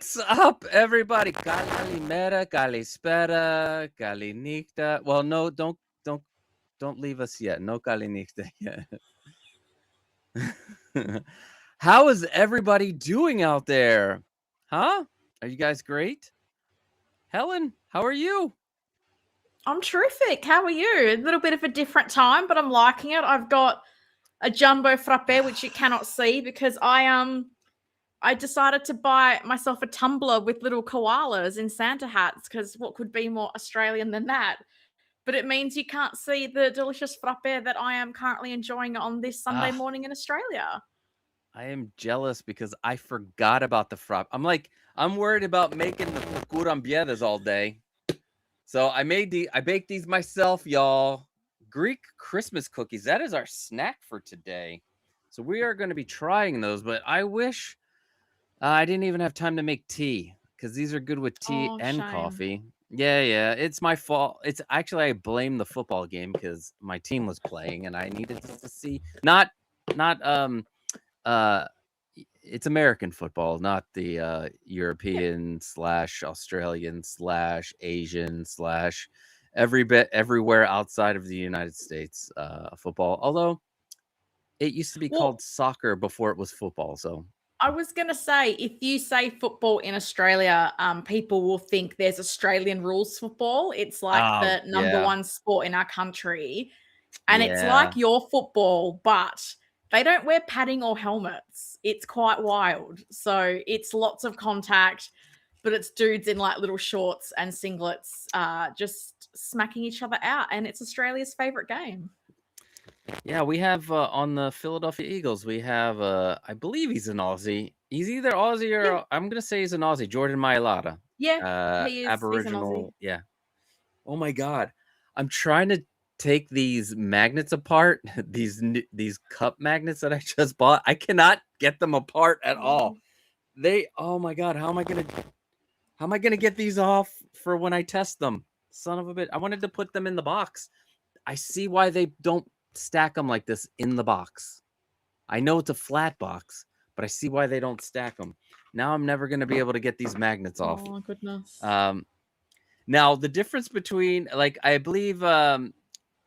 What's up, everybody? Kalimera, Kalispera, Kalinikta. Well, no, don't leave us yet. No Kalinikta yet. How is everybody doing out there? Huh? Are you guys great? Helen, how are you? I'm terrific. How are you? A little bit of a different time, but I'm liking it. I've got a jumbo frappe, which you cannot see because I decided to buy myself a tumbler with little koalas in Santa hats because what could be more Australian than that? But it means you can't see the delicious frappe that I am currently enjoying on this Sunday morning in Australia. I am jealous because I forgot about the frappe. I'm worried about making the Kourabiedes all day. So I baked these myself, y'all. Greek Christmas cookies. That is our snack for today. So we are going to be trying those, but I wish I didn't even have time to make tea because these are good with tea and shame. coffee. Yeah, it's my fault. It's actually, I blame the football game because my team was playing and I needed to see not it's American football, not the European / Australian / Asian / everywhere outside of the United States football. Although it used to be called soccer before it was football. So I was going to say, if you say football in Australia, people will think there's Australian rules football. It's like the number one sport in our country. And it's like your football, but they don't wear padding or helmets. It's quite wild. So it's lots of contact, but it's dudes in like little shorts and singlets just smacking each other out. And it's Australia's favorite game. Yeah, we have on the Philadelphia Eagles, we have, I believe he's an Aussie. He's either Aussie or I'm going to say he's an Aussie, Jordan Mailata. Yeah, he is. Aboriginal. Yeah. Oh my God. I'm trying to take these magnets apart, these cup magnets that I just bought. I cannot get them apart at all. Oh my God, how am I going to get these off for when I test them? Son of a bitch. I wanted to put them in the box. I see why they don't stack them like this in the box. I know it's a flat box, but I see why they don't stack them. Now I'm never going to be able to get these magnets off. Oh, goodness. Now the difference between, like, I believe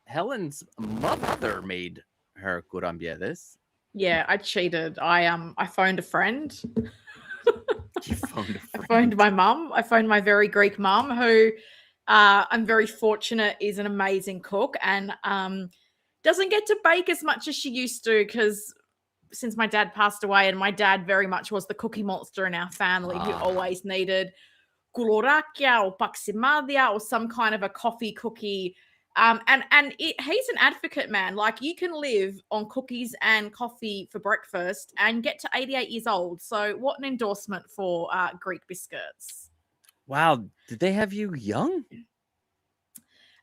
Helen's mother made her Kourabiedes. Yeah, I cheated. I phoned a friend. You phoned a friend? I phoned my mum. I phoned my very Greek mum, who I'm very fortunate is an amazing cook and doesn't get to bake as much as she used to because since my dad passed away, and my dad very much was the cookie monster in our family who always needed goulorakia or paximadia or some kind of a coffee cookie. He's an advocate, man. Like, you can live on cookies and coffee for breakfast and get to 88 years old. So what an endorsement for Greek biscuits. Wow. Did they have you young?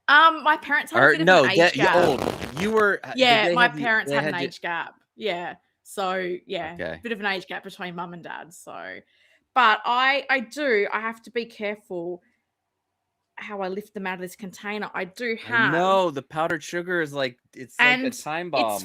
My parents had a bit of an age gap. Old. You were. Yeah, my parents had an age gap. Yeah. So, yeah, a bit of an age gap between mum and dad. So, but I have to be careful how I lift them out of this container. I do have. No, the powdered sugar is like, it's like a time bomb.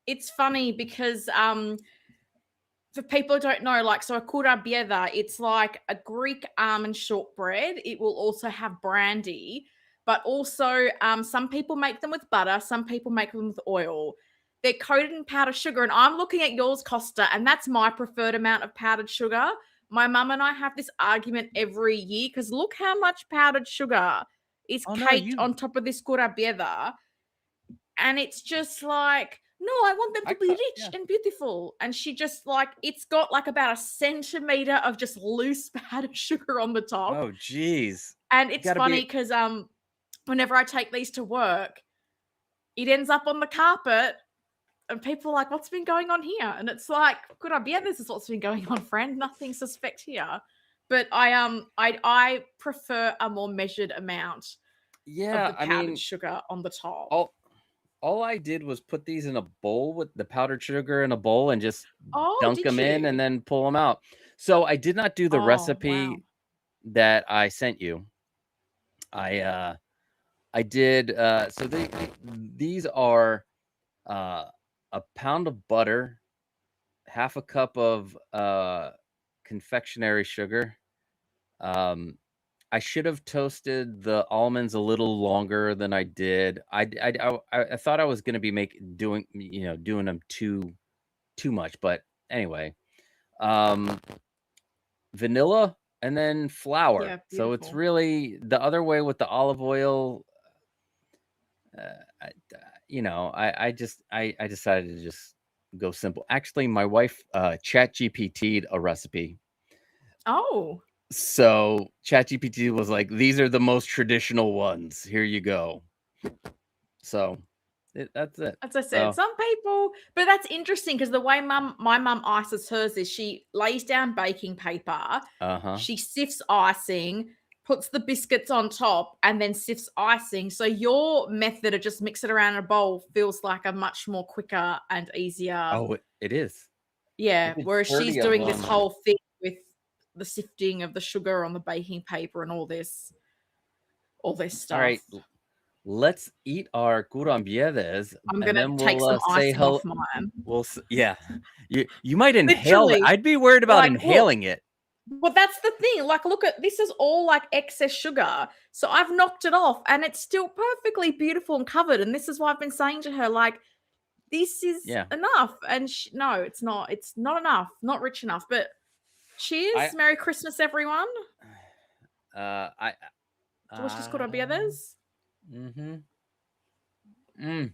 It's funny because for people who don't know, like, so a kourabieda, it's like a Greek almond shortbread. It will also have brandy, but also some people make them with butter. Some people make them with oil. They're coated in powdered sugar, and I'm looking at yours, Costa, and that's my preferred amount of powdered sugar. My mum and I have this argument every year because look how much powdered sugar is caked on top of this kourabieda. And it's just like, no, I want them to be rich and beautiful. And she just like, it's got like about a centimeter of just loose powdered sugar on the top. Oh, geez. And it's funny because whenever I take these to work, it ends up on the carpet. And people are like, what's been going on here? And it's like, good idea. This is what's been going on, friend. Nothing suspect here. But I prefer a more measured amount of the powdered sugar on the top. All I did was put these in a bowl with the powdered sugar in a bowl and just dunk them in and then pull them out. So I did not do the recipe that I sent you. I did. So these are a pound of butter, half a cup of confectionery sugar, I should have toasted the almonds a little longer than I did. I thought I was gonna be doing them too much, but anyway, um, vanilla and then flour. Yeah, So it's beautiful. really the other way with the olive oil. I decided to just go simple. Actually, my wife chat GPT'd a recipe. Oh, So ChatGPT was like, "These are the most traditional ones. Here you go." So that's it. as I said, So some people, but that's interesting because the way my mum ices hers is she lays down baking paper, uh-huh. she sifts icing, puts the biscuits on top, and then sifts icing. So your method of just mix it around in a bowl feels like a much more quicker and easier. Oh, it is. Yeah, I did whereas she's 30 of doing this them. whole thing with the sifting of the sugar on the baking paper and all this All stuff. right, let's eat our Kourabiedes, I'm and gonna then take we'll some say icing hello. off mine. Yeah, you might inhale it. Literally, I'd be worried about like, look, inhaling it. well, that's the thing. Like, look at this is all like excess sugar. So I've knocked it off and it's still perfectly beautiful and covered. And this is why I've been saying to her, like, this is Yeah, enough. And no, it's not. It's not enough. Not rich enough. But cheers. I Merry Christmas, everyone. I Delicious Kourabiedes. mm-hmm. Mm.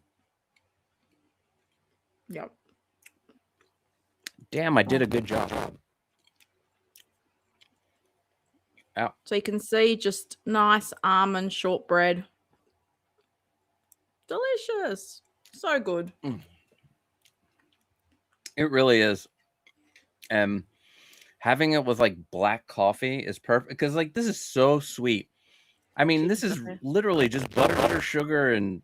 Yep. Damn, I did a good job. Ow. So you can see just nice almond shortbread. Delicious. So good. It really is. Having it with like black coffee is perfect because like this is so sweet. I mean, this is literally just butter, sugar, and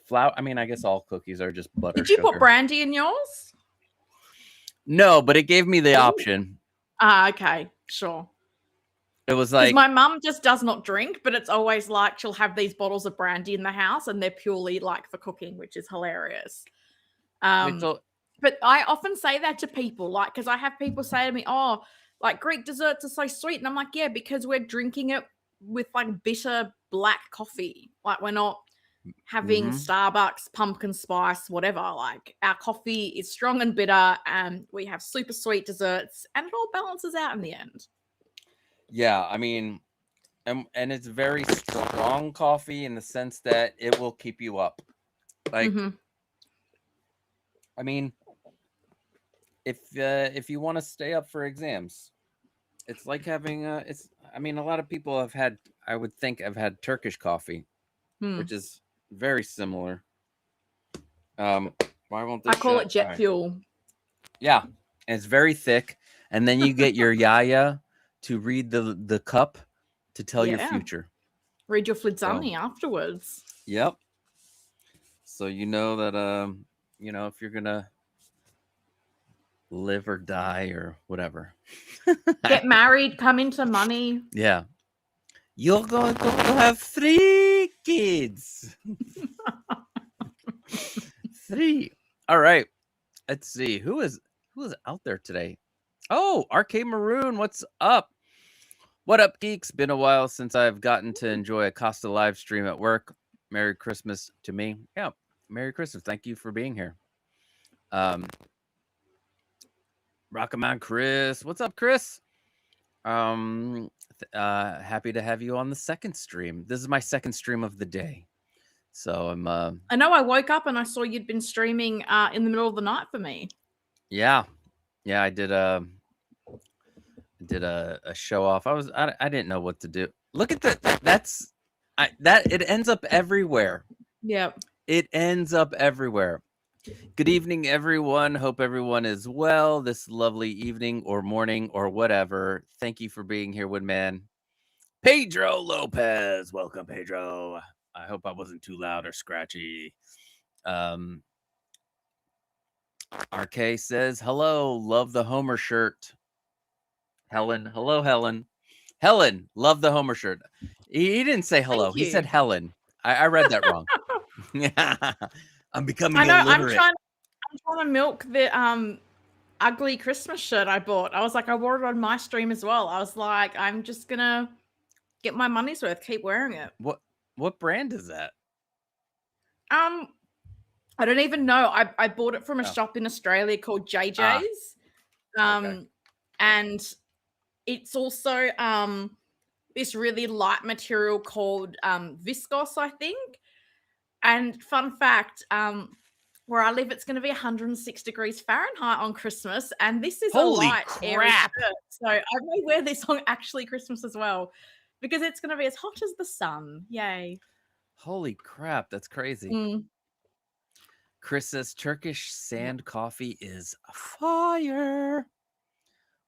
flour. I mean, I guess all cookies are just butter. Did you sugar. put brandy in yours? No, but it gave me the option. Okay, sure. It was like my mum just does not drink, but it's always like she'll have these bottles of brandy in the house, and they're purely like for cooking, which is hilarious. But I often say that to people, like, because I have people say to me, "Oh, like Greek desserts are so sweet," and I'm like, "Yeah, because we're drinking it with like bitter black coffee. Like we're not having Starbucks pumpkin spice, whatever. Like our coffee is strong and bitter, and we have super sweet desserts, and it all balances out in the end." Yeah, I mean, and it's very strong coffee in the sense that it will keep you up. Like, I mean, if you want to stay up for exams, it's like having I mean, a lot of people have had, I would think, have had Turkish coffee, which is very similar. Why won't this? I call it jet fuel. Yeah, and it's very thick, and then you get your yaya to read the cup to tell your future. Read your flidzani afterwards. Yep. So you know that if you're gonna live or die or whatever, get married, come into money. Yeah, you're going to have 3 kids. 3. All right. Let's see who is out there today. Oh, Arcade Maroon, what's up? What up, geeks? Been a while since I've gotten to enjoy a Costa live stream at work. Merry Christmas to me. Yeah, Merry Christmas. Thank you for being here. Rockaman Chris. What's up, Chris? Happy to have you on the second stream. This is my second stream of the day. So I'm I know I woke up and I saw you'd been streaming in the middle of the night for me. Yeah. I did a show off. I didn't know what to do. Look at that. It ends up everywhere. Yeah. It ends up everywhere. Good evening, everyone. Hope everyone is well this lovely evening or morning or whatever. Thank you for being here, Woodman. Pedro Lopez. Welcome, Pedro. I hope I wasn't too loud or scratchy. RK says, hello, love the Homer shirt. Helen, hello, Helen. Helen, love the Homer shirt. He didn't say hello. He said Helen. I read that wrong. I'm becoming illiterate. I'm trying to milk the ugly Christmas shirt I bought. I was like, I wore it on my stream as well. I was like, I'm just gonna get my money's worth, keep wearing it. What brand is that? I don't even know. I bought it from a Oh. shop in Australia called JJ's. Okay. And it's also this really light material called viscose, I think. And fun fact, where I live, it's going to be 106 degrees Fahrenheit on Christmas, and this is Holy a light, airy crap. shirt. So I may wear this on actually Christmas as well, because it's going to be as hot as the sun. Yay! Holy crap, that's crazy. Mm. Chris says Turkish sand coffee is fire.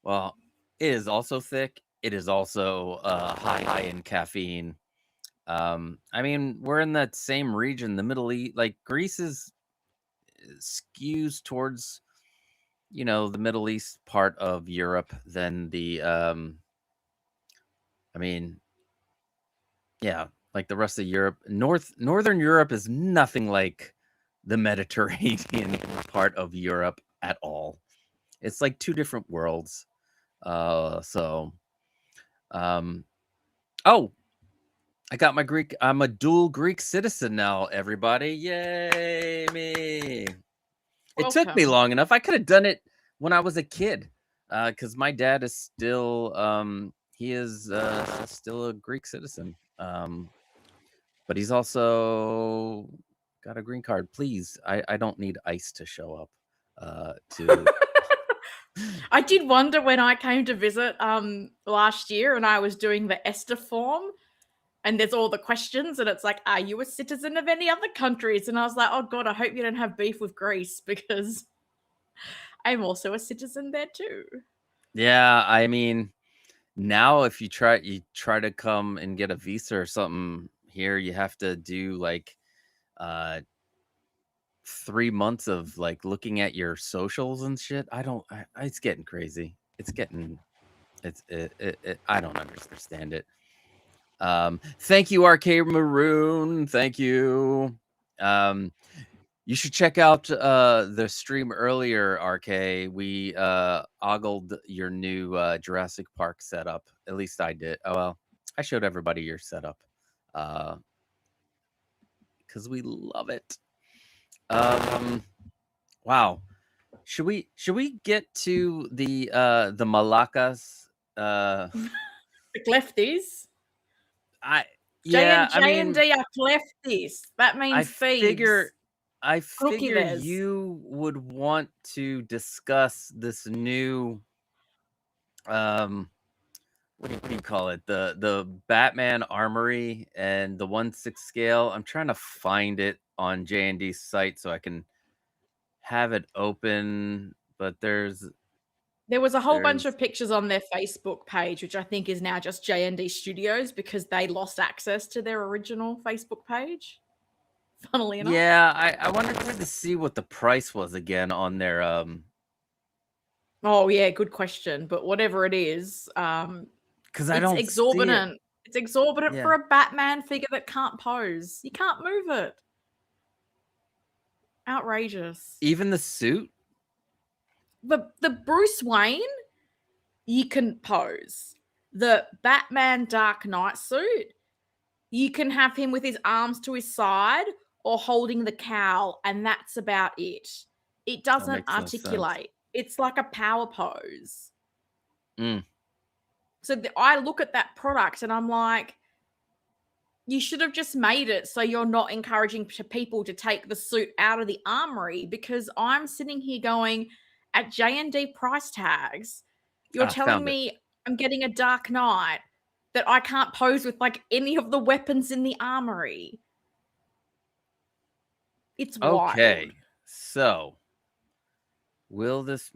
Well, it is also thick. It is also high in caffeine. I mean, we're in that same region, the Middle East. Like Greece skews towards, the Middle East part of Europe than the I mean, yeah, like the rest of Europe. Northern Europe is nothing like the Mediterranean part of Europe at all. It's like two different worlds. Oh, I got my Greek. I'm a dual Greek citizen now, everybody. Yay, me. It took me Welcome. long enough. I could have done it when I was a kid. Because my dad is still he is still a Greek citizen. But he's also got a green card. Please, I don't need ICE to show up to I did wonder when I came to visit last year and I was doing the ESTA form, and there's all the questions, and it's like, are you a citizen of any other countries? And I was like, oh God, I hope you don't have beef with Greece, because I'm also a citizen there too. Yeah, I mean, now if you try to come and get a visa or something here, you have to do like 3 months of like looking at your socials and shit. It's getting crazy. I don't understand it. Thank you, Arcade Maroon. Thank you. You should check out the stream earlier, RK. We ogled your new Jurassic Park setup. At least I did. Oh well, I showed everybody your setup because we love it. Wow. Should we get to the Malakas? The Clefties. Yeah, I JND mean, are Clefties. That means thieves. I figure Kourabiedes. you would want to discuss this new what do you call it? The Batman Armory and the 1/6 scale. I'm trying to find it on JND's site so I can have it open, but There was a whole bunch of pictures on their Facebook page, which I think is now just JND Studios, because they lost access to their original Facebook page. Funnily enough. Yeah, I wanted to see what the price was again on their Oh yeah, good question. But whatever it is, because I it's don't exorbitant. see it. It's exorbitant Yeah. for a Batman figure that can't pose. You can't move it. Outrageous. Even the suit? The Bruce Wayne, you can pose. The Batman Dark Knight suit, you can have him with his arms to his side or holding the cowl, and that's about it. It doesn't makes no sense. articulate. It's like a power pose. Mm. So I look at that product and I'm like, you should have just made it so you're not encouraging people to take the suit out of the armory, because I'm sitting here going, at JND price tags, you're telling me I'm getting a Dark Knight that I can't pose with like any of the weapons in the armory. It's Okay. wild. So, will this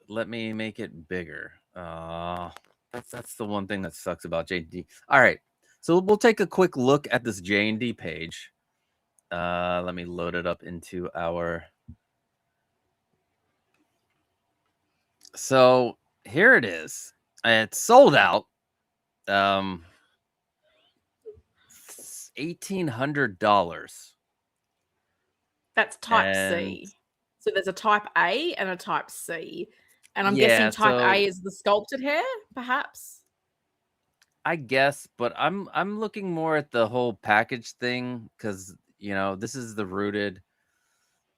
let me make it bigger? That's the one thing that sucks about JND. All right. So we'll take a quick look at this JND page. Let me load it up into our. So here it is. It's sold out. $1,800. That's type C. So there's a type A and a type C. And I'm Yeah, guessing type so A is the sculpted hair, perhaps? I guess, but I'm looking more at the whole package thing because this is the rooted.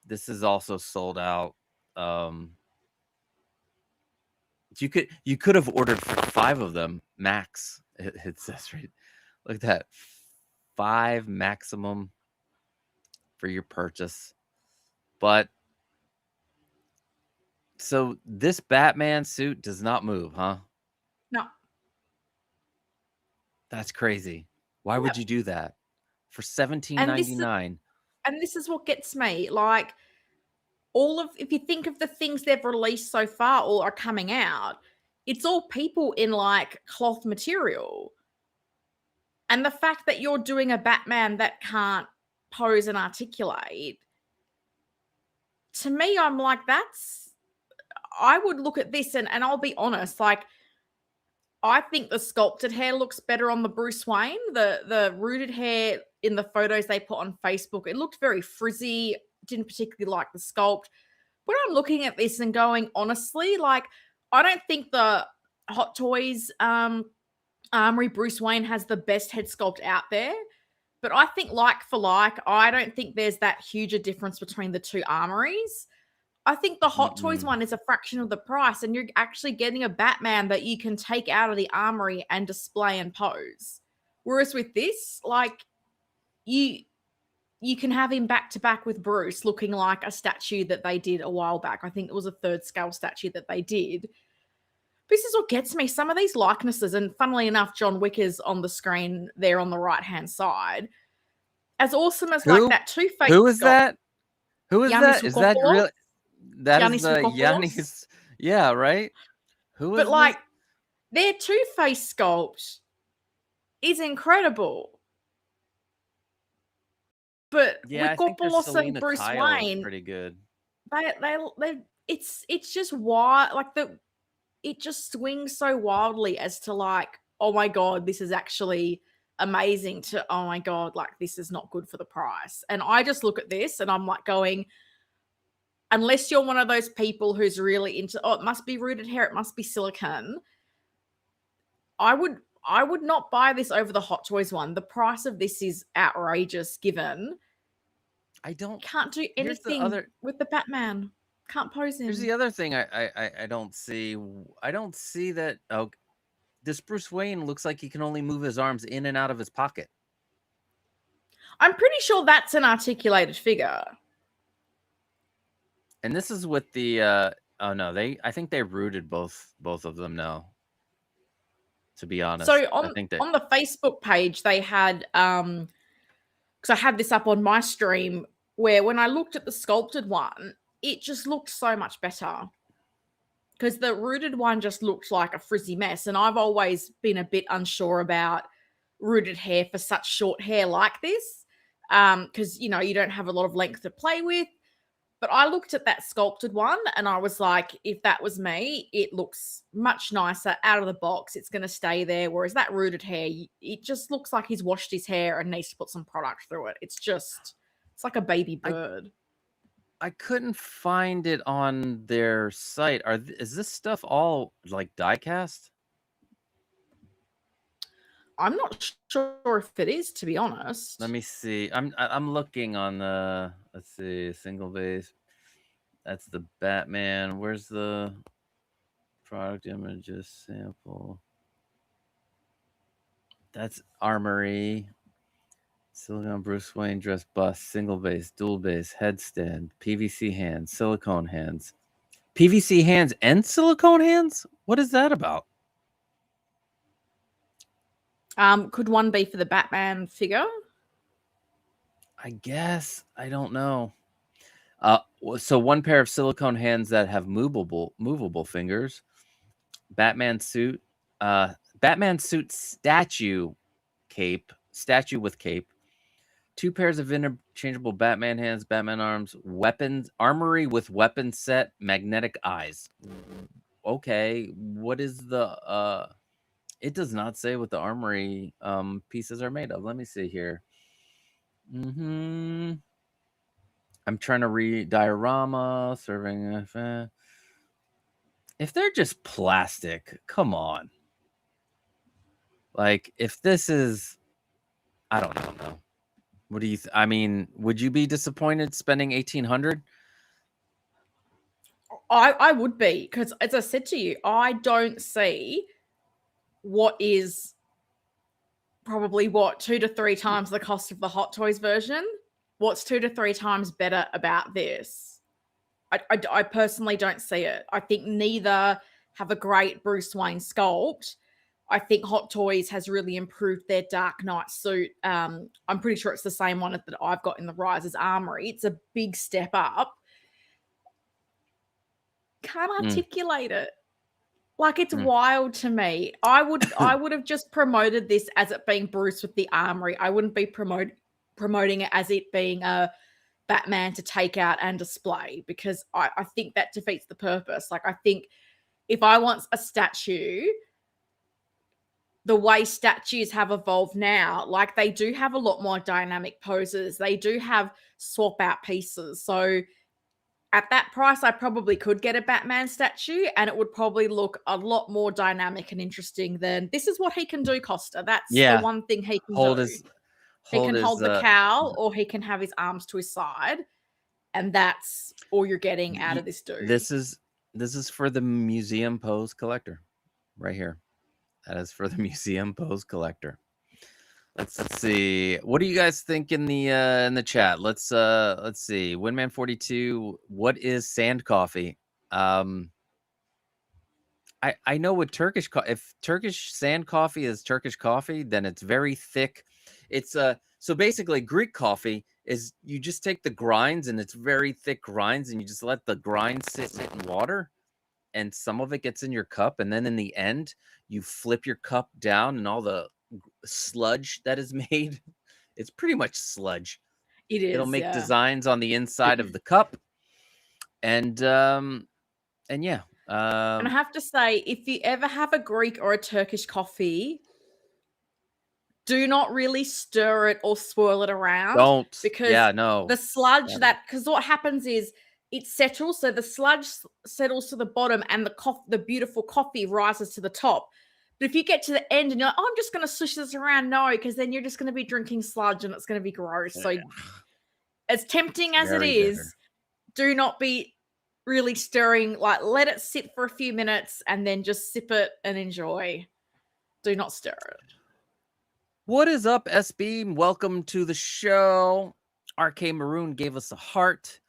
This is also sold out. Um, you could have ordered 5 of them max. It says right. Look at that, 5 maximum for your purchase. But so this Batman suit does not move, huh? No. That's crazy. Why would Yep. you do that for And this $17.99? and this is what gets me. Like, if you think of the things they've released so far or are coming out, it's all people in like cloth material. And the fact that you're doing a Batman that can't pose and articulate, to me, I'm like, I would look at this and I'll be honest, like, I think the sculpted hair looks better on the Bruce Wayne. The rooted hair in the photos they put on Facebook, it looked very frizzy. Didn't particularly like the sculpt. But I'm looking at this and going, honestly, like, I don't think the Hot Toys Armory Bruce Wayne has the best head sculpt out there. But I think, like for like, I don't think there's that huge a difference between the two armories. I think the Hot Toys one is a fraction of the price, and you're actually getting a Batman that you can take out of the armory and display and pose. Whereas with this, like, you can have him back to back with Bruce looking like a statue that they did a while back. I think it was a 3rd scale statue that they did. This is what gets me. Some of these likenesses, and funnily enough, John Wick is on the screen there on the right-hand side. As awesome as like that Two-Face Who is sculpt, that? Who is Giannis that? Is that Fukopoulos, real? That is Giannis the Fukopoulos. Yannis. Yeah, right. Who is But like this? their Two-Face sculpt is incredible. But Yeah, I with think there's Fukopoulos and Selena Bruce Kyle is Wayne, pretty good. it's just wild. Like it just swings so wildly as to like, oh my God, this is actually amazing, to, oh my God, like this is not good for the price. And I just look at this and I'm like going, unless you're one of those people who's really into, oh, it must be rooted hair, it must be silicone. I would not buy this over the Hot Toys one. The price of this is outrageous given can't do anything with the Batman. Can't pose him. Here's the other thing I don't see. I don't see that. Oh, this Bruce Wayne looks like he can only move his arms in and out of his pocket. I'm pretty sure that's an articulated figure. And this is with the oh no, I think they rooted both of them now. To be honest. So on the Facebook page, they had because I had this up on my stream, where when I looked at the sculpted one, it just looked so much better. Because the rooted one just looked like a frizzy mess. And I've always been a bit unsure about rooted hair for such short hair like this. Because, you don't have a lot of length to play with. But I looked at that sculpted one and I was like, if that was me, it looks much nicer out of the box. It's going to stay there. Whereas that rooted hair, it just looks like he's washed his hair and needs to put some product through it. It's like a baby bird. I couldn't find it on their site. Is this stuff all like die cast? I'm not sure if it is, to be honest. Let me see. I'm looking on the, let's see, single base. That's the Batman. Where's the product images sample? That's Armory. Silicone Bruce Wayne dress bust, single base, dual base, headstand, PVC hands, silicone hands. PVC hands and silicone hands? What is that about? Could one be for the Batman figure? I guess. I don't know. So one pair of silicone hands that have movable fingers. Batman suit statue with cape. 2 pairs of interchangeable Batman hands, Batman arms, weapons, armory with weapon set, magnetic eyes. Okay, what is the it does not say what the armory pieces are made of. Let me see here. I'm trying to read diorama, serving if they're just plastic, come on. Like, if this is, I don't know. What do you? I mean, would you be disappointed spending $1,800? I would be, because as I said to you, I don't see what is probably 2 to 3 times the cost of the Hot Toys version. What's 2 to 3 times better about this? I personally don't see it. I think neither have a great Bruce Wayne sculpt. I think Hot Toys has really improved their Dark Knight suit. I'm pretty sure it's the same one that I've got in the Rises Armory. It's a big step up. Can't articulate it. Like, it's wild to me. I would have just promoted this as it being Bruce with the Armory. I wouldn't be promoting it as it being a Batman to take out and display, because I think that defeats the purpose. Like, I think if I want a statue, the way statues have evolved now, like, they do have a lot more dynamic poses. They do have swap out pieces. So at that price, I probably could get a Batman statue, and it would probably look a lot more dynamic and interesting than this is what he can do, Costa. That's the one thing he can do. He can hold the cowl, or he can have his arms to his side, and that's all you're getting out of this dude. This is for the museum pose collector right here. That is for the museum pose collector. Let's see. What do you guys think in the chat? Let's see. Windman42, what is sand coffee? I know what Turkish if Turkish sand coffee is Turkish coffee, then it's very thick. It's so basically Greek coffee is you just take the grinds, and it's very thick grinds, and you just let the grinds sit in water, and some of it gets in your cup, and then in the end you flip your cup down, and all the sludge that is made, it's pretty much sludge. It'll make designs on the inside of the cup, and yeah. And I have to say, if you ever have a Greek or a Turkish coffee, do not really stir it or swirl it around. Don't. Because no. The sludge because what happens is it settles. So the sludge settles to the bottom, and the beautiful coffee rises to the top. But if you get to the end and you're like, I'm just going to swish this around, no, because then you're just going to be drinking sludge and it's going to be gross. So as tempting as it is, do not be really stirring. Like, let it sit for a few minutes and then just sip it and enjoy. Do not stir it. What is up, SB? Welcome to the show. RK Maroon gave us a heart.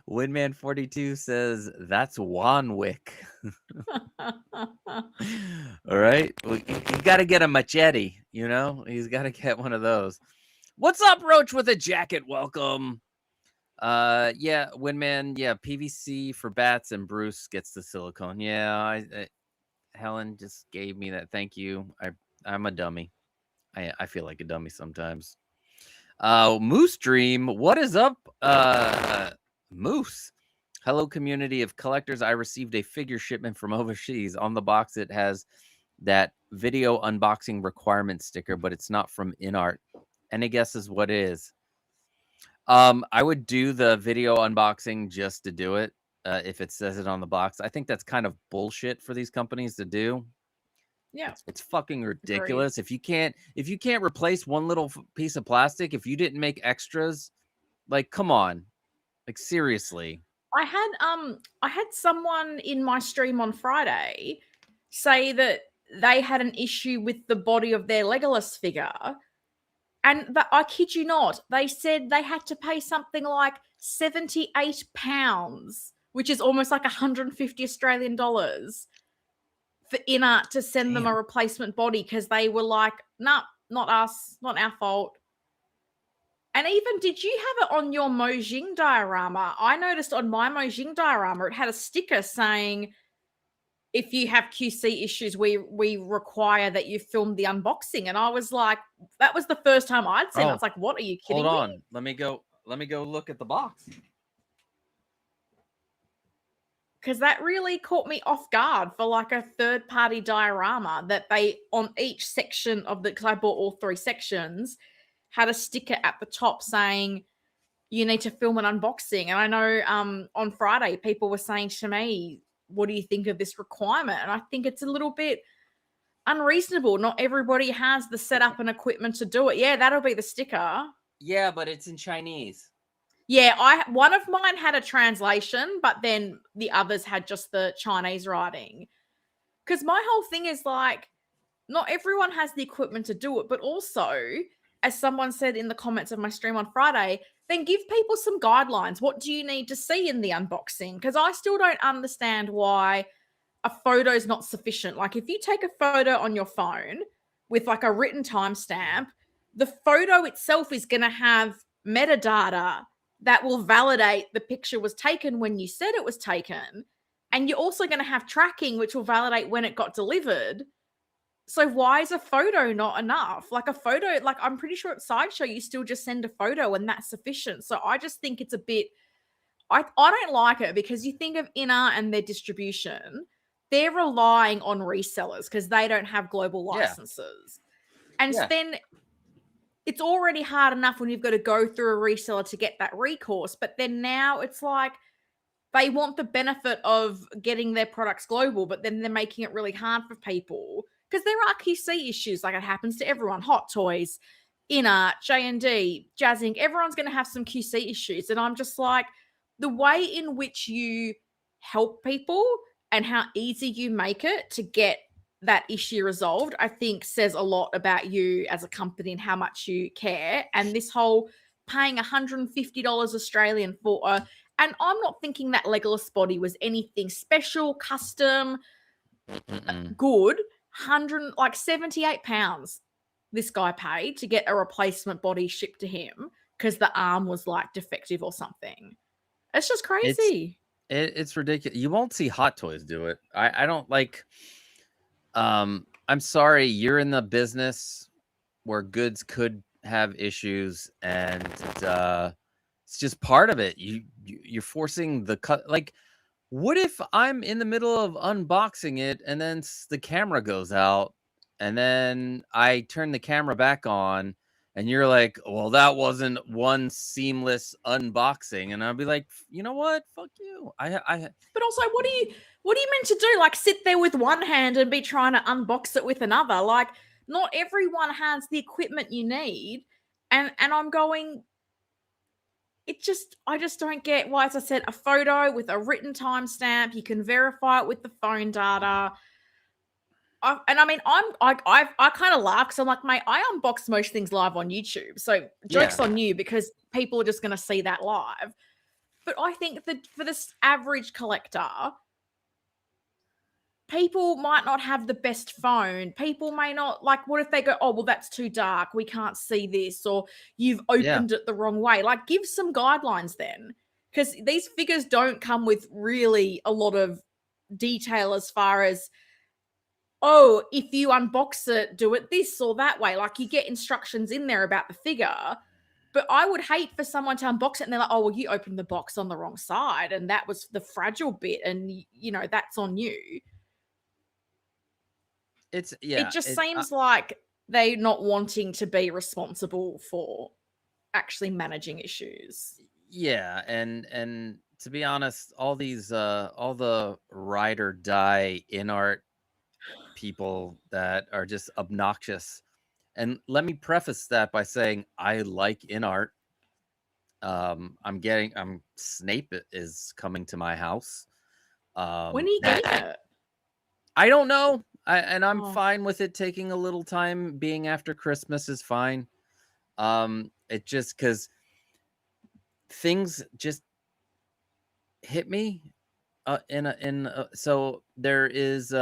Windman42 says that's Wanwick. All right, you got to get a machete. He's got to get one of those. What's up, Roach with a jacket? Welcome. Yeah, Windman. Yeah, PVC for bats, and Bruce gets the silicone. Yeah, Helen just gave me that. Thank you. I'm a dummy. I feel like a dummy sometimes. Moose Dream, what is up? Moose. Hello, community of collectors. I received a figure shipment from overseas. On the box, it has that video unboxing requirement sticker, but it's not from InArt. Any guesses what it is? I would do the video unboxing just to do it. If it says it on the box, I think that's kind of bullshit for these companies to do. Yeah, it's fucking ridiculous. If you can't replace one little piece of plastic, if you didn't make extras, like, come on, like, seriously. I had someone in my stream on Friday say that they had an issue with the body of their Legolas figure, and I kid you not, they said they had to pay something like £78, which is almost like 150 Australian dollars, for InArt to send them a replacement body, because they were like, nah, not us, not our fault. And even, did you have it on your Mojing diorama? I noticed on my Mojing diorama, it had a sticker saying, if you have QC issues, we require that you film the unboxing. And I was like, that was the first time I'd seen it. I was like, what, are you kidding me? Hold on. Let me go look at the box. Because that really caught me off guard for like a third-party diorama, that they, on each section of because I bought all 3 sections, had a sticker at the top saying, you need to film an unboxing. And I know on Friday, people were saying to me, what do you think of this requirement? And I think it's a little bit unreasonable. Not everybody has the setup and equipment to do it. Yeah, that'll be the sticker. Yeah, but it's in Chinese. Yeah, one of mine had a translation, but then the others had just the Chinese writing. Because my whole thing is like, not everyone has the equipment to do it, but also, as someone said in the comments of my stream on Friday, then give people some guidelines. What do you need to see in the unboxing? Because I still don't understand why a photo is not sufficient. Like, if you take a photo on your phone with like a written timestamp, the photo itself is going to have metadata that will validate the picture was taken when you said it was taken. And you're also going to have tracking, which will validate when it got delivered. So why is a photo not enough? Like a photo, like I'm pretty sure at Sideshow, you still just send a photo and that's sufficient. So I just think it's a bit, I don't like it, because you think of Inner and their distribution, they're relying on resellers because they don't have global licenses. And then it's already hard enough when you've got to go through a reseller to get that recourse. But then now it's like they want the benefit of getting their products global, but then they're making it really hard for people because there are QC issues. Like, it happens to everyone. Hot Toys, Inner, JND, JazzInc, everyone's going to have some QC issues. And I'm just like, the way in which you help people and how easy you make it to get that issue resolved, I think says a lot about you as a company and how much you care. And this whole paying $150 Australian for and I'm not thinking that Legolas body was anything special, custom, good. 78 pounds this guy paid to get a replacement body shipped to him because the arm was like defective or something. It's just crazy. It's ridiculous. You won't see Hot Toys do it. I don't like. I'm sorry, you're in the business where goods could have issues, and it's just part of it. You're forcing the cut. Like, what if I'm in the middle of unboxing it and then the camera goes out, and then I turn the camera back on, and you're like, well, that wasn't one seamless unboxing, and I'll be like, you know what? Fuck you. But also, what are you meant to do? Like, sit there with one hand and be trying to unbox it with another? Like, not everyone has the equipment you need. And I'm going, I just don't get why, as I said, a photo with a written timestamp, you can verify it with the phone data. I kind of laugh because I'm like, mate, I unbox most things live on YouTube. So joke's on you, because people are just going to see that live. But I think that for this average collector, people might not have the best phone. People may not, like, what if they go, oh, well, that's too dark, we can't see this, or you've opened it the wrong way. Like, give some guidelines then, because these figures don't come with really a lot of detail as far as, oh, if you unbox it, do it this or that way. Like, you get instructions in there about the figure. But I would hate for someone to unbox it and they're like, oh, well, you opened the box on the wrong side and that was the fragile bit, and, you know, that's on you. It just seems like they're not wanting to be responsible for actually managing issues. Yeah, and to be honest, all these all the ride or die in art people that are just obnoxious. And let me preface that by saying I like in art. Snape is coming to my house. When are you getting it? I don't know. I'm fine with it taking a little time. Being after Christmas is fine. It just, because things just hit me so there is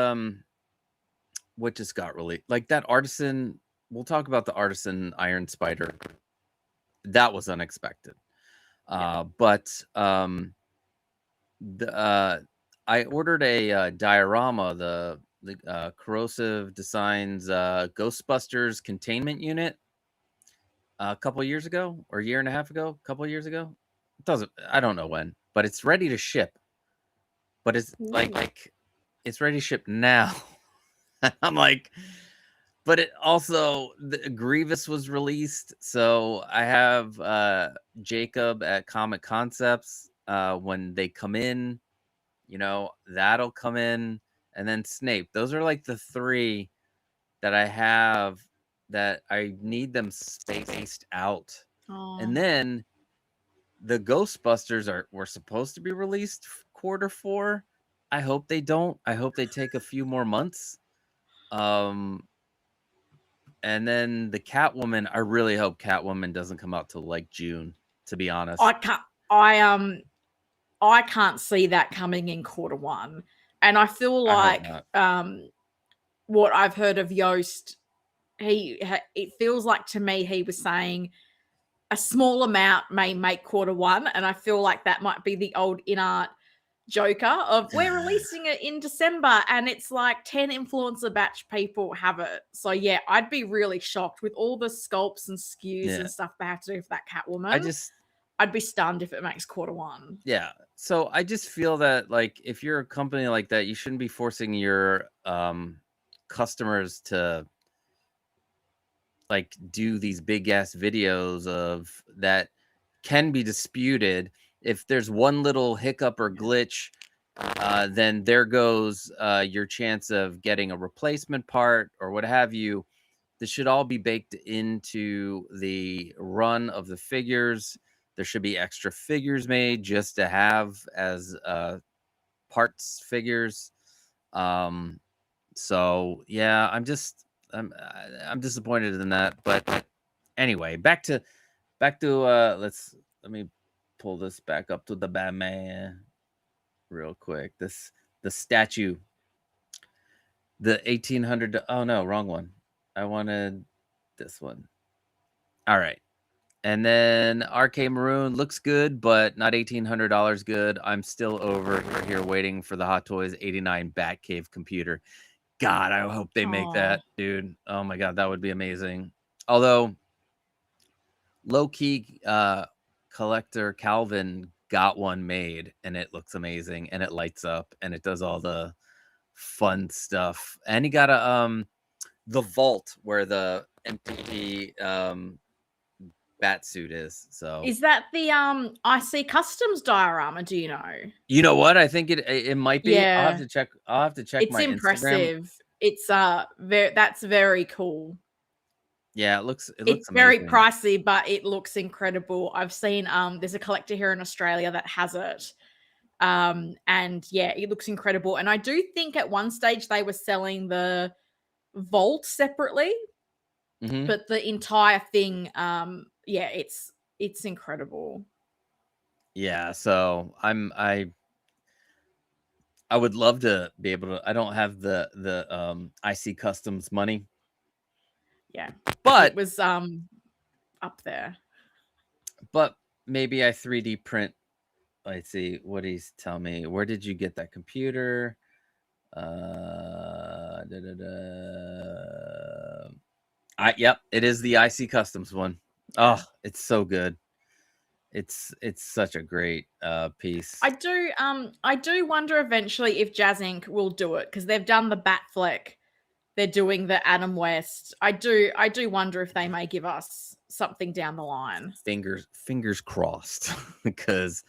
what just got really, like, that Artisan. We'll talk about the Artisan Iron Spider. That was unexpected. But I ordered a diorama, the Corrosive Designs Ghostbusters containment unit a couple years ago, or a year and a half ago, a couple of years ago. I don't know when, but it's ready to ship. But it's like it's ready to ship now. I'm like, but it also the Grievous was released, so I have Jacob at Comic Concepts. When they come in, that'll come in, and then Snape. Those are like the three that I have that I need them spaced out. And then the Ghostbusters were supposed to be released Q4. I hope they don't. I hope they take a few more months. And then the Catwoman, I really hope Catwoman doesn't come out till like June, to be honest. I can't see that coming in Q1. And I feel like what I've heard of Yost, it feels like to me he was saying a small amount may make Q1, and I feel like that might be the old in-art Joker of we're releasing it in December, and it's like 10 influencer batch people have it. So yeah, I'd be really shocked with all the sculpts and skews and stuff they have to do for that Catwoman. I'd be stunned if it makes Q1. Yeah. So I just feel that like if you're a company like that, you shouldn't be forcing your customers to like do these big ass videos of that can be disputed. If there's one little hiccup or glitch, then there goes your chance of getting a replacement part or what have you. This should all be baked into the run of the figures. There should be extra figures made just to have as parts figures. So yeah, I'm disappointed in that. But anyway, back to let me pull this back up to the Batman real quick. The statue, the 1800. Oh no, wrong one. I wanted this one. All right. And then Arcade Maroon looks good, but not $1,800 good. I'm still over here waiting for the Hot Toys 89 Batcave computer. God, I hope they make that, dude. Oh my God, that would be amazing. Although, low-key collector Calvin got one made, and it looks amazing, and it lights up, and it does all the fun stuff. And he got the vault where the MPP bat suit is. So is that the IC Customs diorama? Do you know? You know what? I think it might be. Yeah. I'll have to check. It's my impressive. Instagram. It's that's very cool. Yeah, it looks it's amazing. Very pricey, but it looks incredible. I've seen there's a collector here in Australia that has it. And yeah, it looks incredible. And I do think at one stage they were selling the vault separately, but the entire thing, yeah, it's incredible. Yeah, so I would love to be able to. I don't have the IC Customs money. Yeah, but it was up there. But maybe I 3D print. Let's see what he's telling me. Where did you get that computer? Yep, it is the IC Customs one. Oh, it's so good. It's such a great piece. I do wonder eventually if JazzInc will do it, because they've done the Batfleck. They're doing the Adam West. I do wonder if they may give us something down the line. Fingers crossed, because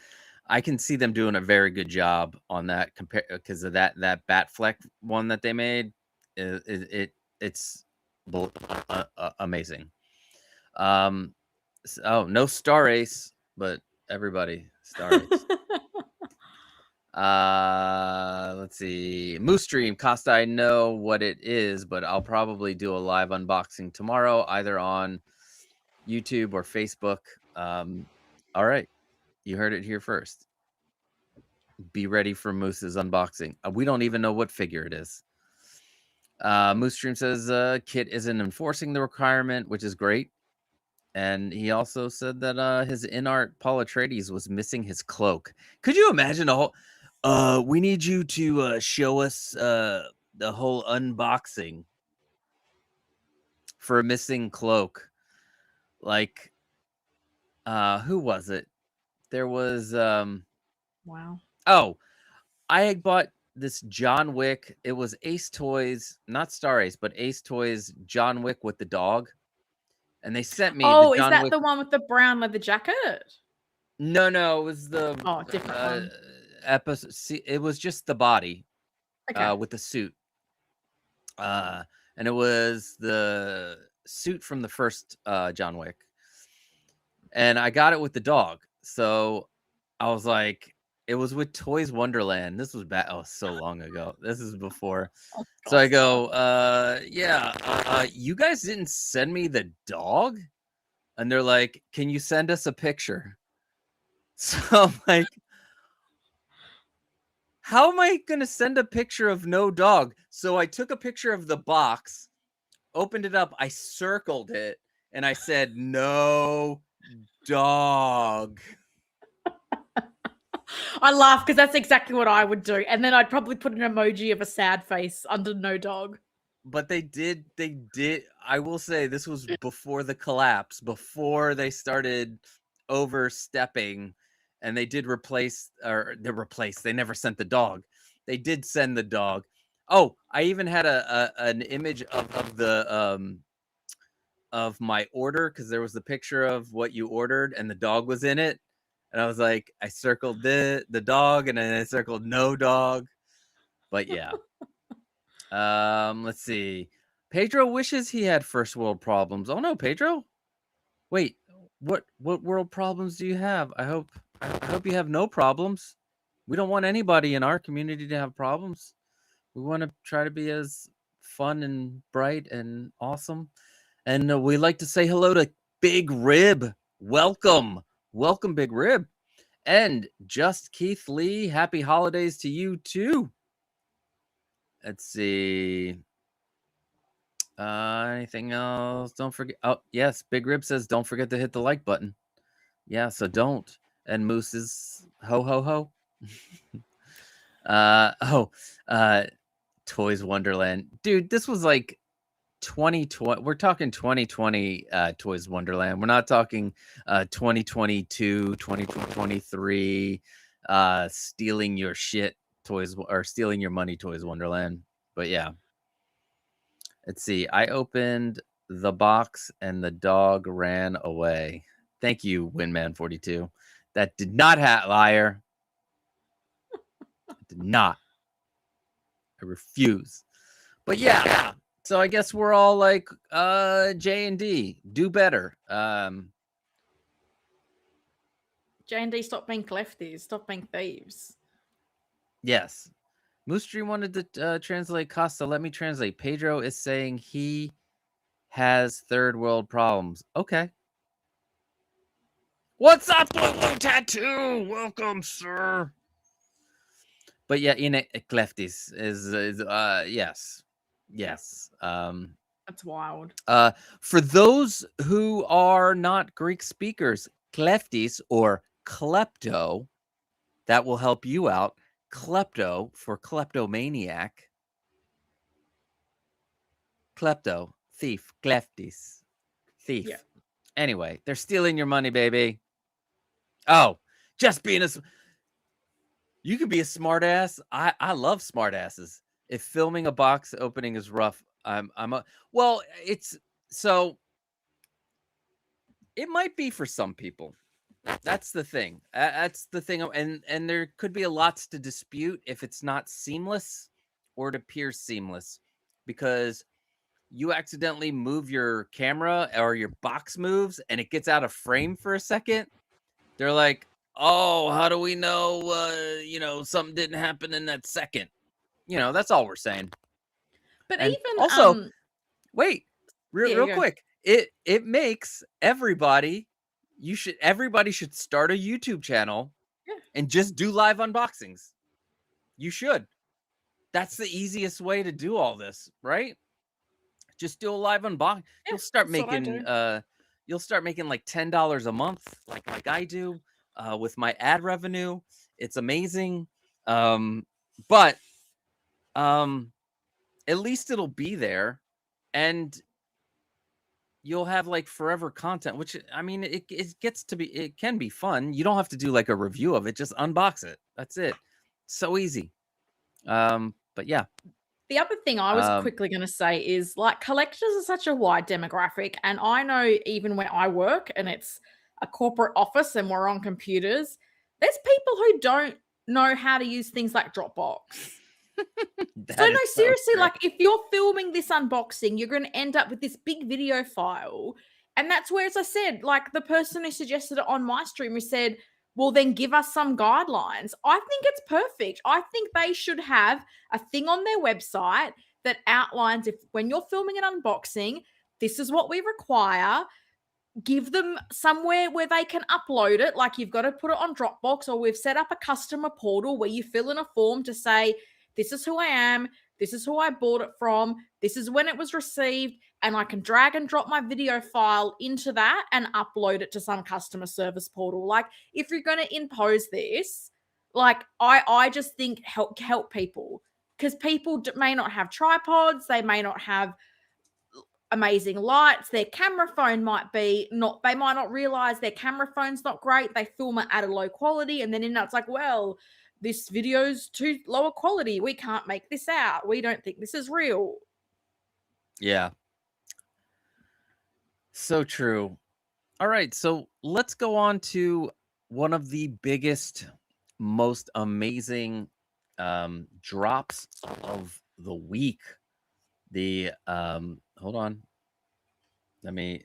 I can see them doing a very good job on that because of that Batfleck one that they made. It's amazing. No Star Ace, but everybody Star Ace. Let's see. Moose Stream, Costa, I know what it is, but I'll probably do a live unboxing tomorrow, either on YouTube or Facebook. All right. You heard it here first. Be ready for Moose's unboxing. We don't even know what figure it is. Moose Stream says Kit isn't enforcing the requirement, which is great. And he also said that his in-art Paul Atreides was missing his cloak. Could you imagine a whole... we need you to show us the whole unboxing for a missing cloak. Like, who was it? There was... Wow. Oh, I bought this John Wick. It was Ace Toys, not Star Ace, but Ace Toys John Wick with the dog. And they sent me the Oh, is John that Wick. the one with the brown leather jacket? No, it was the Different one. episode. See, it was just the body Okay. with the suit. And it was the suit from the first John Wick. And I got it with the dog. So I was like, it was with Toys Wonderland. This was back so long ago. This is before. Oh, So I go, you guys didn't send me the dog? And they're like, can you send us a picture? So I'm like, how am I going to send a picture of no dog? So I took a picture of the box, opened it up, I circled it, and I said, no dog. I laugh because that's exactly what I would do. And then I'd probably put an emoji of a sad face under no dog. But they did. I will say this was before the collapse, before they started overstepping, and they did replace. They never sent the dog. They did send the dog. Oh, I even had an image of the of my order, because there was the picture of what you ordered and the dog was in it. And I was like, I circled the dog, and then I circled no dog. But yeah. Let's see. Pedro wishes he had first world problems. Oh no, Pedro. Wait, what world problems do you have? I hope you have no problems. We don't want anybody in our community to have problems. We want to try to be as fun and bright and awesome. And we like to say hello to Big Rib. Welcome, Big Rib. And Just Keith Lee, happy holidays to you too. Let's see. Anything else? Don't forget. Oh, yes. Big Rib says, don't forget to hit the like button. Yeah, so don't. And Moose is ho, ho, ho. Toys Wonderland. Dude, this was like 2020. We're talking 2020 Toys Wonderland. We're not talking 2022, 2023 stealing your shit toys or stealing your money Toys Wonderland. But yeah. Let's see. I opened the box and the dog ran away. Thank you, Winman42. That did not happen, liar. Did not. I refuse. But yeah. So I guess we're all like JND. Do better. JND, stop being lefties. Stop being thieves. Yes. Moose Dream wanted to translate Costa. Let me translate. Pedro is saying he has third world problems. Okay. What's up, Blue Tattoo? Welcome, sir. But yeah, in Kleftis is yes. That's wild. For those who are not Greek speakers, Kleftis or klepto, that will help you out. Klepto for kleptomaniac. Klepto, thief, Kleftis, thief. Yeah. Anyway, they're stealing your money, baby. Oh, just being you could be a smart ass. I love smart asses. If filming a box opening is rough, it's so it might be for some people. That's the thing. That's the thing. And there could be a lot to dispute if it's not seamless or it appears seamless, because you accidentally move your camera or your box moves and it gets out of frame for a second. They're like, oh, how do we know, something didn't happen in that second? That's all we're saying. But and even also, wait, real go. quick. It makes everybody should start a YouTube channel and just do live unboxings. You should. That's the easiest way to do all this, right? Just do a live unboxing. Yeah, you'll start that's what I making do. You'll start making like $10 a month, like I do, with my ad revenue. It's amazing. But at least it'll be there, and you'll have like forever content, which I mean, it can be fun. You don't have to do like a review of it. Just unbox it. That's it. So easy. But yeah. The other thing I was quickly going to say is like collectors are such a wide demographic. And I know even when I work and it's a corporate office and we're on computers, there's people who don't know how to use things like Dropbox. So no, seriously, true. like if you're filming this unboxing, you're going to end up with this big video file. And that's where, as I said, like the person who suggested it on my stream who said, well, then give us some guidelines. I think it's perfect. I think they should have a thing on their website that outlines if when you're filming an unboxing, this is what we require. Give them somewhere where they can upload it. Like you've got to put it on Dropbox, or we've set up a customer portal where you fill in a form to say, this is who I am, this is who I bought it from, this is when it was received, and I can drag and drop my video file into that and upload it to some customer service portal. Like if you're going to impose this, like I just think help people, because people may not have tripods, they may not have amazing lights, their camera phone might be not, they might not realize their camera phone's not great, they film it at a low quality, and then it's like, well, this video's too lower quality, we can't make this out, we don't think this is real. Yeah, so true. All right, so let's go on to one of the biggest, most amazing drops of the week. The hold on, let me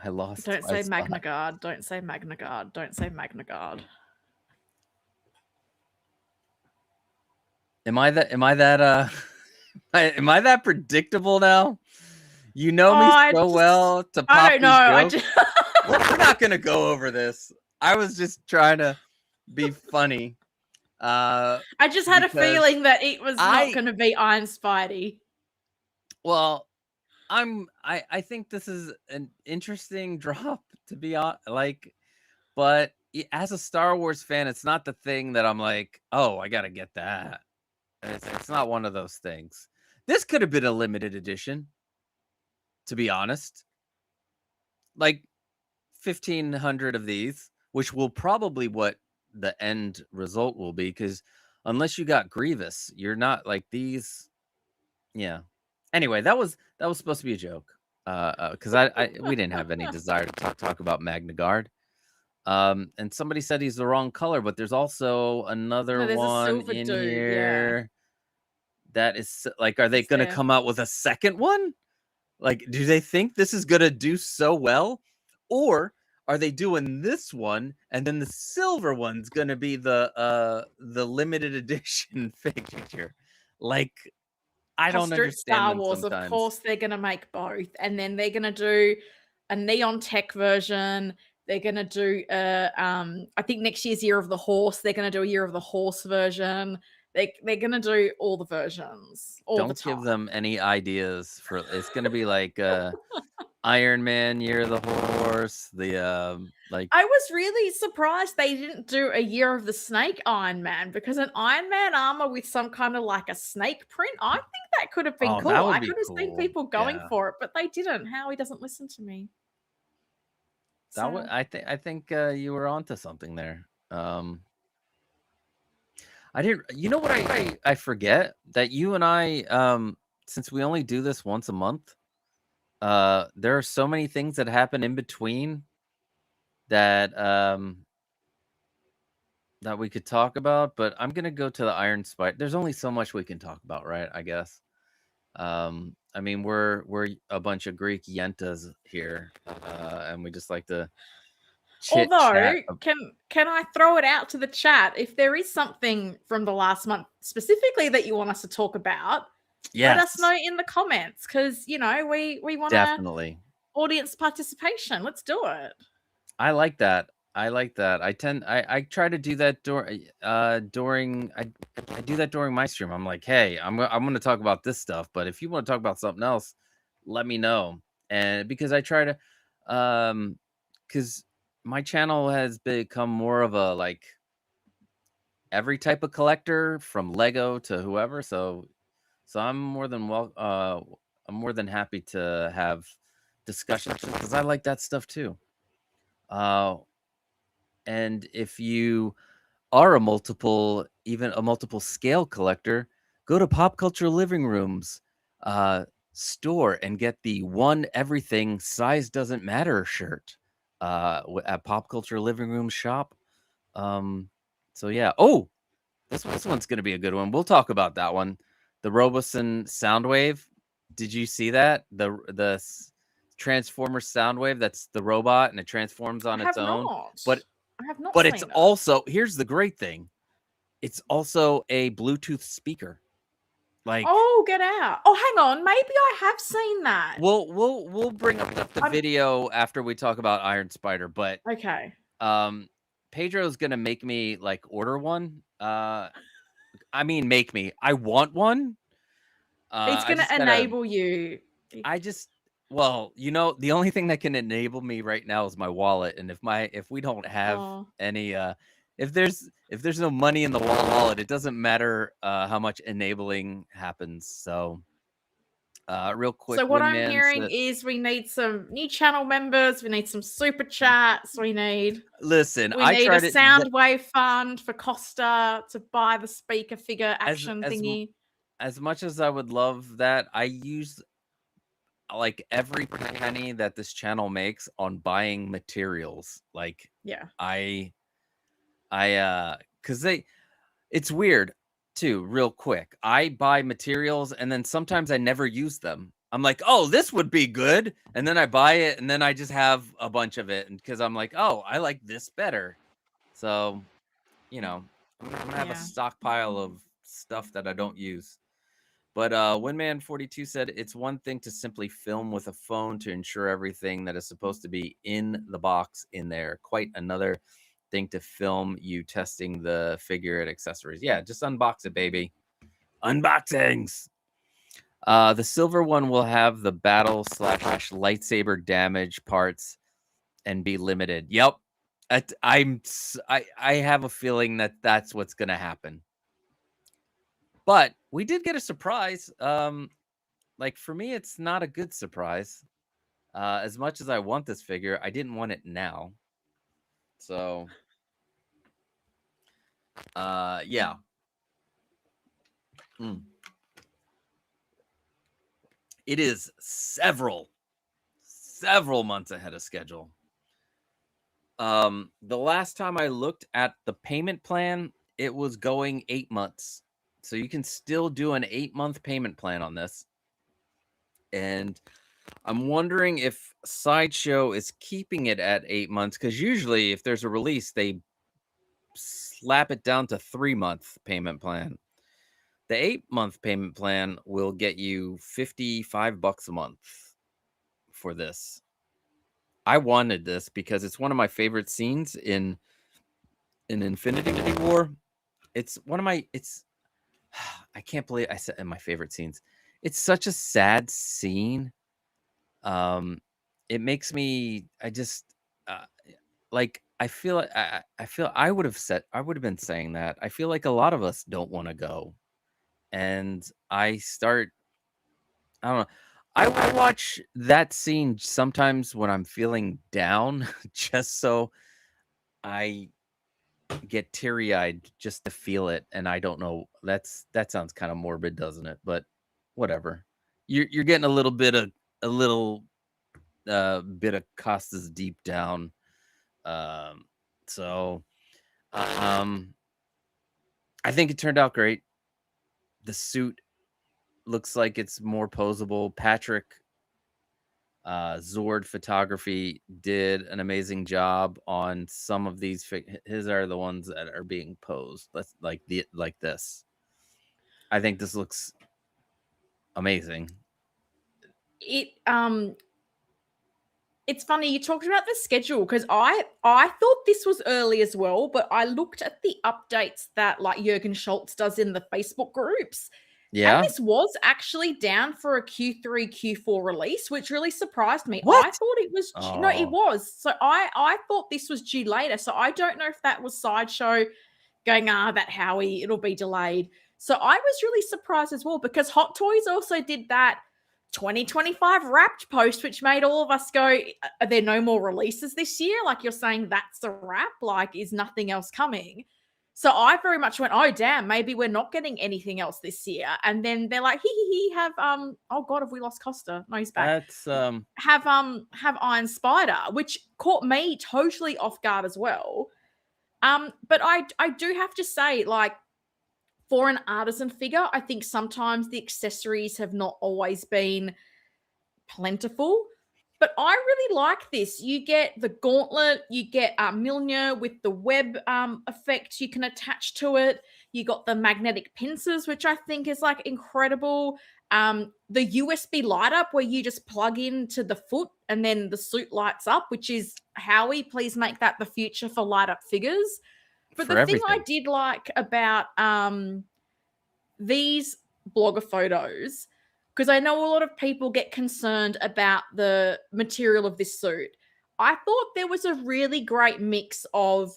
I lost. Don't say Magna Guard, don't say Magna Guard, don't say Magna Guard. Am I that am I that predictable now? You know me so well to pop. I don't know. We're not gonna go over this. I was just trying to be funny. I just had a feeling that it was not going to be Iron Spidey. Well, I think this is an interesting drop, to be honest. Like, but as a Star Wars fan, it's not the thing that I'm like, oh, I gotta get that. It's not one of those things. This could have been a limited edition, to be honest. Like 1,500 of these, which will probably what the end result will be, because unless you got Grievous, you're not like these. Yeah. Anyway, that was supposed to be a joke, because we didn't have any desire to talk about Magna Guard. And somebody said he's the wrong color, but there's also another one in here that is like, are they going to come out with a second one? Like, do they think this is going to do so well? Or are they doing this one and then the silver one's going to be the limited edition figure? Like, I don't understand Star Wars, sometimes. Of course, they're going to make both, and then they're going to do a neon tech version. They're going to do, I think next year's Year of the Horse. They're going to do a Year of the Horse version. They're going to do all the versions. Don't give them any ideas for. It's going to be like Iron Man, Year of the Horse. The like. I was really surprised they didn't do a Year of the Snake Iron Man, because an Iron Man armor with some kind of like a snake print, I think that could have been cool. I could have seen people going for it, but they didn't. Howie doesn't listen to me. That was, I think you were onto something there. I didn't. You know what? I forget that you and I, since we only do this once a month, there are so many things that happen in between that that we could talk about. But I'm gonna go to the Iron Spider. There's only so much we can talk about, right? I guess. I mean, we're a bunch of Greek yentas here, and we just like to. Although, can I throw it out to the chat? If there is something from the last month specifically that you want us to talk about, let us know in the comments, because we want definitely audience participation. Let's do it. I like that. I try to do that during I do that during my stream. I'm like, hey, I'm going to talk about this stuff, but if you want to talk about something else, let me know. And because I try to because my channel has become more of a like every type of collector, from Lego to whoever. So I'm more than happy to have discussions, because I like that stuff too. And if you are even a multiple scale collector, Go to Pop Culture Living Room's store and get the One Everything Size Doesn't Matter shirt at Pop Culture Living Room shop. So yeah. Oh, this one's gonna be a good one. We'll talk about that one. The Roboson Soundwave. Did you see that? The Transformer Soundwave. That's the robot, and it transforms on I its have own. not. But I have not but seen it's that. also, here's the great thing. It's also a Bluetooth speaker. Like, Oh, get out. Oh, hang on. Maybe I have seen that. we'll bring up the video after we talk about Iron Spider, but Okay. Pedro's gonna make me like order one. I mean, make me. I want one. He's I going to just gotta. enable you. Well, the only thing that can enable me right now is my wallet, and if we don't have Oh. any, if there's no money in the wallet, it doesn't matter how much enabling happens. So, real quick, So what I'm Windman hearing said, is we need some new channel members. We need some super chats. We need listen, a Soundwave fund for Costa to buy the speaker figure action thingy. as much as I would love that, I use like every penny that this channel makes on buying materials. Like, Yeah. Cause it's weird too, real quick. I buy materials and then sometimes I never use them. I'm like, oh, this would be good. And then I buy it and then I just have a bunch of it. And because I'm like, oh, I like this better. So, I'm gonna have a stockpile of stuff that I don't use. But Windman42 said it's one thing to simply film with a phone to ensure everything that is supposed to be in the box in there. Quite another thing to film you testing the figure and accessories. Yeah, just unbox it, baby. Unboxings. The silver one will have the battle / lightsaber damage parts and be limited. Yep. I have a feeling that that's what's gonna happen. But we did get a surprise. Like for me, it's not a good surprise. As much as I want this figure, I didn't want it now. So, yeah. It is several months ahead of schedule. The last time I looked at the payment plan, it was going 8 months. So you can still do an 8-month payment plan on this. And I'm wondering if Sideshow is keeping it at 8 months, because usually if there's a release, they slap it down to 3-month payment plan. The 8-month payment plan will get you $55 a month for this. I wanted this because it's one of my favorite scenes in Infinity War. It's one of my I can't believe I said in my favorite scenes. It's such a sad scene. It makes me I just like I feel I would have been saying that. I feel like a lot of us don't want to go. And I don't know. I watch that scene sometimes when I'm feeling down, just so I get teary-eyed just to feel it. And I don't know. That sounds kind of morbid, doesn't it? But whatever. You're getting a little bit of Costa's deep down. So I think it turned out great. The suit looks like it's more posable. Patrick Zord Photography did an amazing job on some of these. His are the ones that are being posed. Let's like this. I think this looks amazing. It's funny you talked about the schedule, because I thought this was early as well, but I looked at the updates that like Jurgen Schultz does in the Facebook groups. Yeah. And this was actually down for a Q3, Q4 release, which really surprised me. What? I thought it was no, it was. So I thought this was due later. So I don't know if that was Sideshow going, that Howie, it'll be delayed. So I was really surprised as well, because Hot Toys also did that 2025 wrapped post, which made all of us go, are there no more releases this year? Like you're saying that's a wrap? Like, is nothing else coming? So I very much went, oh damn, maybe we're not getting anything else this year. And then they're like, have oh god, have we lost Costa? No, he's back. That's Have Iron Spider, which caught me totally off guard as well. But I do have to say, like, for an artisan figure, I think sometimes the accessories have not always been plentiful. But I really like this. You get the gauntlet, you get Mjolnir with the web effect you can attach to it. You got the magnetic pincers, which I think is like incredible. The USB light up where you just plug into the foot and then the suit lights up, which is Howie, please make that the future for light up figures. But for the thing I everything. did like about these blogger photos, because I know a lot of people get concerned about the material of this suit, I thought there was a really great mix of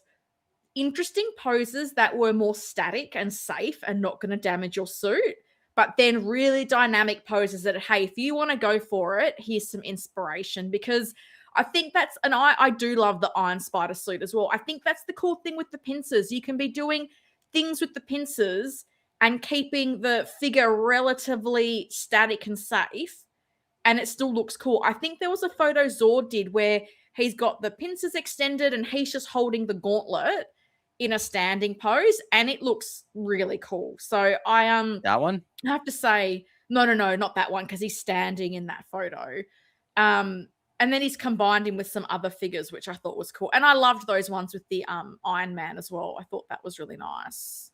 interesting poses that were more static and safe and not going to damage your suit, but then really dynamic poses that, hey, if you want to go for it, here's some inspiration. Because I think that's, and I do love the Iron Spider suit as well. I think that's the cool thing with the pincers. You can be doing things with the pincers and keeping the figure relatively static and safe, and it still looks cool. I think there was a photo Zord did where he's got the pincers extended and he's just holding the gauntlet in a standing pose, and it looks really cool. So That one? I have to say, no, not that one, because he's standing in that photo. And then he's combined him with some other figures, which I thought was cool. And I loved those ones with the Iron Man as well. I thought that was really nice.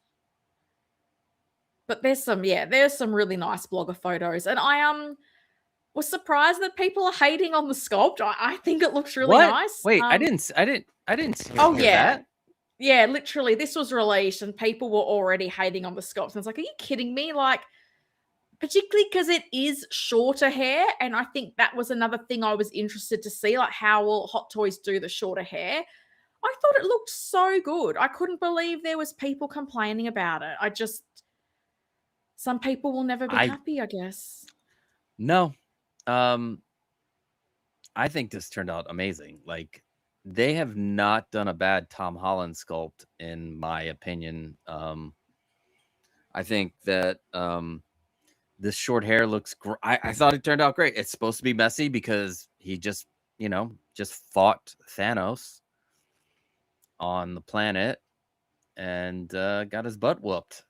But there's some really nice blogger photos. And I was surprised that people are hating on the sculpt. I think it looks really What? nice. Wait, I didn't see Oh hear yeah. that. Yeah, literally, this was released and people were already hating on the sculpt. And I was like, are you kidding me? Like, particularly because it is shorter hair. And I think that was another thing I was interested to see, like how will Hot Toys do the shorter hair? I thought it looked so good. I couldn't believe there was people complaining about it. Some people will never be happy, I guess. No. I think this turned out amazing. Like, they have not done a bad Tom Holland sculpt, in my opinion. I think that this short hair looks great. I thought it turned out great. It's supposed to be messy because he just fought Thanos on the planet and got his butt whooped.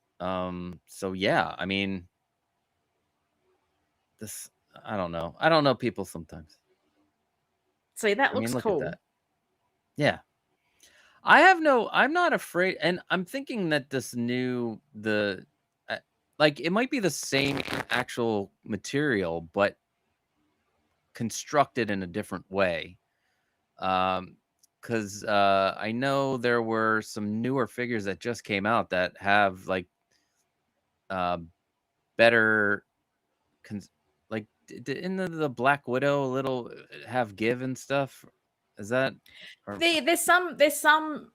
So yeah, I mean, this, I don't know people sometimes. See, that looks look cool. at that. Yeah. I'm not afraid, and I'm thinking that this like, it might be the same actual material, but constructed in a different way. Because I know there were some newer figures that just came out that have like better, like in the Black Widow, a little have give and stuff. Is that? There's some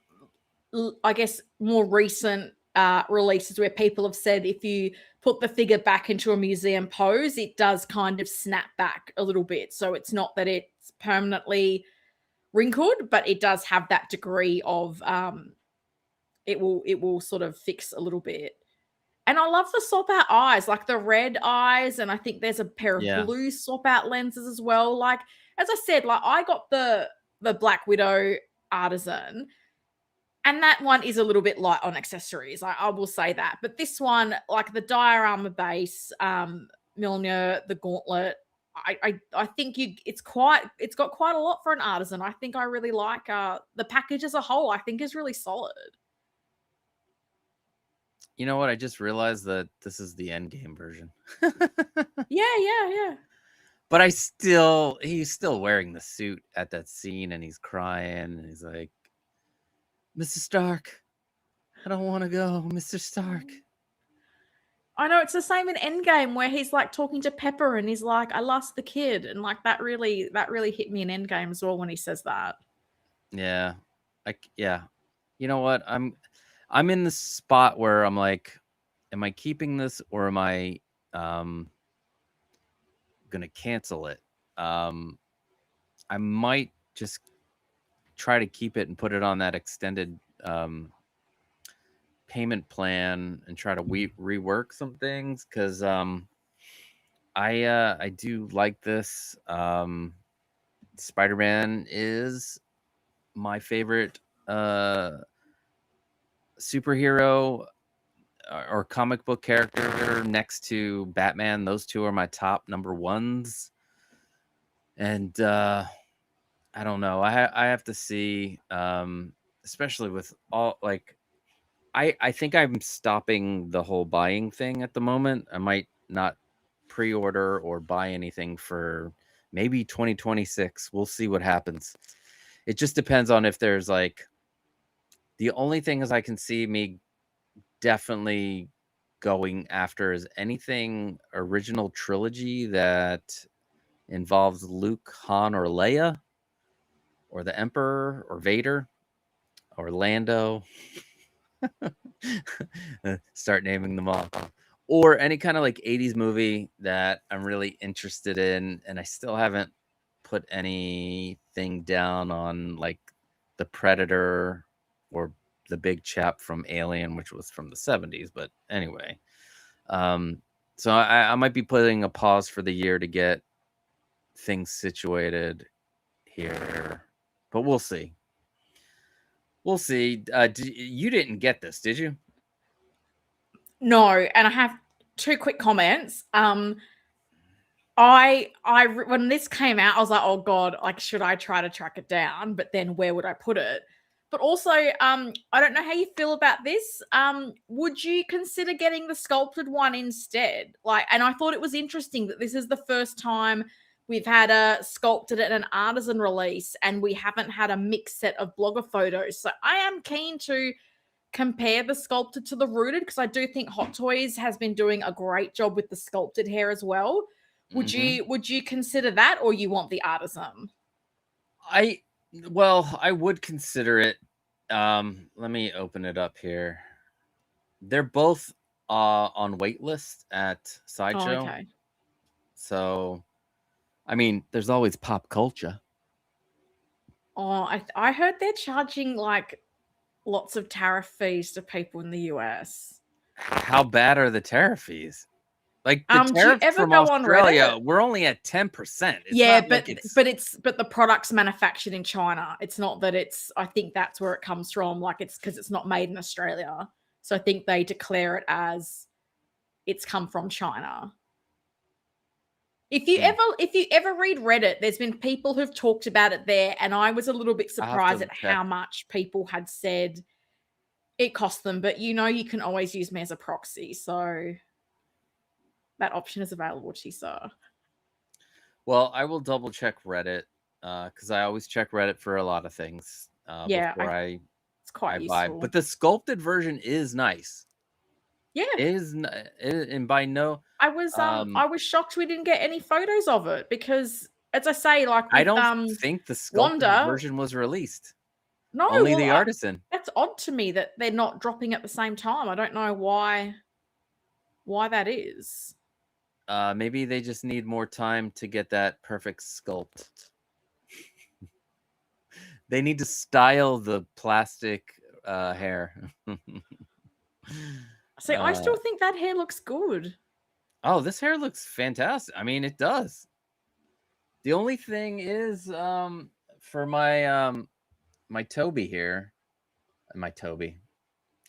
I guess more recent releases where people have said if you put the figure back into a museum pose, it does kind of snap back a little bit. So it's not that it's permanently wrinkled, but it does have that degree of it will sort of fix a little bit. And I love the swap out eyes, like the red eyes, and I think there's a pair of blue swap out lenses as well. Like, as I said, like I got the Black Widow Artisan, and that one is a little bit light on accessories. I will say that. But this one, like the diorama base, Mjolnir, the gauntlet, I think it's got quite a lot for an artisan. I think I really like the package as a whole. I think is really solid. You know what? I just realized that this is the end game version. Yeah. But he's still wearing the suit at that scene, and he's crying, and he's like, Mr. Stark, I don't want to go, Mr. Stark. I know, it's the same in Endgame where he's like talking to Pepper and he's like, I lost the kid. And like that really hit me in Endgame as well when he says that. Yeah. Yeah. You know what? I'm in the spot where I'm like, am I keeping this or am I gonna cancel it? I might just try to keep it and put it on that extended payment plan and try to rework some things, because I do like this. Spider-Man is my favorite superhero or comic book character next to Batman. Those two are my top number ones. And I don't know. I have to see, especially with all, like, I think I'm stopping the whole buying thing at the moment. I might not pre-order or buy anything for maybe 2026. We'll see what happens. It just depends on if there's, like, the only thing is I can see me definitely going after is anything original trilogy that involves Luke, Han, or Leia, or the Emperor, or Vader, or Lando. Start naming them all. Or any kind of like 80s movie that I'm really interested in, and I still haven't put anything down on, like the Predator or the big chap from Alien, which was from the 70s. But anyway, so I might be putting a pause for the year to get things situated here, but we'll see. We'll see. You didn't get this, did you? No, and I have two quick comments. When this came out, I was like, oh god, like should I try to track it down? But then where would I put it? But also, I don't know how you feel about this. Would you consider getting the sculpted one instead? Like, and I thought it was interesting that this is the first time we've had a sculpted and an artisan release, and we haven't had a mixed set of blogger photos. So I am keen to compare the sculpted to the rooted, because I do think Hot Toys has been doing a great job with the sculpted hair as well. Would you consider that, or you want the artisan? I would consider it. Let me open it up here. They're both on waitlist at Oh, Sideshow. okay. So, I mean, there's always pop culture. Oh, I heard they're charging like lots of tariff fees to people in the US. How bad are the tariff fees? Like the Do you tariff ever from go on Australia, Reddit? we're only at 10%. It's Yeah, not like it's but the product's manufactured in China. It's not that it's. I think that's where it comes from. Like it's because it's not made in Australia. So I think they declare it as it's come from China. If you ever read Reddit, there's been people who've talked about it there, and I was a little bit I'll have surprised to at check. how much people had said it cost them. But you know, you can always use me as a proxy, so that option is available to you, sir. Well, I will double check Reddit because I always check Reddit for a lot of things Yeah, before it's quite I buy. useful. But the sculpted version is nice. Yeah, And by no, I was shocked we didn't get any photos of it, because, as I say, like I with don't think the sculpted Wanda, version was released. no, Only well, the artisan. that's odd to me that they're not dropping at the same time. I don't know why that is. Maybe they just need more time to get that perfect sculpt. They need to style the plastic hair. So I still think that hair looks good. Oh, this hair looks fantastic. I mean, it does. The only thing is, for my my Toby here, my Toby.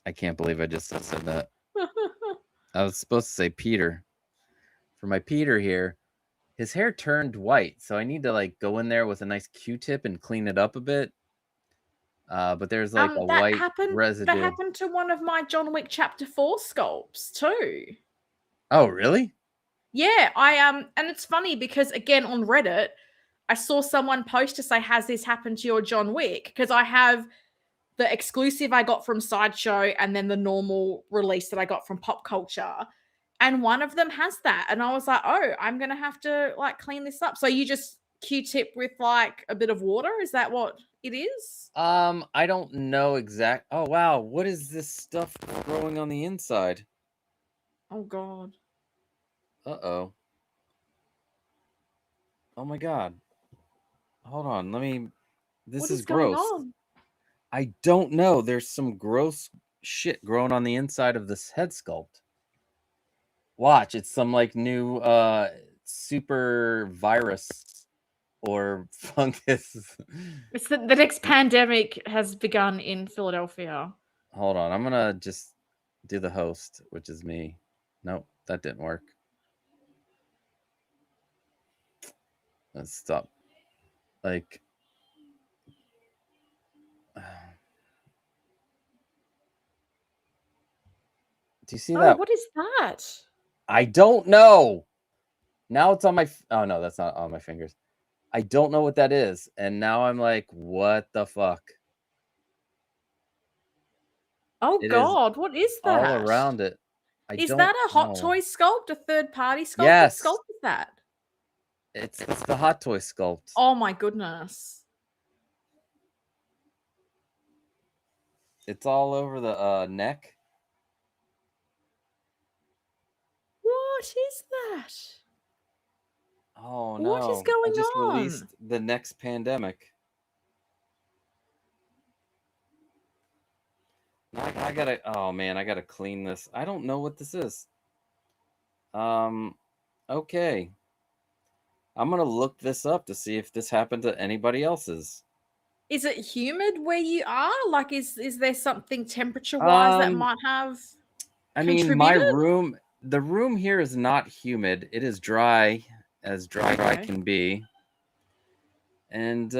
I can't believe I just said that. I was supposed to say Peter. For my Peter here, his hair turned white, so I need to like go in there with a nice Q-tip and clean it up a bit. But there's like a that white happened. residue. That happened to one of my John Wick Chapter 4 sculpts too. Oh, really? Yeah, and it's funny because again on Reddit, I saw someone post to say, "Has this happened to your John Wick?" Because I have the exclusive I got from Sideshow and then the normal release that I got from Pop Culture. And one of them has that. And I was like, oh, I'm going to have to like clean this up. So you just Q-tip with like a bit of water? Is that what it is? I don't know exact. Oh, wow. What is this stuff growing on the inside? Oh, God. Uh-oh. Oh, my God. Hold on. This What is is going gross. on? I don't know. There's some gross shit growing on the inside of this head sculpt. Watch, it's some like new super virus or fungus. It's the next pandemic has begun in Philadelphia. Hold on, I'm gonna just do the host, which is me. Nope, that didn't work. Let's stop. Like, do you see that? What is that? I don't know. Now it's on my. Oh no, that's not on my fingers. I don't know what that is, and now I'm like, what the fuck? Oh It is God, what is that? all around it. Is that a Hot Toy sculpt, a third-party sculpt? Yes. What sculpt is that? It's the Hot Toy sculpt. Oh my goodness. It's all over the neck. What is that? Oh no! What is going I just on? released the next pandemic. I gotta. Oh man, I gotta clean this. I don't know what this is. Okay. I'm gonna look this up to see if this happened to anybody else's. Is it humid where you are? Like, is there something temperature-wise that might have I mean, my room, the room here is not humid. It is dry, as dry as can be. And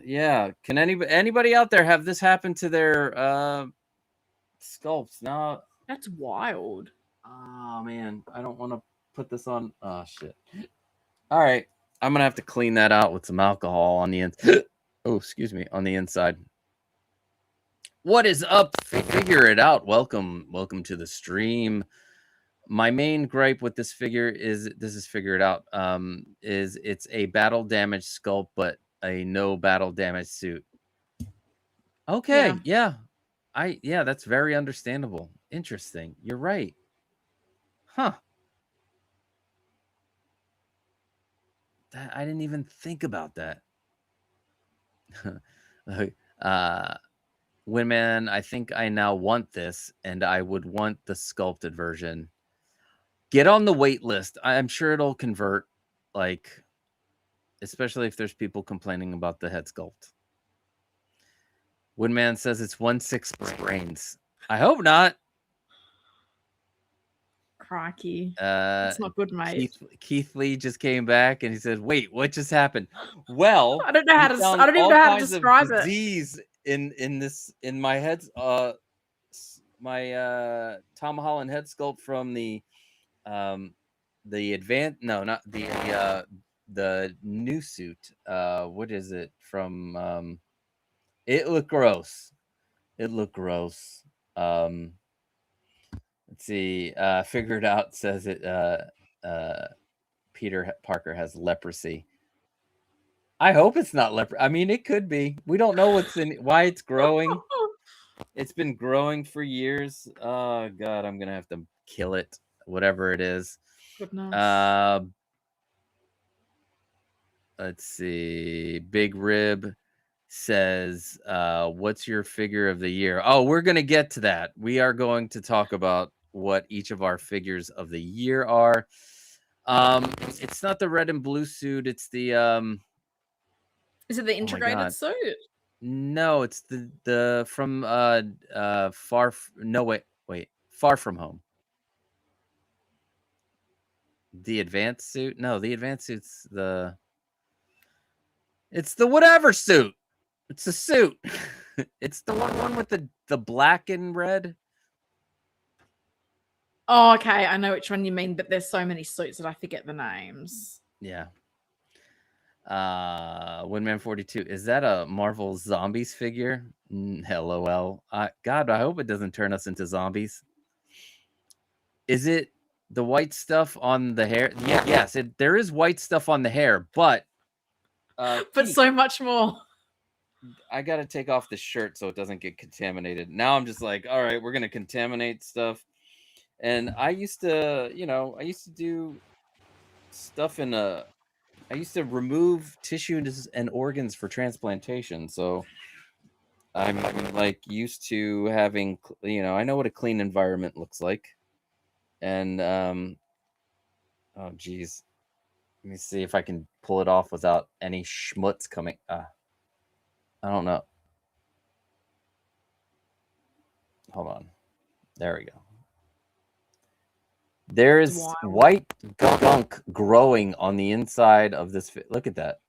yeah, can anybody out there have this happen to their sculpts? No. That's wild. Oh man, I don't want to put this on. Oh shit. All right, I'm gonna have to clean that out with some alcohol on the inside. Oh, excuse me, on the inside. What is up? Figure it out. Welcome to the stream. My main gripe with this figure is Figure It Out. Is it's a battle damage sculpt, but a no battle damage suit. Okay, yeah. That's very understandable. Interesting. You're right. Huh. I didn't even think about that. Women, I think I now want this, and I would want the sculpted version. Get on the wait list. I'm sure it'll convert, like, especially if there's people complaining about the head sculpt. Woodman says it's 1/6 brains. I hope not. Crikey. It's not good, mate. Keith Lee just came back and he said, "Wait, what just happened?" Well, I don't know how to. I don't even know how to describe it. Disease in my head. My Tom Holland head sculpt from the new suit. What is it from? It looked gross. Let's see. Figure It Out says it. Peter Parker has leprosy. I hope it's not leprosy. I mean, it could be. We don't know why it's growing. It's been growing for years. Oh God, I'm gonna have to kill it. Whatever it is. Goodness. Let's see. Big Rib says, what's your figure of the year? Oh, we're gonna get to that. We are going to talk about what each of our figures of the year are. It's not the red and blue suit, it's the is it the integrated suit? No, it's the from Far From Home. The advanced suit? No, the advanced suit's it's the whatever suit. It's a suit. It's the one with the black and red. Oh, okay. I know which one you mean, but there's so many suits that I forget the names. Yeah. Windman 42. Is that a Marvel Zombies figure? LOL. God, I hope it doesn't turn us into zombies. Is it the white stuff on the hair? Yeah, yes. There is white stuff on the hair, but so much more. I gotta take off the shirt so it doesn't get contaminated. Now I'm just like, all right, we're gonna contaminate stuff. And I used to do stuff I used to remove tissues and organs for transplantation. So I'm like used to having, I know what a clean environment looks like. And oh geez. Let me see if I can pull it off without any schmutz coming. I don't know. Hold on. There we go. There It's is wild. white gunk growing on the inside of this. Look at that.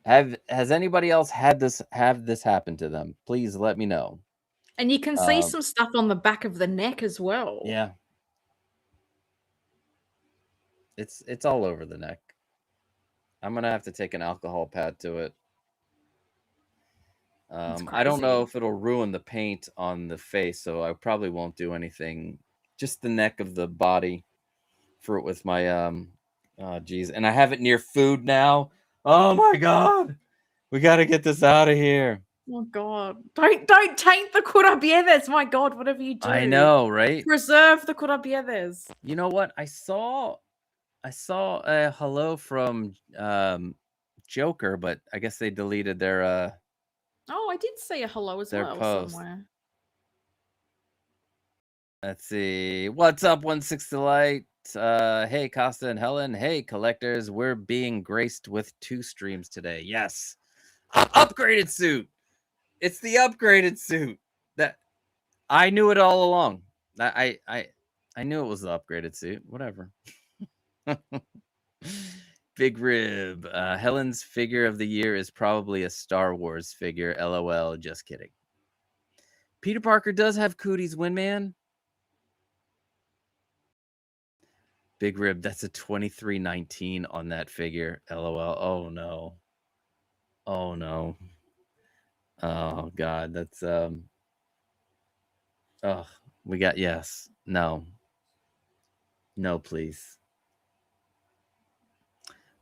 Has anybody else have this happen to them? Please let me know. And you can see some stuff on the back of the neck as well. Yeah. It's all over the neck. I'm gonna have to take an alcohol pad to it. I don't know if it'll ruin the paint on the face, so I probably won't do anything. Just the neck of the body for it with my oh geez. And I have it near food now. Oh my god. We gotta get this out of here. Oh god. Don't taint the Kourabiedes. My god, whatever you do. I know, right? Preserve the Kourabiedes. You know what? I saw a hello from Joker, but I guess they deleted their Oh, I did see a hello as their well post. somewhere. Let's see. What's up, 16 Light? Hey, Costa and Helen. Hey, collectors. We're being graced with 2 streams today. Yes. Upgraded suit. It's the upgraded suit. That I knew it all along. I knew it was the upgraded suit. Whatever. Big Rib. Helen's figure of the year is probably a Star Wars figure. LOL. Just kidding. Peter Parker does have cooties, Winman. Big Rib, that's a 2319 on that figure. LOL. Oh no. Oh no. Oh god, that's oh, we got yes. No. No, please.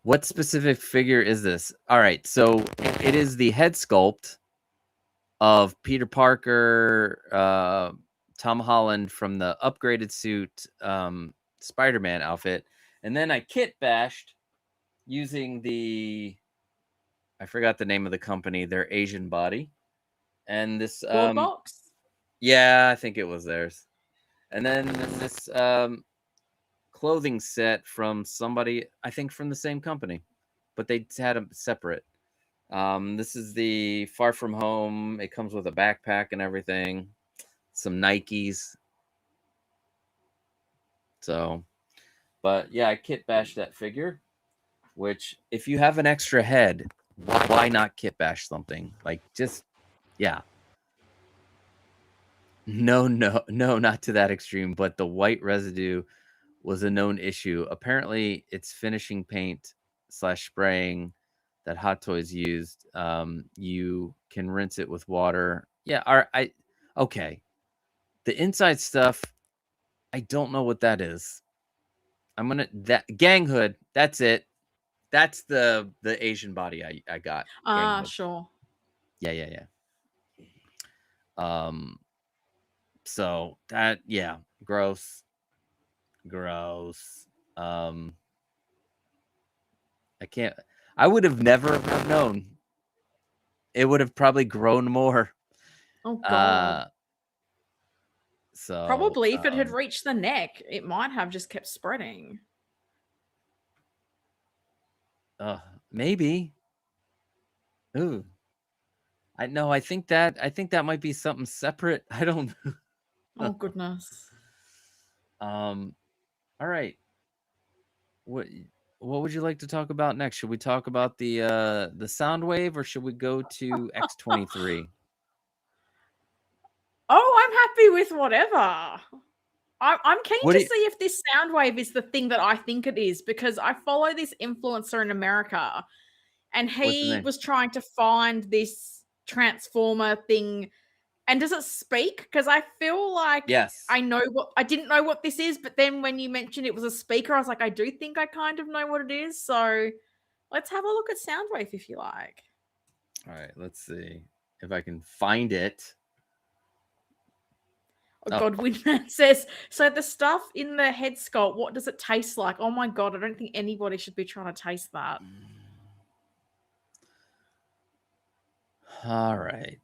What specific figure is this? All right, so it is the head sculpt of Peter Parker, Tom Holland from the upgraded suit Spider-Man outfit. And then I kit bashed using I forgot the name of the company, their Asian body. And this Box? Yeah, I think it was theirs. And then this clothing set from somebody, I think from the same company, but they had them separate. This is the Far From Home. It comes with a backpack and everything. Some Nikes. So, but yeah, I kit bashed that figure, which if you have an extra head, why not kit bash something? Like just, yeah. No, not to that extreme, but the white residue was a known issue. Apparently, it's finishing paint / spraying that Hot Toys used. You can rinse it with water. Yeah, okay. The inside stuff, I don't know what that is. That gang hood. That's it. That's the Asian body I got. Sure. Yeah. So that, yeah, gross. I would have never known. It would have probably grown more. Oh god. So probably if it had reached the neck, it might have just kept spreading. Maybe. Ooh. I think that might be something separate. I don't know. Oh goodness. All right. What would you like to talk about next? Should we talk about the sound wave, or should we go to X23? Oh, I'm happy with whatever. I'm keen to see if this sound wave is the thing that I think it is, because I follow this influencer in America, and he was trying to find this transformer thing. And does it speak? Because I feel like I didn't know what this is, but then when you mentioned it was a speaker, I was like, I do think I kind of know what it is. So let's have a look at Soundwave if you like. All right, let's see if I can find it. Oh god, Winman says, so the stuff in the head sculpt, what does it taste like? Oh my god, I don't think anybody should be trying to taste that. All right.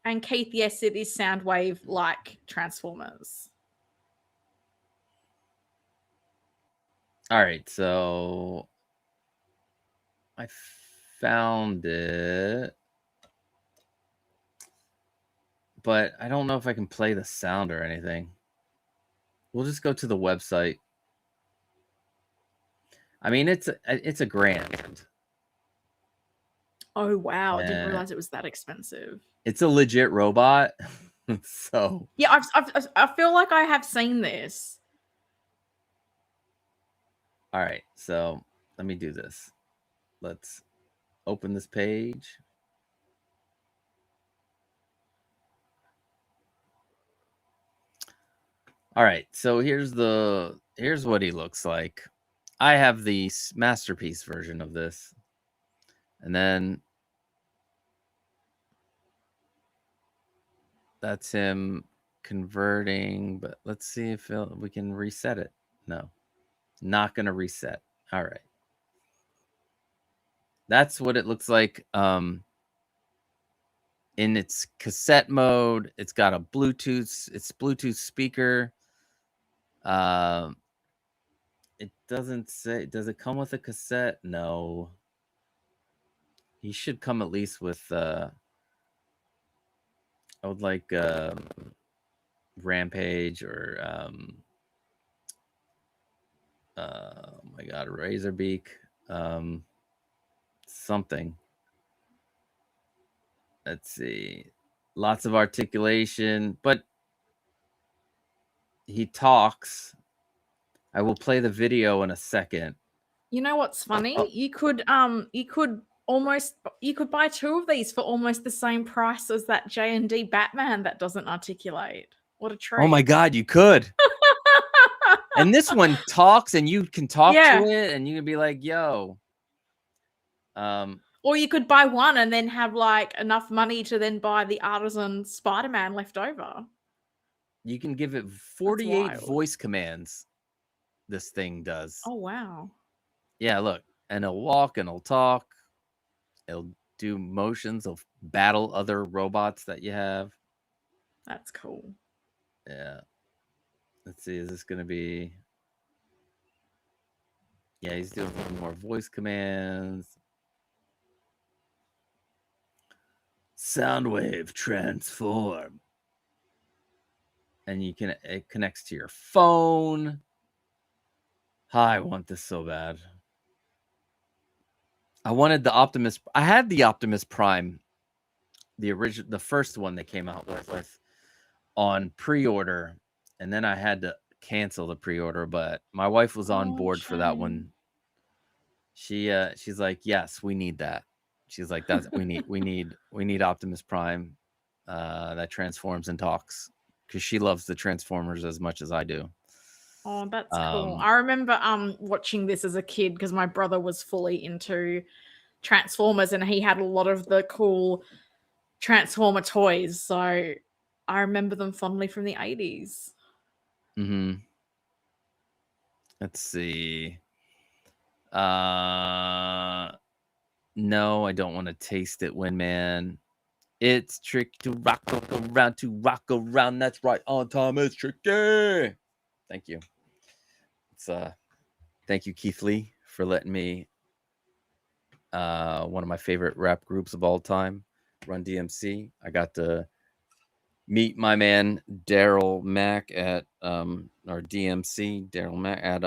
And Keith, yes, it is Soundwave like Transformers. All right, so I found it, but I don't know if I can play the sound or anything. We'll just go to the website. I mean, it's a grand. Oh wow! I didn't And realize it was that expensive. it's a legit robot. So Yeah, I feel like I have seen this. all right, so let me do this. Let's open this page. All right, so here's what he looks like. I have the masterpiece version of this, and then that's him converting. But let's see if we can reset it. No, not gonna reset. All right, that's what it looks like. In its cassette mode, it's got a Bluetooth speaker. It doesn't say. Does it come with a cassette? No. He should come at least with. I would like Rampage or oh my god, Razorbeak, something. Let's see, lots of articulation, but he talks. I will play the video in a second. You know what's funny? You could buy two of these for almost the same price as that JND Batman that doesn't articulate. What a treat! Oh my god, you could. And this one talks, and you can talk to it, and you can be like, "Yo." Or you could buy one and then have like enough money to then buy the Artisan Spider-Man left over. You can give it 48 voice commands. This thing does. Oh wow. Yeah, look, and it'll walk and it'll talk. It'll do motions. It'll battle other robots that you have. That's cool. Yeah. Let's see. Is this going to be? Yeah, he's doing more voice commands. Soundwave transform. And it connects to your phone. I want this so bad. I wanted the Optimus. I had the Optimus Prime, the first one that came out with on pre-order, and then I had to cancel the pre-order. But my wife was on board for that one. She's like, yes, we need that. She's like, that's we need Optimus Prime that transforms and talks, because she loves the Transformers as much as I do. Oh, that's cool. I remember watching this as a kid because my brother was fully into Transformers and he had a lot of the cool Transformer toys. So I remember them fondly from the 80s. Mm-hmm. Let's see. No, I don't want to taste it, Windman. It's tricky to rock around. That's right, on time. It's tricky. Thank you. Thank you, Keith Lee, for letting me. One of my favorite rap groups of all time, Run DMC. I got to meet my man Daryl Mack at or DMC Daryl Mack at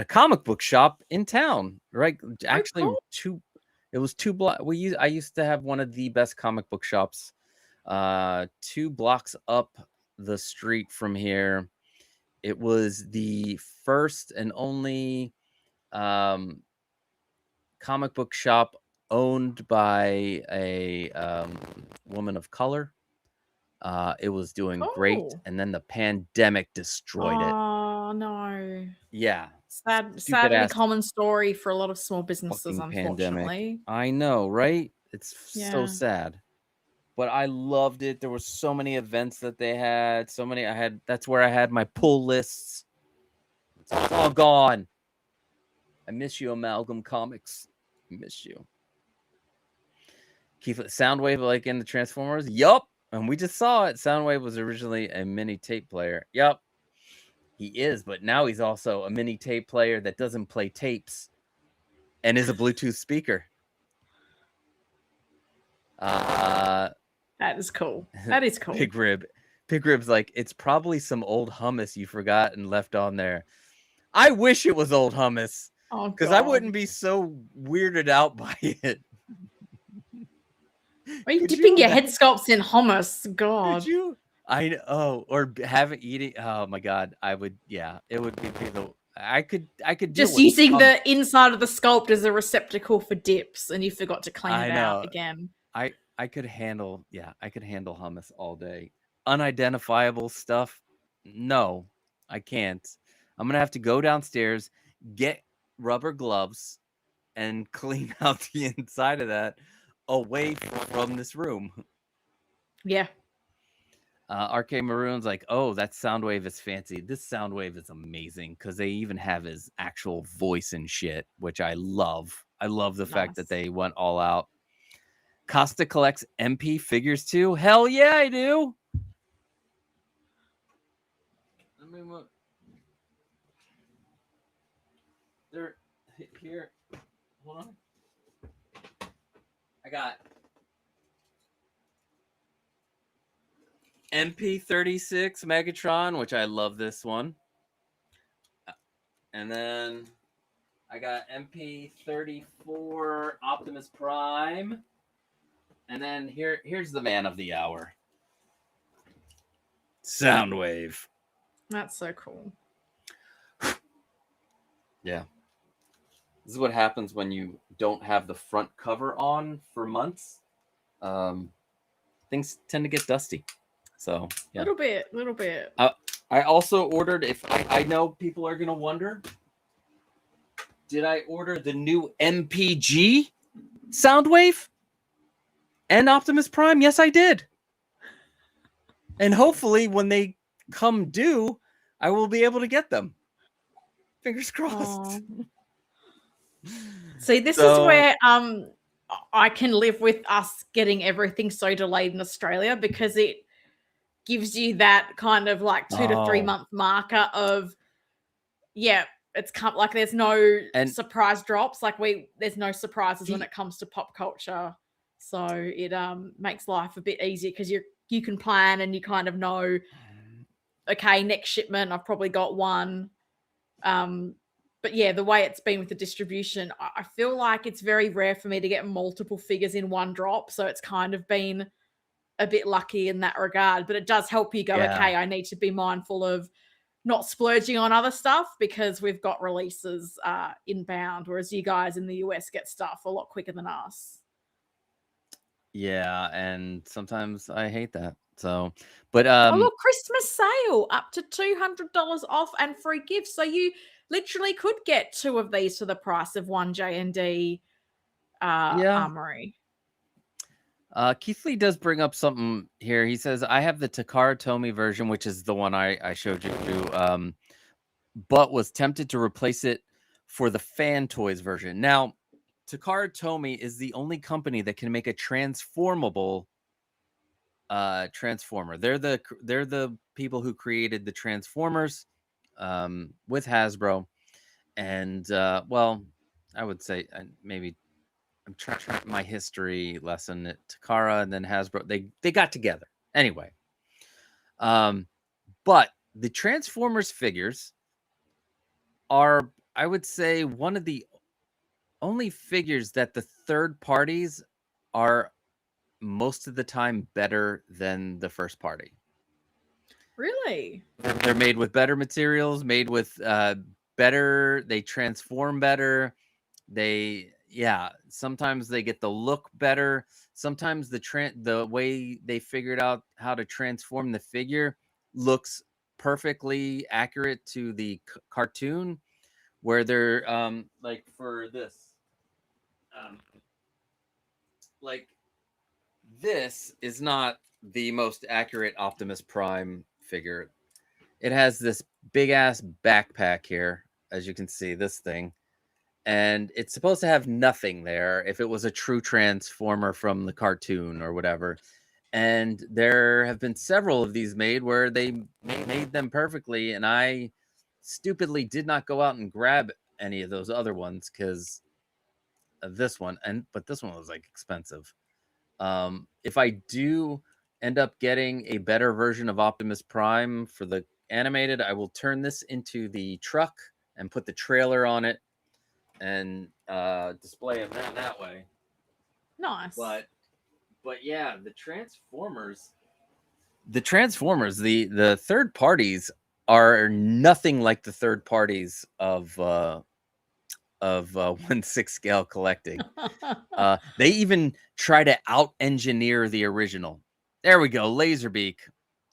a comic book shop in town. Right, actually, cool. It was 2 blocks. I used to have one of the best comic book shops, 2 blocks up the street from here. It was the first and only comic book shop owned by a woman of color. It was doing great, and then the pandemic destroyed it. Oh no! Yeah, sadly common story for a lot of small businesses, unfortunately. Pandemic. I know, right? It's so sad. but I loved it. There were so many events that they had. That's where I had my pull lists. It's all gone. I miss you, Amalgam Comics. I miss you. Keith, Soundwave like in the Transformers? Yup. And we just saw it. Soundwave was originally a mini tape player. Yup. He is, but now he's also a mini tape player that doesn't play tapes and is a Bluetooth speaker. That is cool. That is cool. Pig Rib's like, it's probably some old hummus you forgot and left on there. I wish it was old hummus. Oh, because I wouldn't be so weirded out by it. Are you dipping your head sculpts in hummus? God. Could you? I know, or have it eating. Oh my God, I would. Yeah, it would be the. I could just using the inside of the sculpt as a receptacle for dips, and you forgot to clean it out again. I could handle. Yeah, I could handle hummus all day. Unidentifiable stuff. No, I can't. I'm gonna have to go downstairs, get rubber gloves, and clean out the inside of that away from this room. Yeah. Arcade Maroon's like, oh, that Soundwave is fancy. This Soundwave is amazing because they even have his actual voice and shit, which I love. I love the fact that they went all out. Costa collects MP figures too. Hell yeah, I do. Let me look. They're here. Hold on. I got MP36 Megatron, which I love this one. And then I got MP34 Optimus Prime. And then here's the man of the hour. Soundwave. That's so cool. Yeah. This is what happens when you don't have the front cover on for months. Things tend to get dusty. So, yeah. Little bit. I also ordered, if I know people are going to wonder, did I order the new MPG Soundwave and Optimus Prime? Yes, I did. And hopefully when they come due, I will be able to get them. Fingers crossed. See, this is where I can live with us getting everything so delayed in Australia, because it gives you that kind of like 2 to 3 month marker of, yeah, it's like there's no surprise drops. Like there's no surprises when it comes to pop culture. So it makes life a bit easier because you can plan and you kind of know, okay, next shipment, I've probably got one. But yeah, the way it's been with the distribution, I feel like it's very rare for me to get multiple figures in one drop. So it's kind of been a bit lucky in that regard. But it does help you go, okay, I need to be mindful of not splurging on other stuff because we've got releases inbound, whereas you guys in the US get stuff a lot quicker than us. Yeah, and sometimes I hate that. So, but oh look, Christmas sale up to $200 off and free gifts. So you literally could get 2 of these for the price of one JND Armory. Keith Lee does bring up something here. He says, I have the Takara Tomy version, which is the one I showed you, but was tempted to replace it for the Fan Toys version. Now, Takara Tomy is the only company that can make a transformable Transformer. They're the people who created the Transformers with Hasbro. And, well, I would say maybe I'm trying my history lesson at Takara and then Hasbro. They got together anyway. But the Transformers figures are, I would say, one of the only figures that the third parties are most of the time better than the first party. Really? They're made with better materials, made with better. They transform better. Sometimes they get the look better. Sometimes the way they figured out how to transform the figure looks perfectly accurate to the cartoon, where they're like for this, like this is not the most accurate Optimus Prime figure. It has this big ass backpack here, as you can see, this thing. And it's supposed to have nothing there if it was a true transformer from the cartoon or whatever. And there have been several of these made where they made them perfectly, and I stupidly did not go out and grab any of those other ones because of this one. But this one was like expensive. If I do end up getting a better version of Optimus Prime for the animated, I will turn this into the truck and put the trailer on it and display him that way. Nice. But yeah, the Transformers, the third parties are nothing like the third parties of 1/6 scale collecting. They even try to out-engineer the original. There we go, Laserbeak.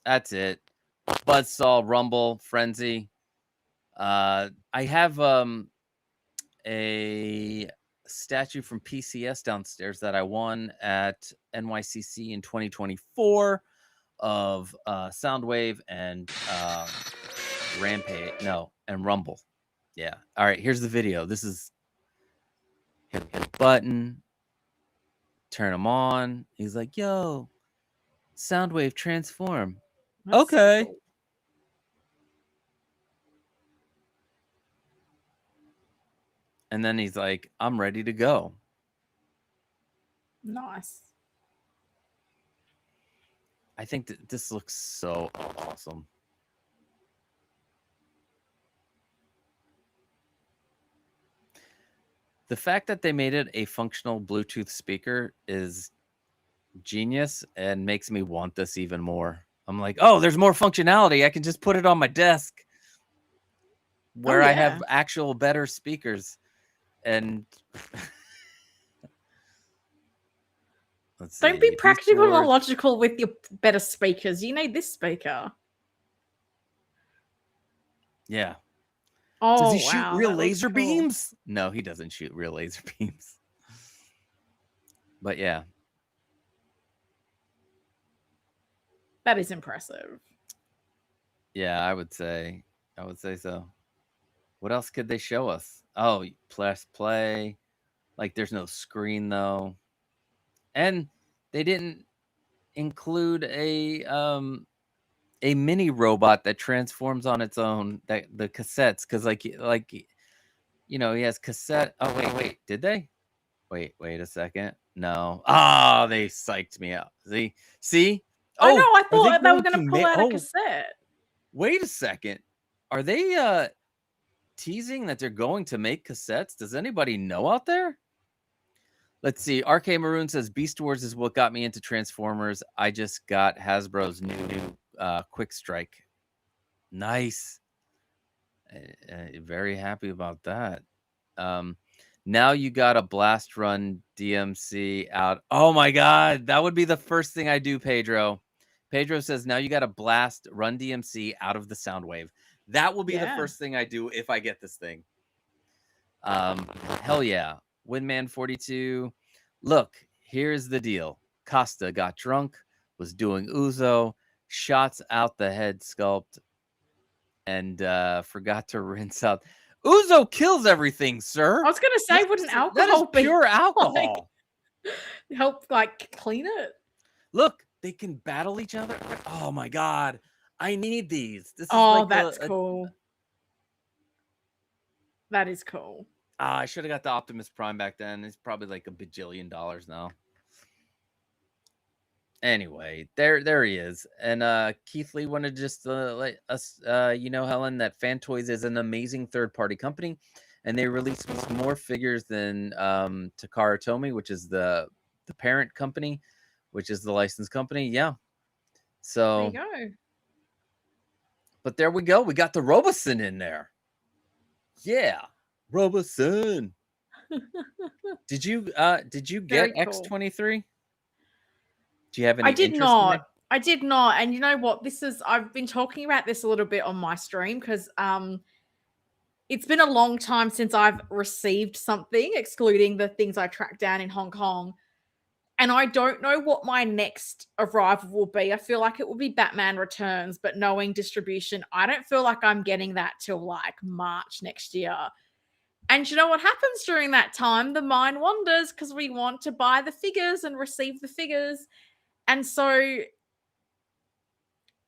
That's it. Buzzsaw, Rumble, Frenzy. I have a statue from PCS downstairs that I won at NYCC in 2024 of Soundwave and Rampage. No, and Rumble. Yeah. All right, here's the video. This is hit a button, turn him on. He's like, yo, Soundwave transform. That's okay. so cool. And then he's like, I'm ready to go. Nice. I think that this looks so awesome. The fact that they made it a functional Bluetooth speaker is genius and makes me want this even more. I'm like, oh, there's more functionality. I can just put it on my desk where I have actual better speakers. And let's see. Don't be practical and logical with your better speakers. You need this speaker. Yeah. Oh, does he shoot real laser beams? No, he doesn't shoot real laser beams. But yeah. That is impressive. Yeah, I would say so. What else could they show us? Oh, press play. Like there's no screen though. And they didn't include a mini robot that transforms on its own, that the cassettes, because like you know, he has cassette. Oh wait, did they? Wait a second. No. Oh, they psyched me out. See? Oh no, I thought they were going to pull out a cassette. Wait a second. Are they teasing that they're going to make cassettes? Does anybody know out there? Let's see. RK Maroon says Beast Wars is what got me into Transformers. I just got Hasbro's new Quick Strike. Nice. Very happy about that. Now you got a Blast Run DMC out. Oh my God. That would be the first thing I do, Pedro. Pedro says, now you got a Blast Run DMC out of the Soundwave. That will be the first thing I do if I get this thing. Hell yeah. Windman 42. Look, here's the deal. Costa got drunk, was doing Uzo, shots out the head sculpt, and forgot to rinse out. Uzo kills everything, sir. I was going to say, wouldn't alcohol be pure alcohol? Help like clean it. Look, they can battle each other. Oh my God. I need these. This is that's cool. That is cool. I should have got the Optimus Prime back then. It's probably like $1 bajillion now. Anyway, there he is. And Keith Lee wanted to just let us, Helen, that Fan Toys is an amazing third-party company, and they release more figures than Takara Tomy, which is the parent company, which is the licensed company. Yeah. So there you go. But there we go. We got the Roboson in there. Yeah. Roboson. Did you get X-23? Do you have any? I did not. And you know what? I've been talking about this a little bit on my stream because it's been a long time since I've received something, excluding the things I tracked down in Hong Kong. And I don't know what my next arrival will be. I feel like it will be Batman Returns, but knowing distribution, I don't feel like I'm getting that till like March next year. And you know what happens during that time? The mind wanders because we want to buy the figures and receive the figures. And so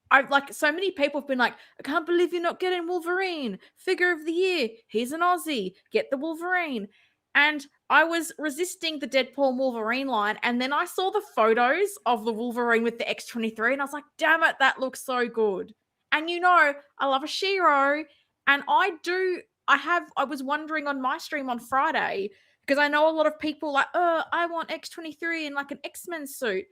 I've like so many people have been like, I can't believe you're not getting Wolverine. Figure of the year. He's an Aussie. Get the Wolverine. And I was resisting the Deadpool and Wolverine line. And then I saw the photos of the Wolverine with the X-23. And I was like, damn it, that looks so good. And you know, I love a Shero. And I was wondering on my stream on Friday, because I know a lot of people like, oh, I want X-23 in like an X-Men suit.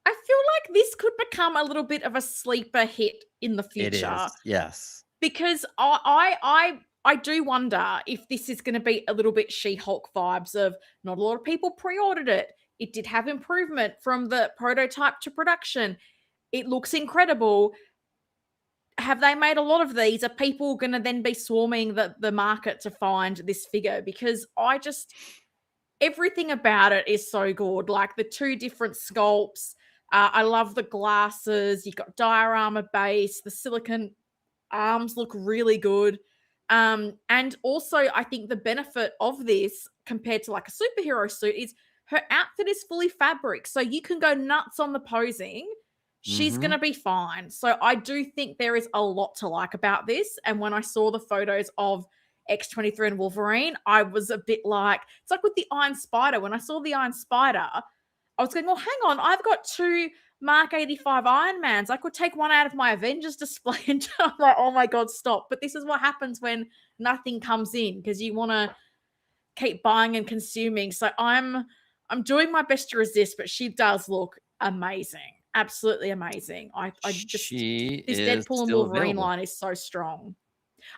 I feel like this could become a little bit of a sleeper hit in the It future. is, yes. Because I do wonder if this is going to be a little bit She-Hulk vibes of not a lot of people pre-ordered it. It did have improvement from the prototype to production. It looks incredible. Have they made a lot of these? Are people going to then be swarming the market to find this figure? Because everything about it is so good. Like the two different sculpts. I love the glasses. You've got diorama base. The silicone arms look really good. And also, I think the benefit of this compared to like a superhero suit is her outfit is fully fabric. So you can go nuts on the posing. She's going to be fine. So I do think there is a lot to like about this. And when I saw the photos of X-23 and Wolverine, I was a bit like, it's like with the Iron Spider. When I saw the Iron Spider, I was going, well, hang on, I've got 2 Mark 85 Iron Mans. I could take one out of my Avengers display and I'm like, oh my God, stop. But this is what happens when nothing comes in because you want to keep buying and consuming. So I'm doing my best to resist, but she does look amazing. Absolutely amazing. She this is Deadpool and still Wolverine available. line is so strong.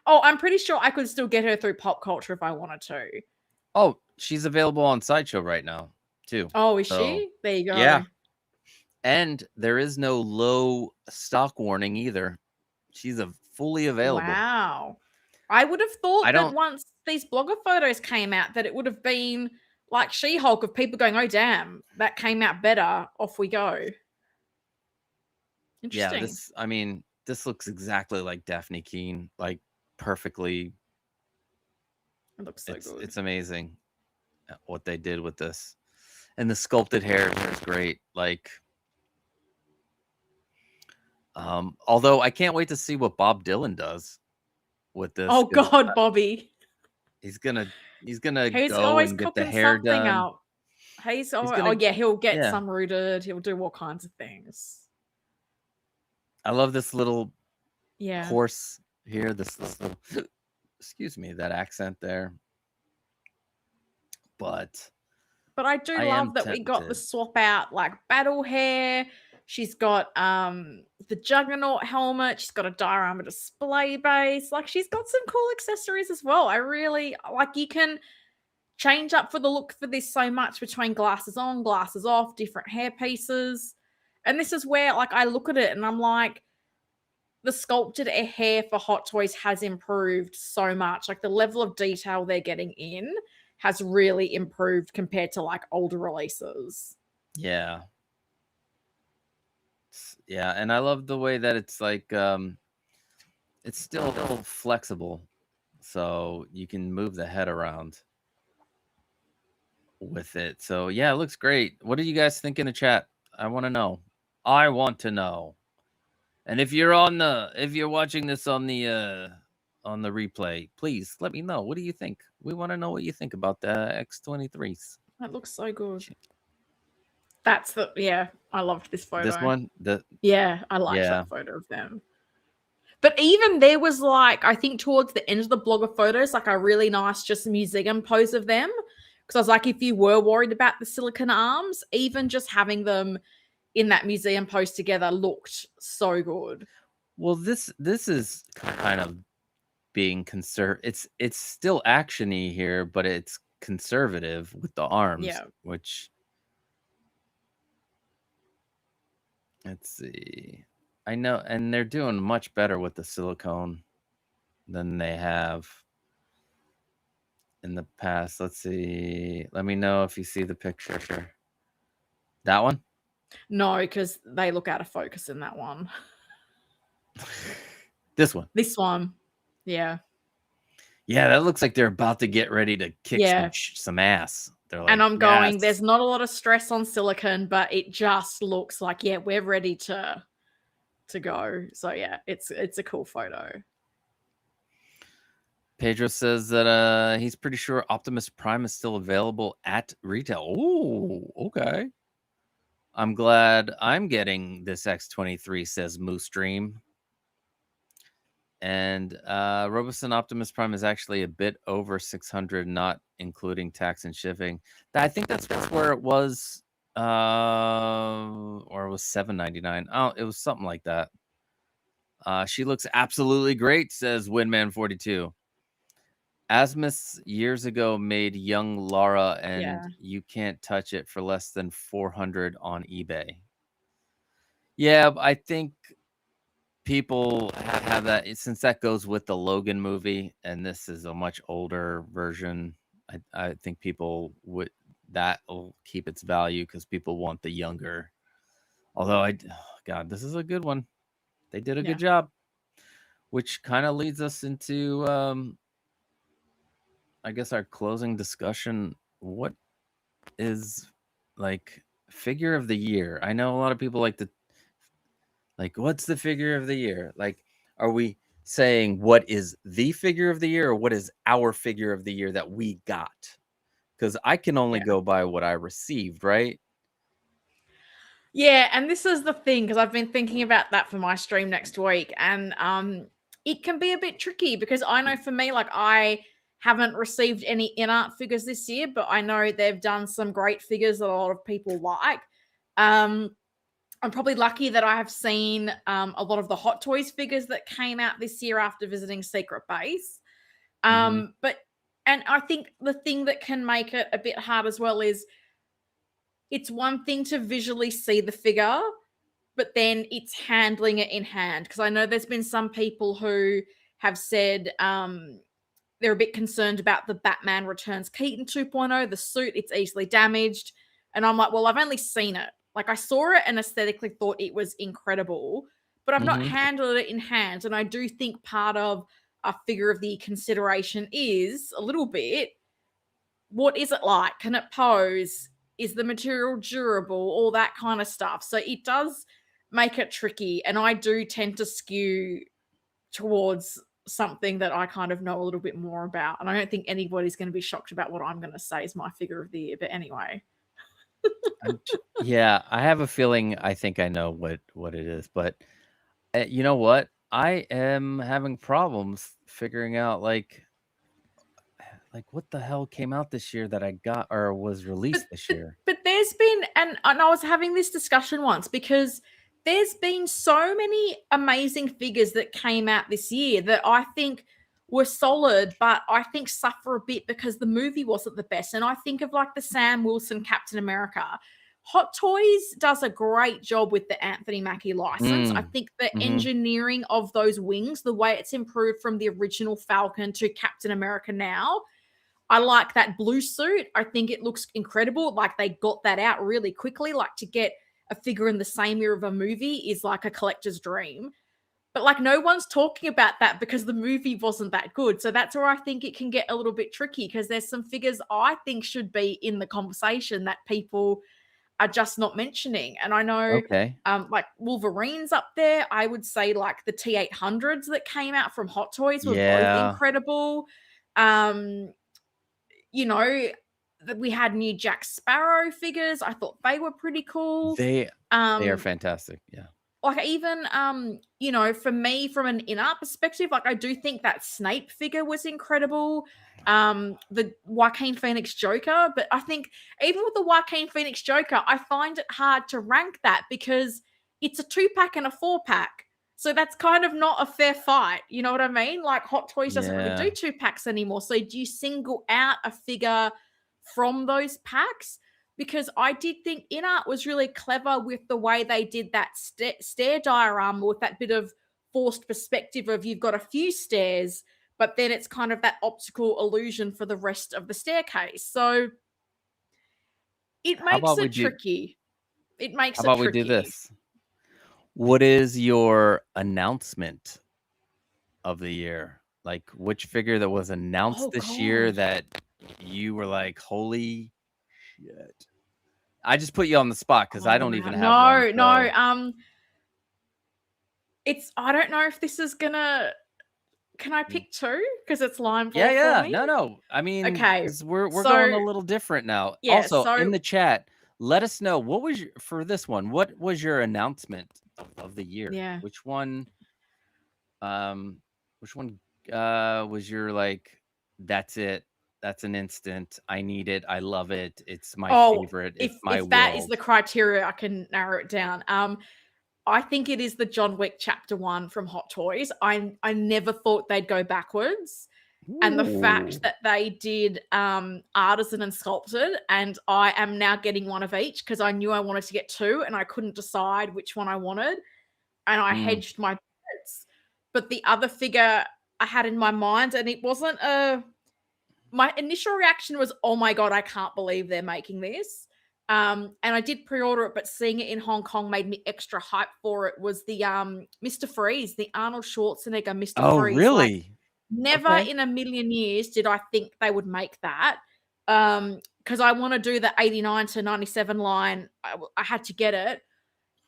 Oh, I'm pretty sure I could still get her through Pop Culture if I wanted to. Oh, she's available on Sideshow right now, too. Oh, is she? There you go. Yeah. And there is no low stock warning either. She's fully available. Wow. I would have thought I that don't- once these blogger photos came out that it would have been like She-Hulk of people going, oh, damn, that came out better. Off we go. Interesting. Yeah, this looks exactly like Daphne Keane, like perfectly. It looks so good. It's amazing what they did with this. And the sculpted hair is great. Like, although I can't wait to see what Bob Dylan does with this. Oh God, Bobby. He's gonna He's go always and get cooking the hair something done. up. He'll get some rooted. He'll do all kinds of things. I love this little Yeah. horse here. This little, excuse me, that accent there. But I do love that we got the swap out like battle hair. She's got the Juggernaut helmet. She's got a diorama display base. Like she's got some cool accessories as well. I really like you can change up for the look for this so much between glasses on, glasses off, different hair pieces. And this is where like I look at it and I'm like, the sculpted hair for Hot Toys has improved so much. Like the level of detail they're getting in has really improved compared to like older releases. Yeah. Yeah, and I love the way that it's like it's still flexible. So you can move the head around with it. So yeah, it looks great. What do you guys think in the chat? I want to know. I want to know. And if you're watching this on the replay, please let me know. What do you think? We want to know what you think about the X-23s. That looks so good. I loved this photo. This one? I liked that photo of them. But even there was like, I think towards the end of the blogger photos, like a really nice just museum pose of them. Because I was like, if you were worried about the silicone arms, even just having them in that museum pose together looked so good. Well, this is kind of being it's still actiony here, but it's conservative with the arms, which let's see. I know, and they're doing much better with the silicone than they have in the past. Let's see. Let me know if you see the picture. That one? No, because they look out of focus in that one. This one. This one. Yeah. Yeah, that looks like they're about to get ready to kick some ass. They're like, And I'm going, yes. there's not a lot of stress on silicone, but it just looks like, yeah, we're ready to go. So yeah, it's a cool photo. Pedro says that he's pretty sure Optimus Prime is still available at retail. Ooh, okay. I'm glad I'm getting this X23, says Moose Dream. And Roboson Optimus Prime is actually a bit over 600, not including tax and shipping. I think that's where it was, or it was $7.99. Oh, it was something like that. She looks absolutely great, says Windman42. Asmus years ago made young Lara, and you can't touch it for less than 400 on eBay. Yeah, I think people have that, since that goes with the Logan movie, and this is a much older version. I think people would, that will keep its value because people want the younger. Although God, this is a good one. They did a good job, which kind of leads us into, I guess, our closing discussion. What is like figure of the year? I know a lot of people like to, like, what's the figure of the year? Like, are we saying what is the figure of the year, or what is our figure of the year that we got? Because I can only go by what I received, right? Yeah, and this is the thing, because I've been thinking about that for my stream next week, and it can be a bit tricky because I know for me, like, I haven't received any in-art figures this year, but I know they've done some great figures that a lot of people like. I'm probably lucky that I have seen a lot of the Hot Toys figures that came out this year after visiting Secret Base. But I think the thing that can make it a bit hard as well is it's one thing to visually see the figure, but then it's handling it in hand. Because I know there's been some people who have said they're a bit concerned about the Batman Returns Keaton 2.0, the suit, it's easily damaged. And I'm like, well, I've only seen it. Like, I saw it and aesthetically thought it was incredible, but I've not handled it in hand. And I do think part of a figure of the consideration is a little bit, what is it like? Can it pose? Is the material durable? All that kind of stuff. So it does make it tricky. And I do tend to skew towards something that I kind of know a little bit more about. And I don't think anybody's going to be shocked about what I'm going to say is my figure of the year. But anyway. Yeah, I have a feeling I think I know what it is. But you know what? I am having problems figuring out, like what the hell came out this year that I got or was released this year. But there's been, and I was having this discussion once, because there's been so many amazing figures that came out this year that I think were solid, but I think suffer a bit because the movie wasn't the best. And I think of like the Sam Wilson Captain America. Hot Toys does a great job with the Anthony Mackie license. I think the engineering of those wings, the way it's improved from the original Falcon to Captain America now, I like that blue suit. I think it looks incredible. Like, they got that out really quickly. Like, to get a figure in the same year of a movie is like a collector's dream. But like, no one's talking about that because the movie wasn't that good. So that's where I think it can get a little bit tricky, because there's some figures I think should be in the conversation that people are just not mentioning. And I know like Wolverine's up there. I would say like the T800s that came out from Hot Toys were both incredible. You know, that we had new Jack Sparrow figures. I thought they were pretty cool. They are fantastic. Yeah. Like, even you know, for me, from an in-art perspective, like, I do think that Snape figure was incredible. The Joaquin Phoenix Joker, but I think even with the Joaquin Phoenix Joker, I find it hard to rank that because it's a 2-pack and a 4-pack. So that's kind of not a fair fight. You know what I mean? Like, Hot Toys doesn't really do 2-packs anymore. So do you single out a figure from those packs? Because I did think in-art was really clever with the way they did that stair diorama with that bit of forced perspective of you've got a few stairs, but then it's kind of that optical illusion for the rest of the staircase. So it How makes about we it do? tricky. It How makes it about we do tricky. this? What is your announcement of the year? Like, which figure that was announced Oh this year God. that you were like, holy shit? I just put you on the spot because Oh I don't wow. even have one. No, So no. It's I don't know if this is gonna can I pick two? Because it's line ball for yeah. me. No. I mean, Okay. 'cause we're going a So little different now. yeah, Also, in so the chat, let us know what was your, for this one. What was your announcement of the year? yeah. Which one? Um, which one was your like? That's it. That's an instant. I need it. I love it. It's my Oh, favorite. It's if my if that is world. the criteria, I can narrow it down. I think it is the John Wick Chapter 1 from Hot Toys. I never thought they'd go backwards. And the fact Ooh. that they did Artisan and Sculpted, and I am now getting one of each because I knew I wanted to get two and I couldn't decide which one I wanted. And I Mm. hedged my bets. But the other figure I had in my mind, and it wasn't a my initial reaction was, "Oh my god, I can't believe they're making this." And I did pre-order it, but seeing it in Hong Kong made me extra hyped for it. Was the Mr. Freeze, the Arnold Schwarzenegger Mr. Oh, Freeze? Like, really? never Okay. in a million years did I think they would make that. Because I want to do the 89 to 97 line. I had to get it.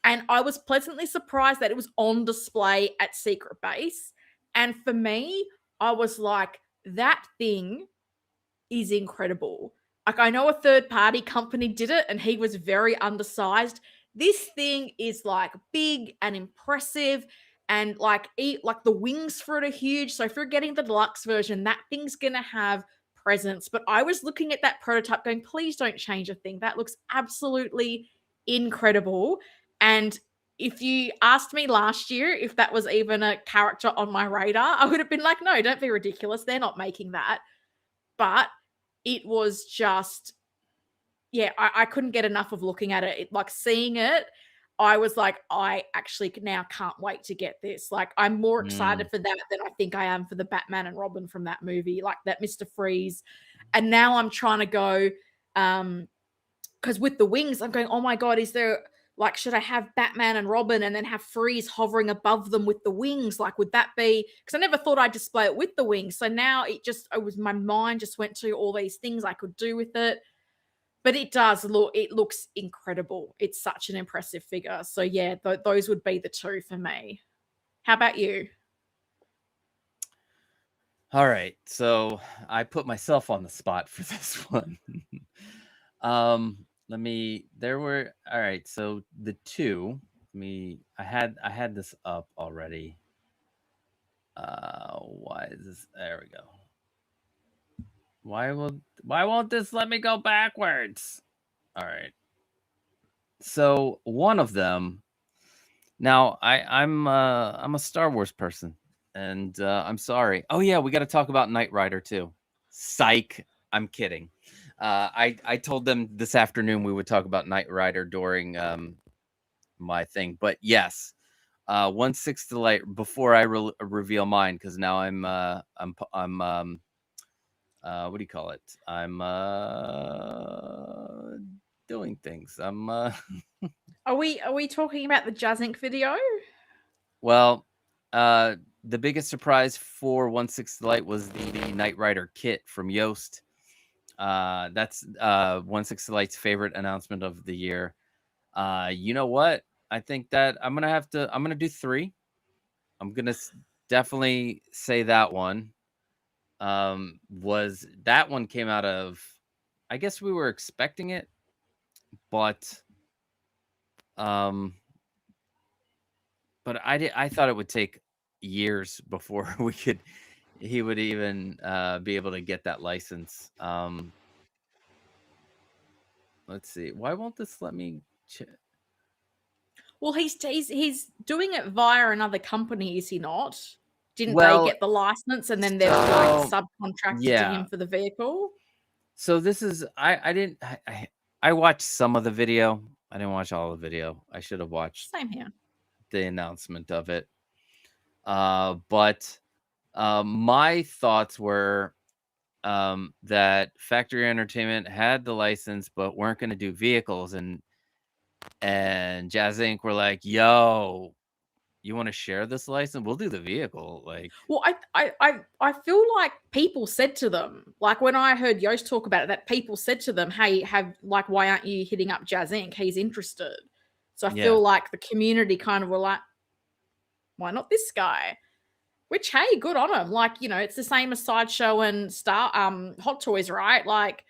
And I was pleasantly surprised that it was on display at Secret Base. And for me, I was like, that thing is incredible. Like, I know a third party company did it and he was very undersized. This thing is like big and impressive, and like the wings for it are huge. So if you're getting the deluxe version, that thing's gonna have presence. But I was looking at that prototype going, please don't change a thing. That looks absolutely incredible. And if you asked me last year if that was even a character on my radar, I would have been like, no, don't be ridiculous. They're not making that. But it was just, yeah, I couldn't get enough of looking at it. Like, seeing it, I was like, I actually now can't wait to get this. Like, I'm more Mm. excited for that than I think I am for the Batman and Robin from that movie, like that Mr. Freeze. And now I'm trying to go, because with the wings, I'm going, oh my God, is there like, should I have Batman and Robin and then have Freeze hovering above them with the wings? Like, would that be, because I never thought I'd display it with the wings. So now my mind just went to all these things I could do with it. But it looks incredible. It's such an impressive figure. So yeah, those would be the two for me. How about you? All right. So I put myself on the spot for this one. Let me there were all right. So the two, I had this up already. Why is this there we go. Why won't this let me go backwards? All right. So one of them. Now I'm a Star Wars person, and I'm sorry. Oh yeah, we got to talk about Knight Rider too. Psych. I'm kidding. I told them this afternoon we would talk about Knight Rider during my thing, but yes, 1/6 to light before I reveal mine, because now I'm what do you call it? I'm doing things. I'm Are we talking about the JazzInc video? well, the biggest surprise for 1/6 to light was the Knight Rider kit from Yoast. That's 1/6 to light's favorite announcement of the year. You know what? I think that I'm gonna do three. I'm gonna definitely say that one. Was that one came out of? I guess we were expecting it, but um, I thought it would take years before he would even be able to get that license. Let's see. Why won't this let me? Well, he's doing it via another company, is he not? Didn't they Well, get the license and then they've like so subcontracted to yeah. him for the vehicle? So this is I didn't I watched some of the video. I didn't watch all the video. I should have watched Same here. the announcement of it. But My thoughts were that Factory Entertainment had the license but weren't going to do vehicles, and JazzInc were like, "Yo, you want to share this license? We'll do the vehicle." Like, Well, I feel like people said to them, like when I heard Yost talk about it, that people said to them, "Hey, why aren't you hitting up Jazz Inc? He's interested." So I yeah, feel like the community kind of were like, "Why not this guy?" Which, hey, good on him. Like, it's the same as Sideshow and Hot Toys, right? Like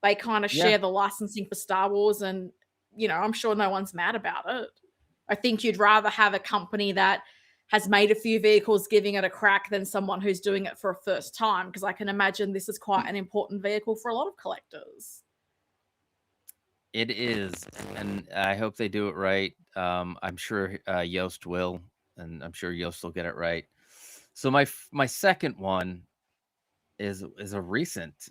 they kind of yeah. share the licensing for Star Wars, and I'm sure no one's mad about it. I think you'd rather have a company that has made a few vehicles giving it a crack than someone who's doing it for a first time, because I can imagine this is quite an important vehicle for a lot of collectors. It is, and I hope they do it right. I'm sure Yost will, and I'm sure Yost will get it right. So my second one is a recent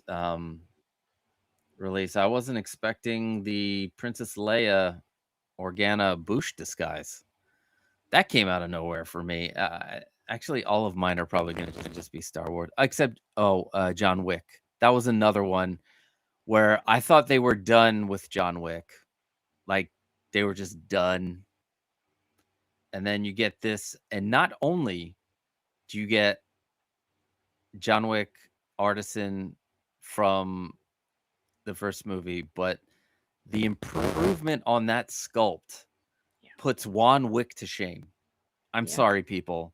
release. I wasn't expecting the Princess Leia Organa Bouche disguise. That came out of nowhere for me. Actually, all of mine are probably going to just be Star Wars, except John Wick. That was another one where I thought they were done with John Wick, like they were just done. And then you get this, and not only do you get John Wick Artisan from the first movie, but the improvement on that sculpt Yeah. puts Juan Wick to shame. I'm Yeah. sorry, people.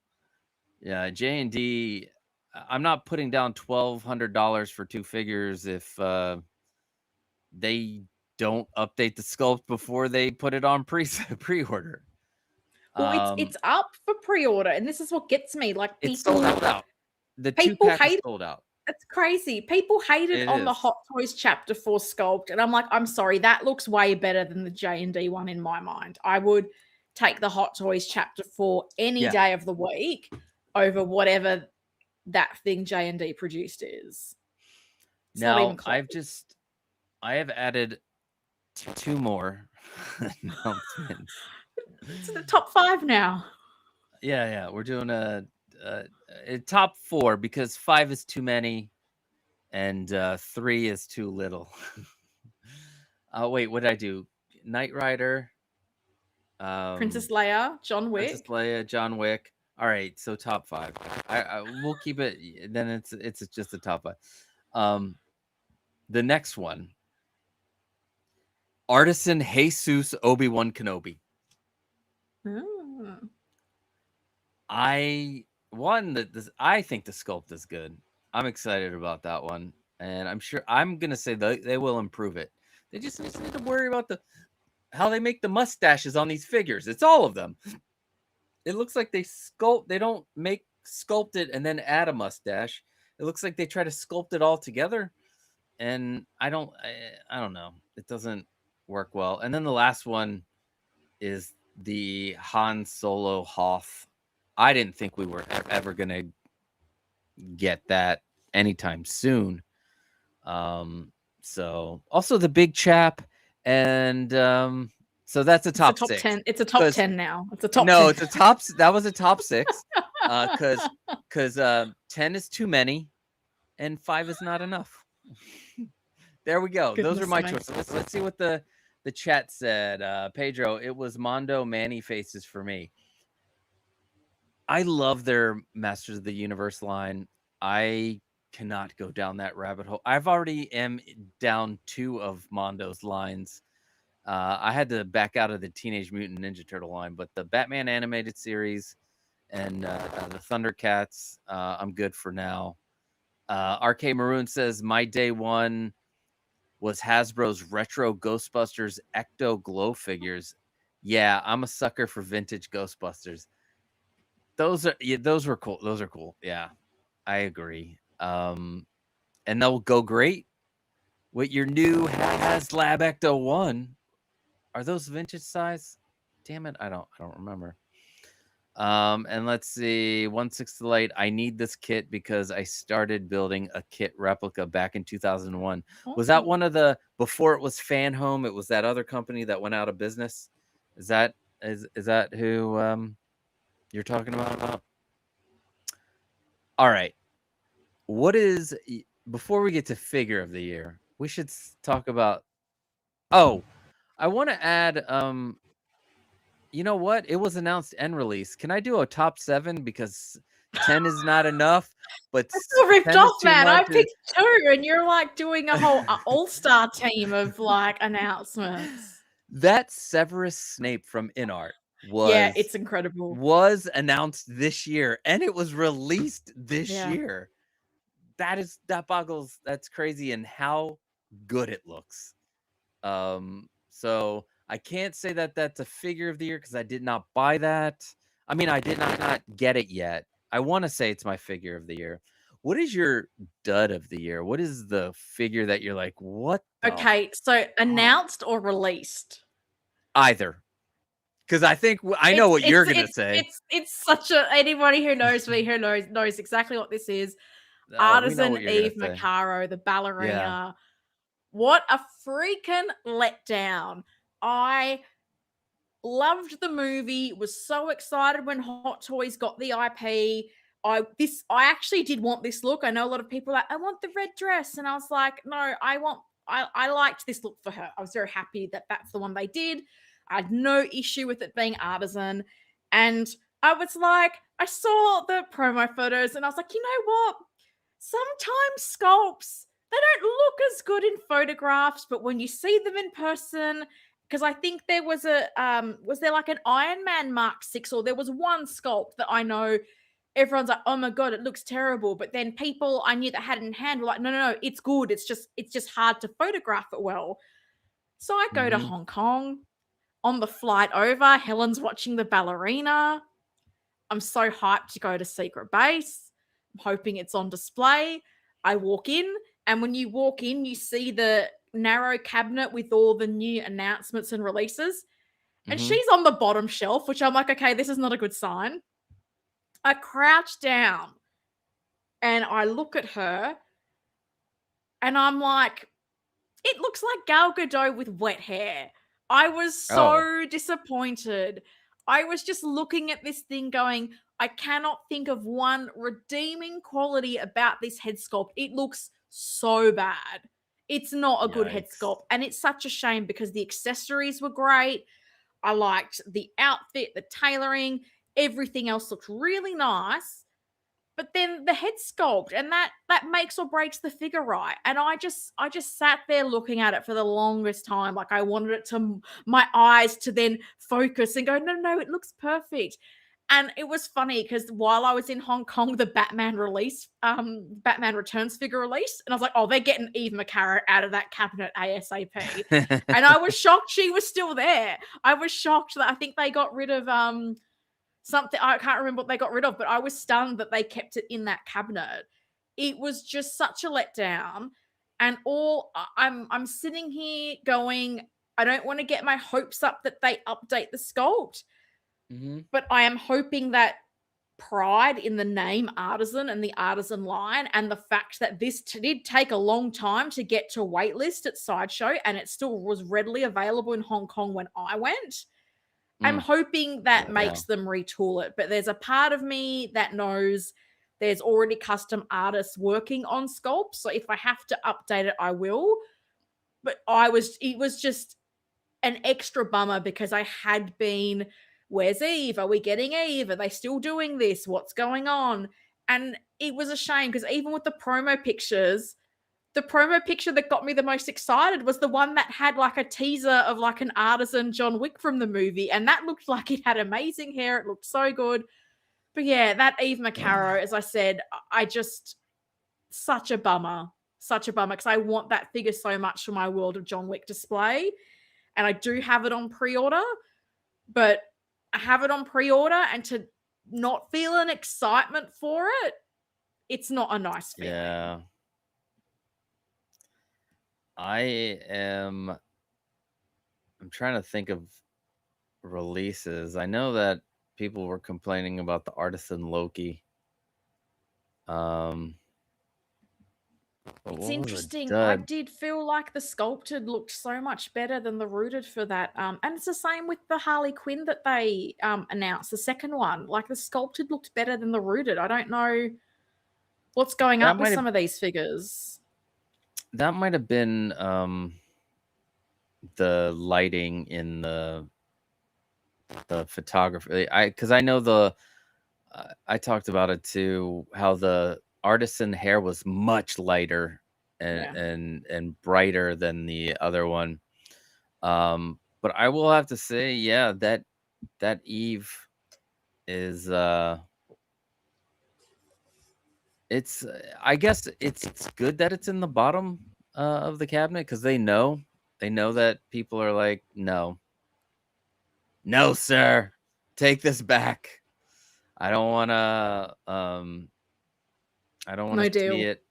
Yeah, JND. I'm not putting down $1,200 for two figures if they don't update the sculpt before they put it on pre-order. Well, it's up for pre-order, and this is what gets me. Like It's sold out. The two people pack is hate sold out. it's crazy. People hated It on the is. Hot Toys Chapter 4 sculpt, and I'm like, I'm sorry, that looks way better than the JND one in my mind. I would take the Hot Toys Chapter 4 any day of the week over whatever that thing JND produced is. It's not even Now close. I have added two more announcements. It's the top 5 now. Yeah, we're doing a top 4 because 5 is too many and 3 is too little. Wait, what did I do? Knight Rider, Princess Leia, John Princess Wick. Leia, John Wick. All right, so top 5. I we'll keep it. Then it's just a top 5. The next one, Artisan Jesus Obi-Wan Kenobi. Oh. I think the sculpt is good. I'm excited about that one, and I'm gonna say they will improve it. They just need to worry about how they make the mustaches on these figures. It's all of them. It looks like they sculpt. They don't sculpt it and then add a mustache. It looks like they try to sculpt it all together, and I don't know. It doesn't work well. And then the last one is the Han Solo Hoth. I didn't think we were ever going to get that anytime soon. So also the big chap, and so that's a top 6. 10. It's a top 10 now. It's a top 10. No, it's a top. That was a top 6. Because 10 is too many, and 5 is not enough. There we go. Those are my choices. Let's see what the chat said. Pedro, it was Mondo Manny faces for me. I love their Masters of the Universe line. I cannot go down that rabbit hole. I've already am down 2 of Mondo's lines. I had to back out of the Teenage Mutant Ninja Turtle line, but the Batman animated series and the Thundercats, I'm good for now. RK Maroon says my day one was Hasbro's retro Ghostbusters Ecto Glow figures. Yeah, I'm a sucker for vintage Ghostbusters. Those were cool. Those are cool. Yeah, I agree. And they'll go great with your new HasLab Ecto 1. Are those vintage size? Damn it, I don't remember. And let's see, 1/6 the light. I need this kit because I started building a kit replica back in 2001. Oh. Was that one of the before it was Fan Home? It was that other company that went out of business. Is that who you're talking about? All right. What is before we get to figure of the year? We should talk about. Oh, I want to add. You know what? It was announced and released. Can I do a top 7 because 10 is not enough, but I feel ripped 10 is off, too man. I much? picked 2, and you're like doing a whole all-star team of like announcements. That Severus Snape from InArt Yeah, it's incredible. was announced this year and it was released this Yeah. year. That's crazy and how good it looks. So I can't say that that's a figure of the year because I did not buy that. I mean, I did not get it yet. I want to say it's my figure of the year. What is your dud of the year? What is the figure that you're like, what the Okay, so announced or released? either? Because I think I know what you're gonna say. It's such a anybody who knows me who knows exactly what this is. We know Artisan what you're gonna Eve say. Macaro, the Yeah. ballerina. What a freaking letdown. I loved the movie, was so excited when Hot Toys got the IP. I actually did want this look. I know a lot of people are like, I want the red dress. And I was like, no, I liked this look for her. I was very happy that that's the one they did. I had no issue with it being Artisan. And I was like, I saw the promo photos and I was like, you know what? Sometimes sculpts, they don't look as good in photographs, but when you see them in person, because I think there was was there like an Iron Man Mark 6, or there was one sculpt that I know everyone's like, oh my god, it looks terrible. But then people I knew that had it in hand were like, no, it's good. It's just hard to photograph it well. So I go to Mm-hmm. Hong Kong. On the flight over, Helen's watching the ballerina. I'm so hyped to go to Secret Base. I'm hoping it's on display. I walk in, and when you walk in, you see the narrow cabinet with all the new announcements and releases. And Mm-hmm. she's on the bottom shelf, which I'm like, okay, this is not a good sign. I crouch down and I look at her and I'm like, it looks like Gal Gadot with wet hair. I was Oh, so disappointed. I was just looking at this thing going, I cannot think of one redeeming quality about this head sculpt. It looks so bad. It's not a good head yikes. sculpt. And it's such a shame because the accessories were great. I liked the outfit, the tailoring, everything else looked really nice. But then the head sculpt and that makes or breaks the figure, right? And I just sat there looking at it for the longest time, like I wanted it to my eyes to then focus and go, no, it looks perfect. And it was funny because while I was in Hong Kong, the Batman release, Batman Returns figure release, and I was like, oh, they're getting Eve McCarra out of that cabinet ASAP. And I was shocked she was still there. I was shocked that I think they got rid of something. I can't remember what they got rid of, but I was stunned that they kept it in that cabinet. It was just such a letdown. And I'm sitting here going, I don't want to get my hopes up that they update the sculpt, Mm-hmm. but I am hoping that pride in the name Artisan and the Artisan line, and the fact that this did take a long time to get to waitlist at Sideshow, and it still was readily available in Hong Kong when I went. I'm hoping that Yeah. makes them retool it, but there's a part of me that knows there's already custom artists working on sculpts. So if I have to update it, I will. But it was just an extra bummer because I had been, where's Eve? Are we getting Eve? Are they still doing this? What's going on? And it was a shame because even with the promo pictures, the promo picture that got me the most excited was the one that had like a teaser of like an Artisan John Wick from the movie. And that looked like it had amazing hair. It looked so good. But yeah, that Eve McCarro, as I said, I just, such a bummer. Such a bummer because I want that figure so much for my World of John Wick display. And I do have it on pre order, but I have it on pre order and to not feel an excitement for it, it's not a nice feeling. Yeah. I'm trying to think of releases. I know that people were complaining about the Artisan Loki. But It's what was a interesting. I dud? did feel like the sculpted looked so much better than the rooted for that. And it's the same with the Harley Quinn that they announced, the second one. Like the sculpted looked better than the rooted. I don't know. What's going That up with might have some of these figures? that might have been the lighting in the photography. Because I know I talked about it too, how the Artisan hair was much lighter and Yeah. and brighter than the other one. But I will have to say, yeah, that Eve is it's I guess it's good that it's in the bottom of the cabinet, because they know that people are like, no, no, sir, take this back. I don't want to I don't want No to see deal. it.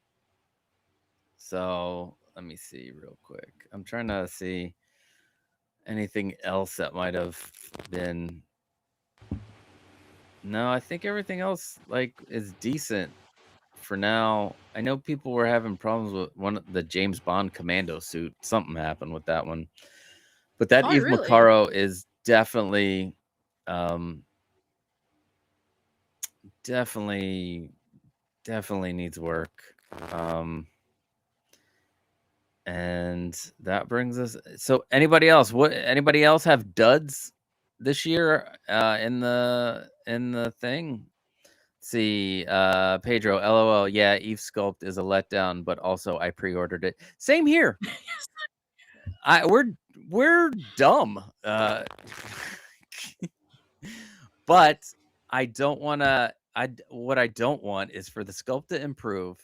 So let me see real quick. I'm trying to see anything else that might have been. No, I think everything else like is decent for now. I know people were having problems with the James Bond commando suit. Something happened with that one. But that Oh, Eve really? Macaro is definitely um definitely definitely needs work. And that brings us, so anybody else have duds this year in the thing? Let's see, Pedro, LOL, yeah, Eve Sculpt is a letdown, but also I pre-ordered it. Same here. We're dumb. But I don't want to what I don't want is for the sculpt to improve,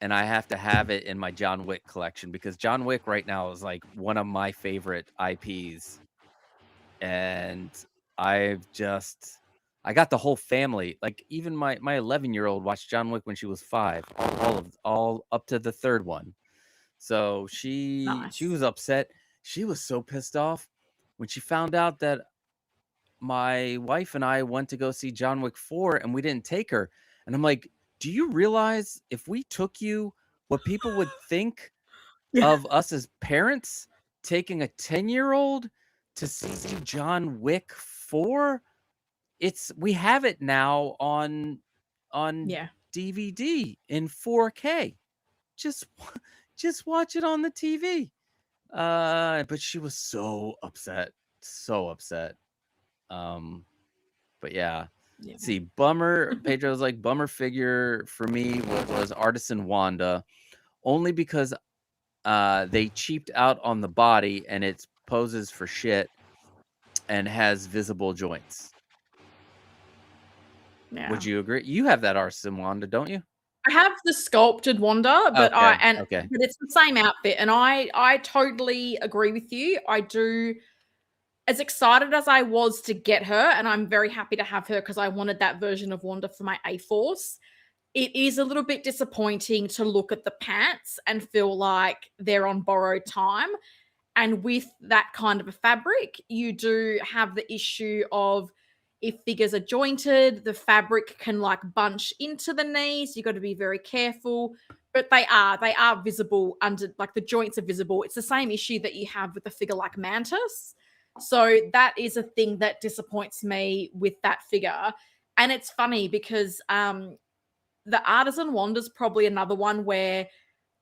and I have to have it in my John Wick collection, because John Wick right now is like one of my favorite IPs. And I got the whole family. Like, even my 11-year-old watched John Wick when she was 5, all up to the third one. So she Nice. was upset. She was so pissed off when she found out that my wife and I went to go see John Wick 4 and we didn't take her. And I'm like, "Do you realize if we took you, what people would think Yeah. of us as parents taking a 10-year-old to see John Wick 4? We have it now on Yeah. DVD in 4K. Just just watch it on the TV." But she was so upset. So upset. Um But yeah, Yeah. see, bummer. Pedro's like, bummer figure for me was Artisan Wanda, only because they cheaped out on the body and it poses for shit and has visible joints. Would Yeah. you agree? You have that Artisan Wanda, don't you? I have the sculpted Wanda, but Okay, okay. it's the same outfit, and I totally agree with you. I do. As excited as I was to get her, and I'm very happy to have her because I wanted that version of Wanda for my A Force. It is a little bit disappointing to look at the pants and feel like they're on borrowed time. And with that kind of a fabric, you do have the issue of, if figures are jointed, the fabric can like bunch into the knees. You got to be very careful. But they are visible under, like, the joints are visible. It's the same issue that you have with a figure like Mantis. So that is a thing that disappoints me with that figure. And it's funny because the Artisan Wanda's probably another one where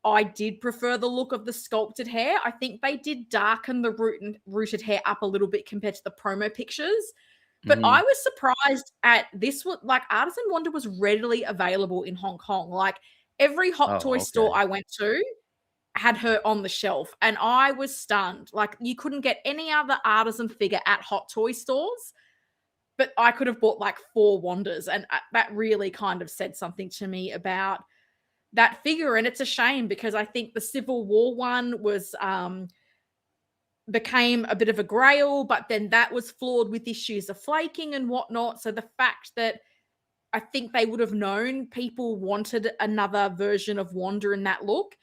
I did prefer the look of the sculpted hair. I think they did darken the rooted hair up a little bit compared to the promo pictures. But I Mhm. was surprised at this. Like, Artisan Wanda was readily available in Hong Kong. Like, every Hot Toy Oh, store okay. I went to had her on the shelf, and I was stunned. Like, you couldn't get any other Artisan figure at Hot Toy stores, but I could have bought like 4 Wandas, and that really kind of said something to me about that figure. And it's a shame because I think the Civil War one was became a bit of a grail, but then that was flawed with issues of flaking and whatnot. So the fact that I think they would have known people wanted another version of Wanda in that look,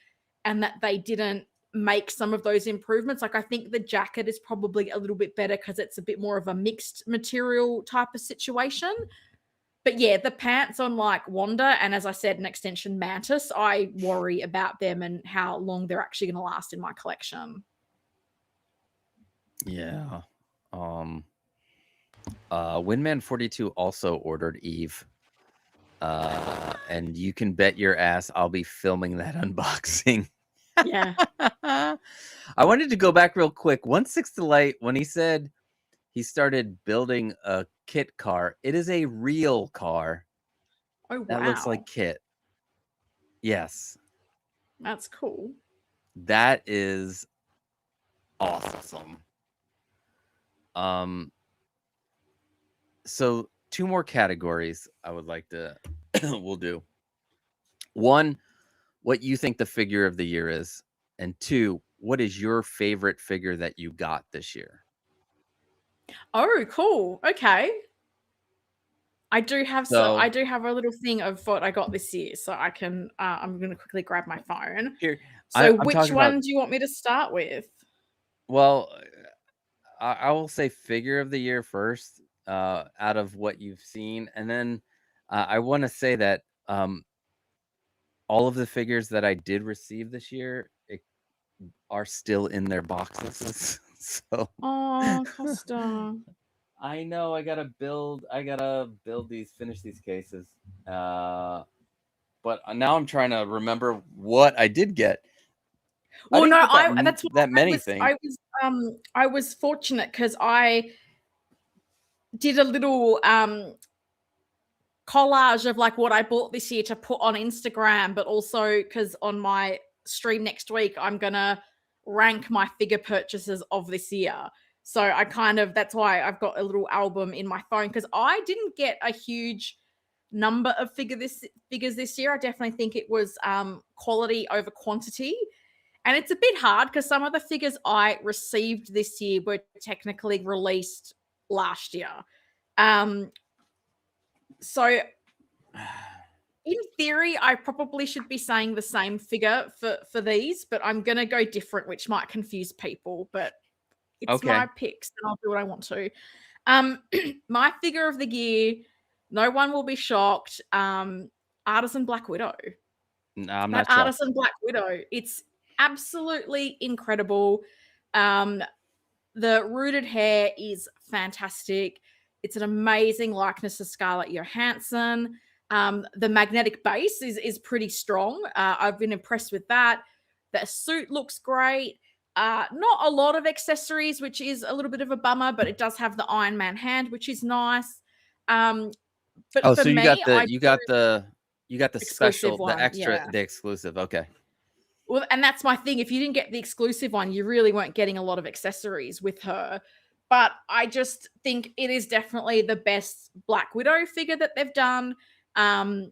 and that they didn't make some of those improvements. Like, I think the jacket is probably a little bit better because it's a bit more of a mixed material type of situation. But yeah, the pants on like Wanda, and as I said, an extension Mantis, I worry about them and how long they're actually going to last in my collection. Yeah. Windman 42 also ordered Eve. and you can bet your ass I'll be filming that unboxing. Yeah. I wanted to go back real quick. 1/6 to Light, when he said he started building a Kit car, it is a real car Oh, that looks wow. like Kit. Yes, That's cool. that is awesome. So 2 more categories I would like to we'll do. 1, what you think the figure of the year is, and 2, what is your favorite figure that you got this year? Oh, cool. Okay. I do have So a little thing of what I got this year, so I can I'm gonna quickly grab my phone. here, So I'm which talking about. one do you want me to start with? Well, I will say figure of the year first, out of what you've seen, and then I want to say that all of the figures that I did receive this year are still in their boxes. So Oh, Costa. I know I gotta build these, finish these cases. But now I'm trying to remember what I did get. I Well, didn't no, get that's what that many things. I was fortunate because I did a little collage of like what I bought this year to put on Instagram, but also because on my stream next week, I'm gonna rank my figure purchases of this year. So I kind of that's why I've got a little album in my phone because I didn't get a huge number of figures this year. I definitely think it was quality over quantity. And it's a bit hard because some of the figures I received this year were technically released last year. So in theory, I probably should be saying the same figure for these, but I'm gonna go different, which might confuse people. But it's my Okay. picks, and I'll do what I want to. My figure of the year, no one will be shocked. Artisan Black Widow. No, I'm That not shocked. Artisan Black Widow, it's absolutely incredible. Um, the rooted hair is fantastic. It's an amazing likeness to Scarlett Johansson. The magnetic base is pretty strong. I've been impressed with that. The suit looks great. Not a lot of accessories, which is a little bit of a bummer, but it does have the Iron Man hand, which is nice. But Oh, for so you me, got I the exclusive special, the one, extra, yeah. the exclusive. Okay. Well, and that's my thing. If you didn't get the exclusive one, you really weren't getting a lot of accessories with her. But I just think it is definitely the best Black Widow figure that they've done. I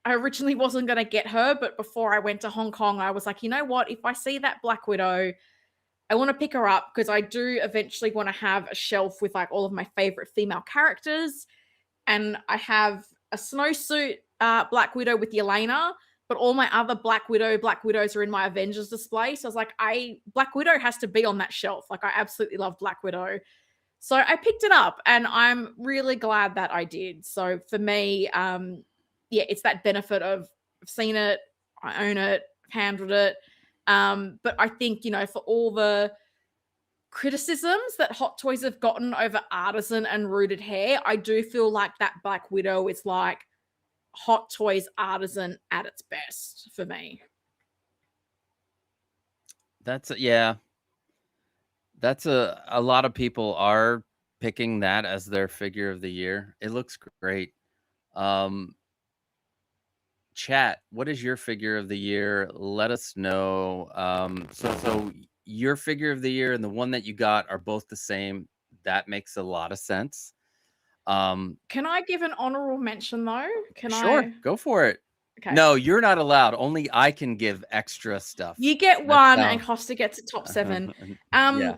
originally wasn't going to get her, but before I went to Hong Kong, I was like, you know what? If I see that Black Widow, I want to pick her up because I do eventually want to have a shelf with like all of my favorite female characters. And I have a snowsuit Black Widow with Yelena, but all my other Black Widows are in my Avengers display. So I was like, Black Widow has to be on that shelf. Like I absolutely love Black Widow. So I picked it up and I'm really glad that I did. So for me, yeah, it's that benefit of I've seen it, I own it, handled it. But I think, for all the criticisms that Hot Toys have gotten over Artisan and rooted hair, I do feel like that Black Widow is like Hot Toys Artisan at its best for me. Yeah. That's a lot of people are picking that as their figure of the year. It looks great. Um, Chat, what is your figure of the year? Let us know. So your figure of the year and the one that you got are both the same. That makes a lot of sense. Can I give an honorable mention though? Sure, go for it. Okay. No, you're not allowed. Only I can give extra stuff. You get That's one how. and Costa gets a top 7. Yeah.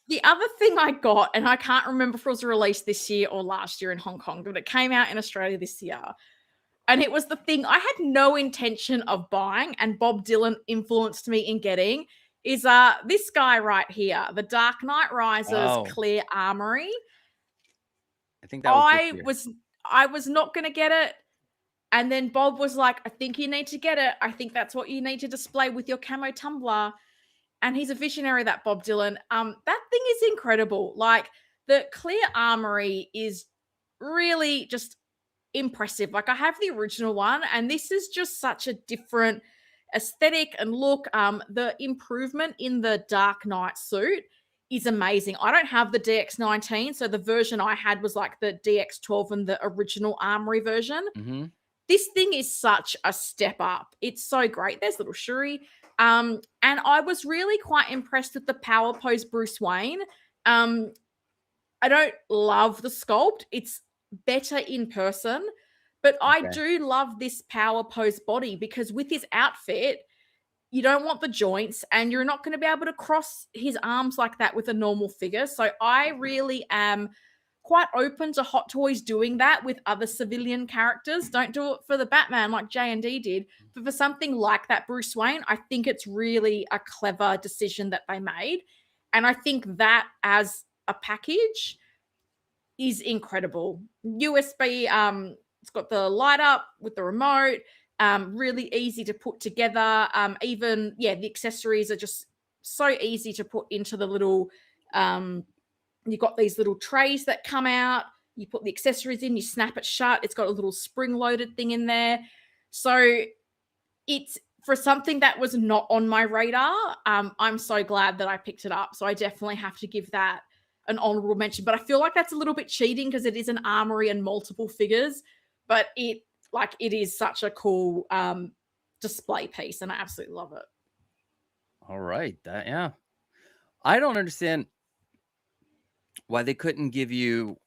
The other thing I got, and I can't remember if it was released this year or last year in Hong Kong, but it came out in Australia this year. And it was the thing I had no intention of buying, and Bob Dylan influenced me in getting, is this guy right here, the Dark Knight Rises Oh, Clear Armory. I think that was this year. I was not going to get it. And then Bob was like, I think you need to get it. I think that's what you need to display with your camo tumbler. And he's a visionary, that Bob Dylan. That thing is incredible. Like the Clear Armory is really just impressive. Like I have the original one, and this is just such a different aesthetic and look. The improvement in the Dark Knight suit is amazing. I don't have the DX19, so the version I had was like the DX12 and the original Armory version. Mm-hmm. This thing is such a step up. It's so great. There's little Shuri. And I was really quite impressed with the power pose Bruce Wayne. I don't love the sculpt. It's better in person, but I Okay. do love this power pose body because with his outfit, you don't want the joints and you're not going to be able to cross his arms like that with a normal figure. So I really am quite open to Hot Toys doing that with other civilian characters. Don't do it for the Batman like JND did, but for something like that Bruce Wayne, I think it's really a clever decision that they made. And I think that as a package is incredible. USB, it's got the light up with the remote, really easy to put together. Even, the accessories are just so easy to put into the little, you've got these little trays that come out. You put the accessories in, you snap it shut. It's got a little spring-loaded thing in there. So it's for something that was not on my radar. I'm so glad that I picked it up. So I definitely have to give that an honorable mention. But I feel like that's a little bit cheating because it is an Armory and multiple figures. But it is such a cool display piece, and I absolutely love it. All right. I don't understand why they couldn't give you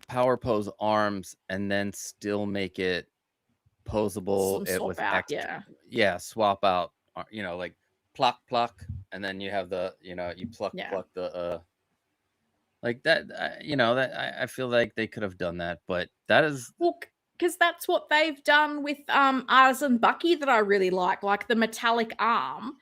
power pose arms and then still make it posable. Some With swap out, extra, swap out. Like pluck, and then you have the you pluck the like that. That I feel like they could have done that, but that is because that's what they've done with Artisan Bucky that I really like the metallic arm.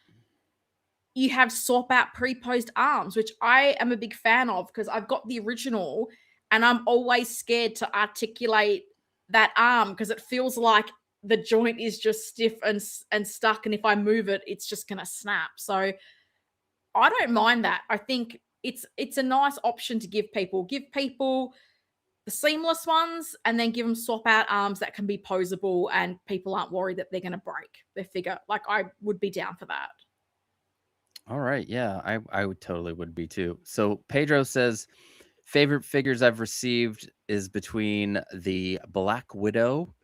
You have swap out pre-posed arms, which I am a big fan of because I've got the original and I'm always scared to articulate that arm because it feels like the joint is just stiff and stuck. And if I move it, it's just going to snap. So I don't mind that. I think it's a nice option to give people. Give people the seamless ones and then give them swap out arms that can be posable and people aren't worried that they're going to break their figure. Like I would be down for that. all right. Yeah, I would totally would be too. So Pedro says favorite figures I've received is between the Black Widow,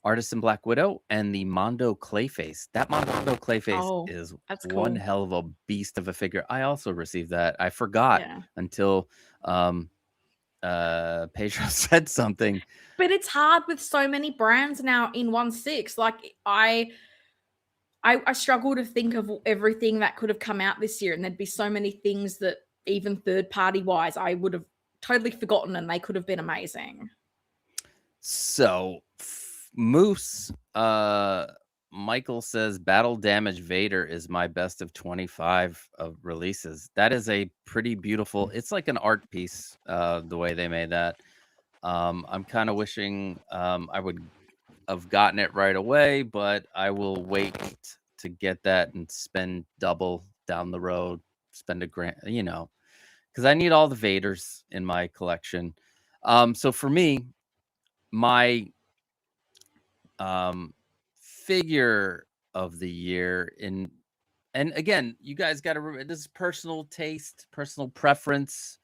Artisan Black Widow, and the Mondo Clayface. That Mondo Clayface is one cool. hell of a beast of a figure. I also received that. I forgot until Pedro said something. But it's hard with so many brands now in 1/6. Like I struggle to think of everything that could have come out this year, and there'd be so many things that even third party wise I would have totally forgotten, and they could have been amazing. So Moose Michael says Battle Damage Vader is my best of 25 of releases. That is a pretty beautiful, it's like an art piece, the way they made that. I'm kind of wishing I would have gotten it right away, but I will wait to get that and spend double down the road, spend $1,000, because I need all the Vaders in my collection. So for me, my figure of the year and again, you guys got to remember this is personal taste, personal preference.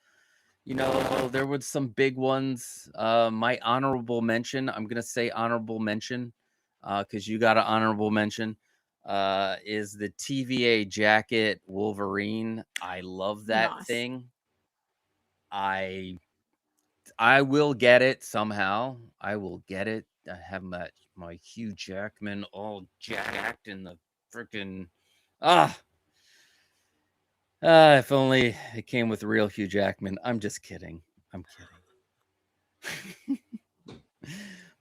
There was some big ones. My honorable mention, I'm gonna say honorable mention, because you got an honorable mention, is the TVA jacket Wolverine. I love that thing. I will get it somehow. I will get it. I have my Hugh Jackman all jacked in the freaking if only it came with real Hugh Jackman. I'm just kidding. I'm kidding.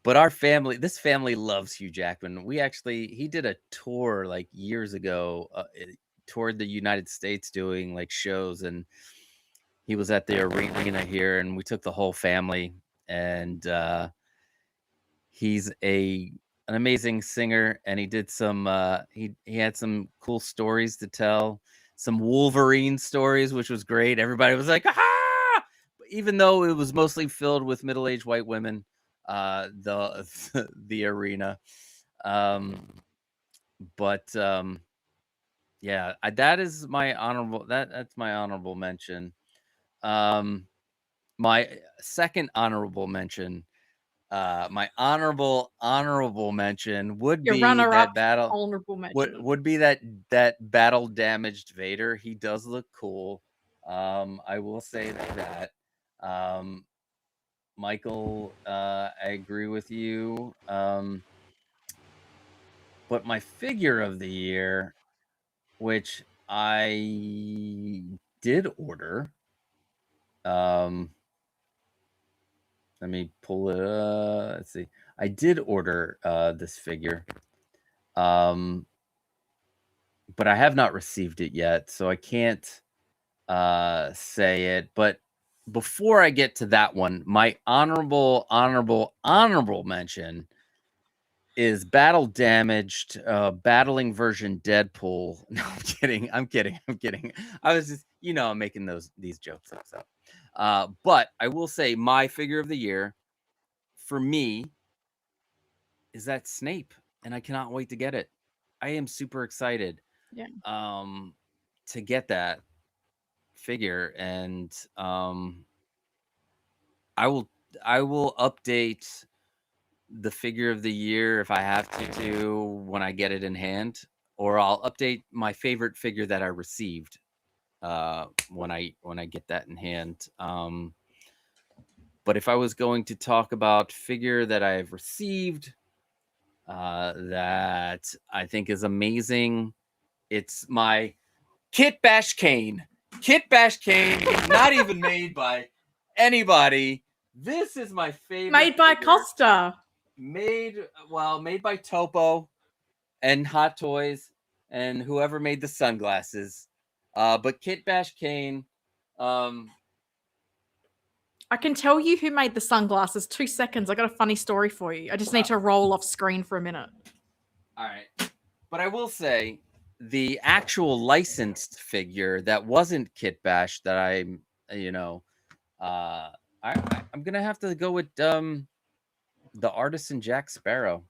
But this family loves Hugh Jackman. He did a tour like years ago, toured the United States doing like shows, and he was at the arena here, and we took the whole family, and he's an amazing singer, and he did some he had some cool stories to tell, some Wolverine stories, which was great. Everybody was like, ah! Even though it was mostly filled with middle-aged white women, the arena. But yeah, that is my honorable. That's my honorable mention. My second honorable mention. My honorable mention would Your be runner-up that battle. honorable mention. Would be that battle damaged Vader. He does look cool. I will say that. Michael, I agree with you. But my figure of the year, which I did order, let me pull it. Let's see. I did order this figure, but I have not received it yet, so I can't say it. But before I get to that one, my honorable mention is battle damaged battling version Deadpool. No, I'm kidding. I was just, I'm making these jokes up. So but I will say my figure of the year for me is that Snape, and I cannot wait to get it. I am super excited Yeah. to get that figure, and I will update the figure of the year if I have to when I get it in hand, or I'll update my favorite figure that I received when I get that in hand. But if I was going to talk about figure that I've received that I think is amazing, it's my Kit Bash Kane. Kit Bash Kane, not even made by anybody. This is my favorite. Made by figure. Costa. Made by Topo and Hot Toys and whoever made the sunglasses. But Kit Bash Kane. I can tell you who made the sunglasses. 2 seconds. I got a funny story for you. I just need to roll off screen for a minute. All right. But I will say the actual licensed figure that wasn't Kit Bash that I'm going to have to go with the Artisan Jack Sparrow.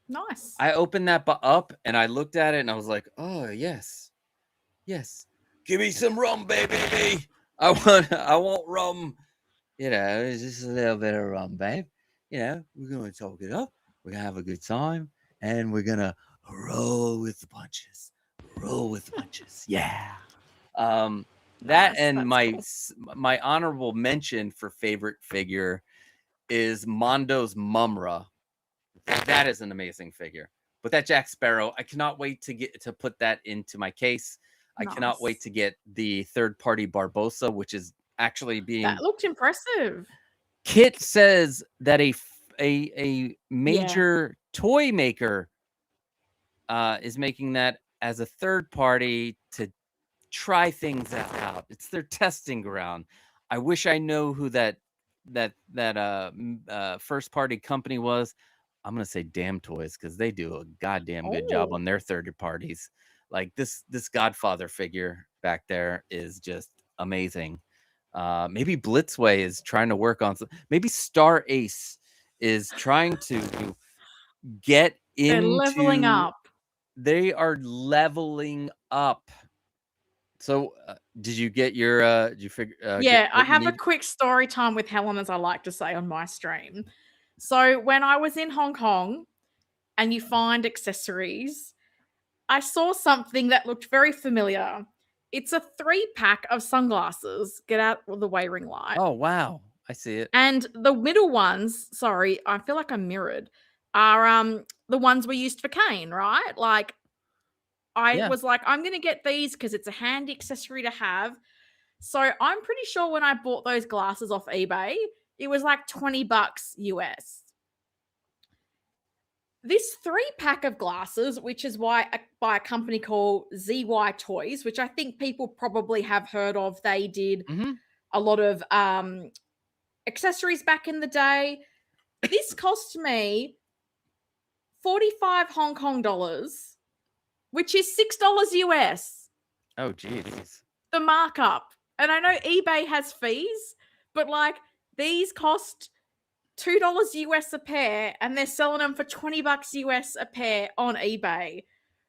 Nice. I opened that up and I looked at it and I was like, oh, yes. Give me some rum, baby. I want rum. It's just a little bit of rum, babe. We're going to talk it up. We're going to have a good time. And we're going to roll with the punches. Yeah. That Nice, and that's my honorable mention for favorite figure is Mondo's Mumra. That is an amazing figure. But that Jack Sparrow, I cannot wait to put that into my case. I cannot wait to get the third-party Barbossa, which is actually being. That looked impressive. Kit says that a major toy maker is making that as a third party to try things out. It's their testing ground. I wish I know who that first party company was. I'm gonna say Damn Toys because they do a goddamn good job on their third parties. Like this Godfather figure back there is just amazing. Maybe Blitzway is trying to work on maybe Star Ace is trying to get into. They're leveling up. They are leveling up. So, did you get your? Did you figure? I have a quick story time with Helen, as I like to say on my stream. So when I was in Hong Kong, and you find accessories, I saw something that looked very familiar. It's a 3-pack of sunglasses. Get out of the way, ring light. Oh wow, I see it. And the middle ones, sorry, I feel like I'm mirrored, are the ones we used for Kane, right? Like I was like, I'm gonna get these because it's a handy accessory to have. So I'm pretty sure when I bought those glasses off eBay, it was like $20 US. This 3-pack of glasses, which is by a company called ZY Toys, which I think people probably have heard of. They did a lot of accessories back in the day. This cost me 45 Hong Kong dollars, which is $6 US. Oh, geez. The markup. And I know eBay has fees, but like these cost $2 US a pair, and they're selling them for $20 US a pair on eBay.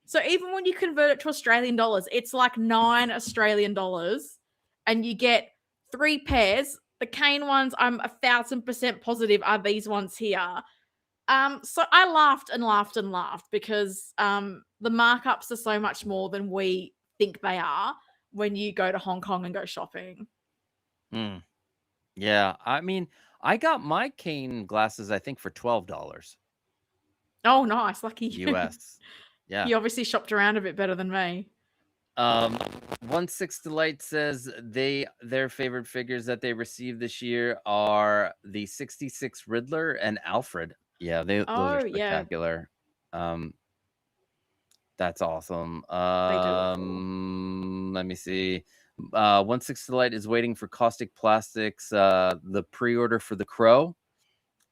So even when you convert it to Australian dollars, it's like 9 Australian dollars, and you get 3 pairs. The cane ones, I'm 1,000% positive, are these ones here. So I laughed and laughed and laughed because the markups are so much more than we think they are when you go to Hong Kong and go shopping. Yeah, I mean, I got my cane glasses, I think, for $12 Oh, nice. Lucky you. US. Yeah. You obviously shopped around a bit better than me. 16 Delight says their favorite figures that they received this year are the 66 Riddler and Alfred. Yeah, those are Oh, yeah. spectacular. That's awesome. They do look cool. Let me see. 16 Delight is waiting for Caustic Plastics, the pre-order for The Crow,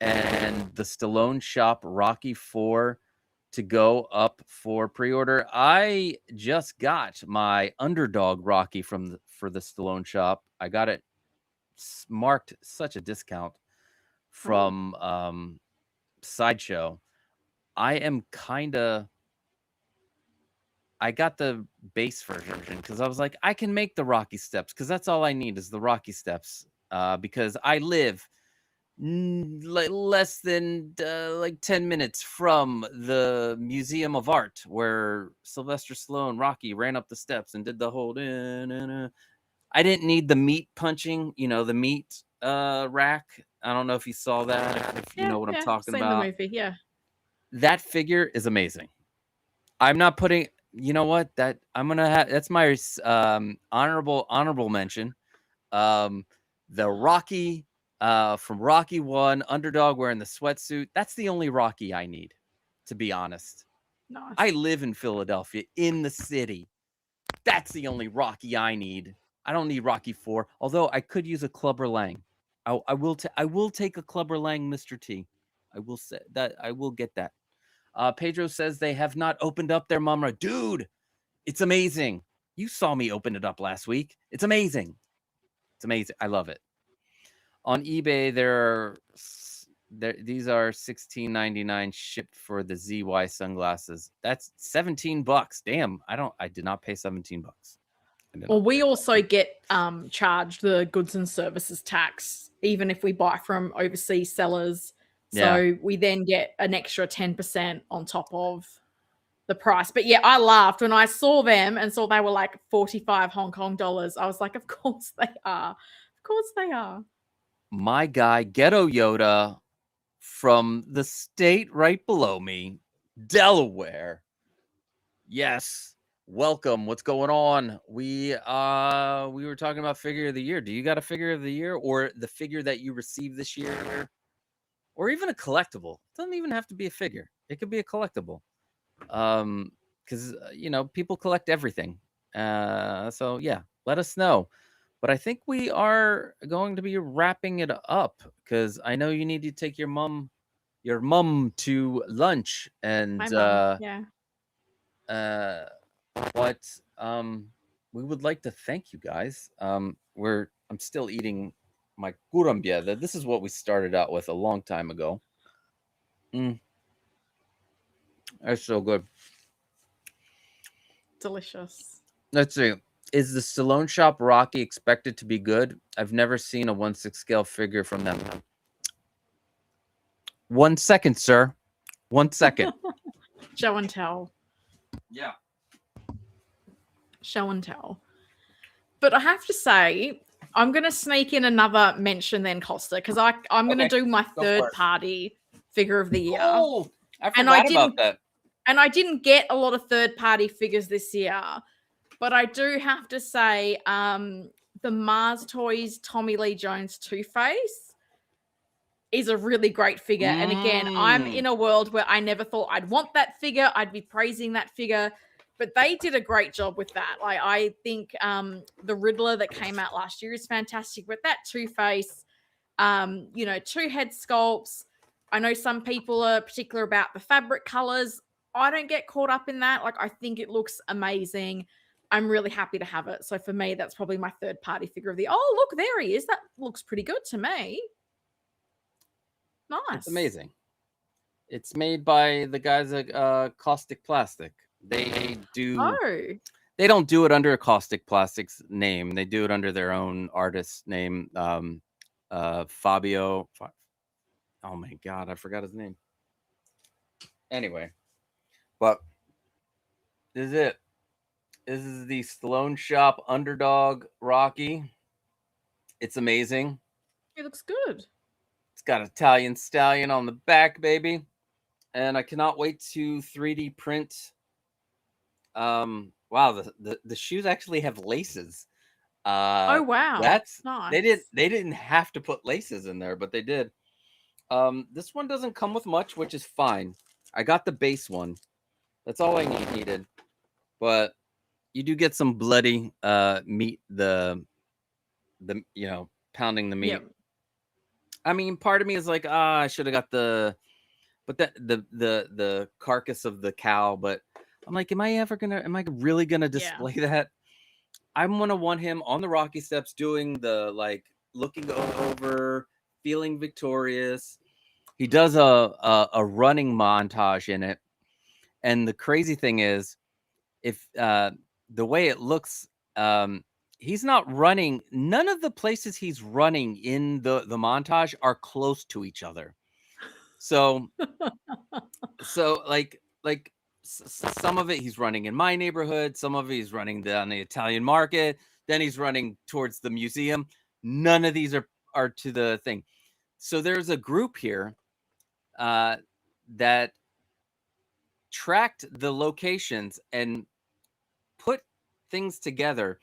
and the Stallone Shop Rocky 4 to go up for pre-order. I just got my Underdog Rocky for the Stallone Shop. I got it marked such a discount from Sideshow. I got the base version because I was like, I can make the Rocky steps because that's all I need is the Rocky steps. Because I live less than like 10 minutes from the Museum of Art where Sylvester Stallone, Rocky, ran up the steps and did the whole. I didn't need the meat punching, the meat rack. I don't know if you saw that, if you know what I'm talking about. The movie, yeah. That figure is amazing. I'm not putting. You know what? That I'm gonna have. That's my honorable mention. The Rocky from Rocky 1, Underdog wearing the sweatsuit. That's the only Rocky I need, to be honest. Nice. I live in Philadelphia, in the city. That's the only Rocky I need. I don't need Rocky 4, although I could use a Clubber Lang. I will take a Clubber Lang, Mr. T. I will say that I will get that. Pedro says they have not opened up their Mumra. Dude, it's amazing. You saw me open it up last week. It's amazing. It's amazing. I love it. On eBay, these are $16.99 shipped for the ZY sunglasses. That's $17. Damn, I did not pay $17. Well, we also get charged the goods and services tax, even if we buy from overseas sellers. So we then get an extra 10% on top of the price. But yeah, I laughed when I saw them and saw they were like 45 Hong Kong dollars. I was like, of course they are. Of course they are. My guy, Ghetto Yoda, from the state right below me, Delaware. Yes. Welcome. What's going on? We were talking about figure of the year. Do you got a figure of the year or the figure that you received this year? Or even a collectible. It doesn't even have to be a figure. It could be a collectible. Because people collect everything. So yeah, let us know. But I think we are going to be wrapping it up because I know you need to take your mom to lunch, and yeah. But we would like to thank you guys. I'm still eating my Kourabiedes. This is what we started out with a long time ago. That's so good. Delicious. Let's see. Is the Stallone Shop Rocky expected to be good? I've never seen a 1/6 scale figure from them. 1 second, sir. 1 second. Show and tell. Yeah. Show and tell. But I have to say, I'm going to sneak in another mention then, Costa, because I'm going to do my third-party figure of the year. Oh, I forgot about that. And I didn't get a lot of third-party figures this year, but I do have to say the Mars Toys Tommy Lee Jones Two-Face is a really great figure. And again, I'm in a world where I never thought I'd want that figure. I'd be praising that figure. But they did a great job with that. Like, I think the Riddler that came out last year is fantastic. But that Two-Face, 2 head sculpts. I know some people are particular about the fabric colors. I don't get caught up in that. Like, I think it looks amazing. I'm really happy to have it. So for me, that's probably my third-party figure of the. Oh, look, there he is. That looks pretty good to me. Nice. It's amazing. It's made by the guys at Caustic Plastic. They don't do it under Caustic Plastic's name. They do it under their own artist name. Fabio. Oh my God, I forgot his name. Anyway, but this is it. This is the Stallone Shop Underdog Rocky. It's amazing. It looks good. It's got Italian Stallion on the back, baby. And I cannot wait to 3D print. Wow, the shoes actually have laces. Oh wow, that's nice. They didn't have to put laces in there, but they did. This one doesn't come with much, which is fine. I got the base one. That's all I needed. But you do get some bloody meat, the pounding the meat. Yep. I mean, part of me is like, I should have got the carcass of the cow, but I'm like, am I really gonna display that? I'm gonna want him on the Rocky steps doing the like looking over, feeling victorious. He does a running montage in it, and the crazy thing is, if the way it looks, he's not running. None of the places he's running in the montage are close to each other. So like some of it he's running in my neighborhood, some of it he's running down the Italian market, then he's running towards the museum. None of these are to the thing. So there's a group here that tracked the locations and put things together,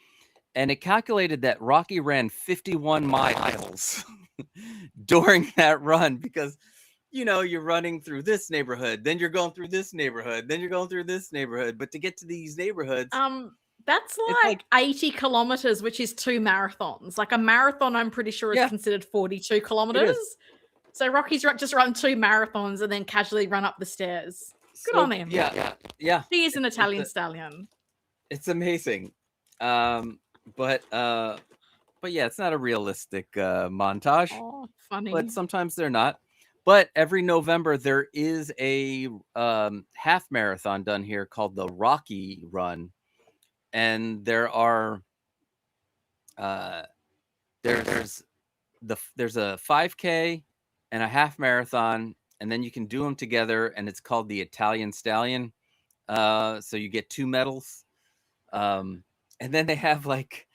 and it calculated that Rocky ran 51 miles during that run, because you're running through this neighborhood, then you're going through this neighborhood, then you're going through this neighborhood. But to get to these neighborhoods, that's like 80 kilometers, which is 2 marathons. Like a marathon, I'm pretty sure is considered 42 kilometers. So Rocky's just run 2 marathons and then casually run up the stairs. Good on him. Yeah. He is an Italian stallion. It's amazing. But yeah, it's not a realistic montage. Oh, funny. But sometimes they're not. But every November there is a half marathon done here called the Rocky Run, and there are there's a 5K and a half marathon, and then you can do them together, and it's called the Italian Stallion. So you get 2 medals, and then they have like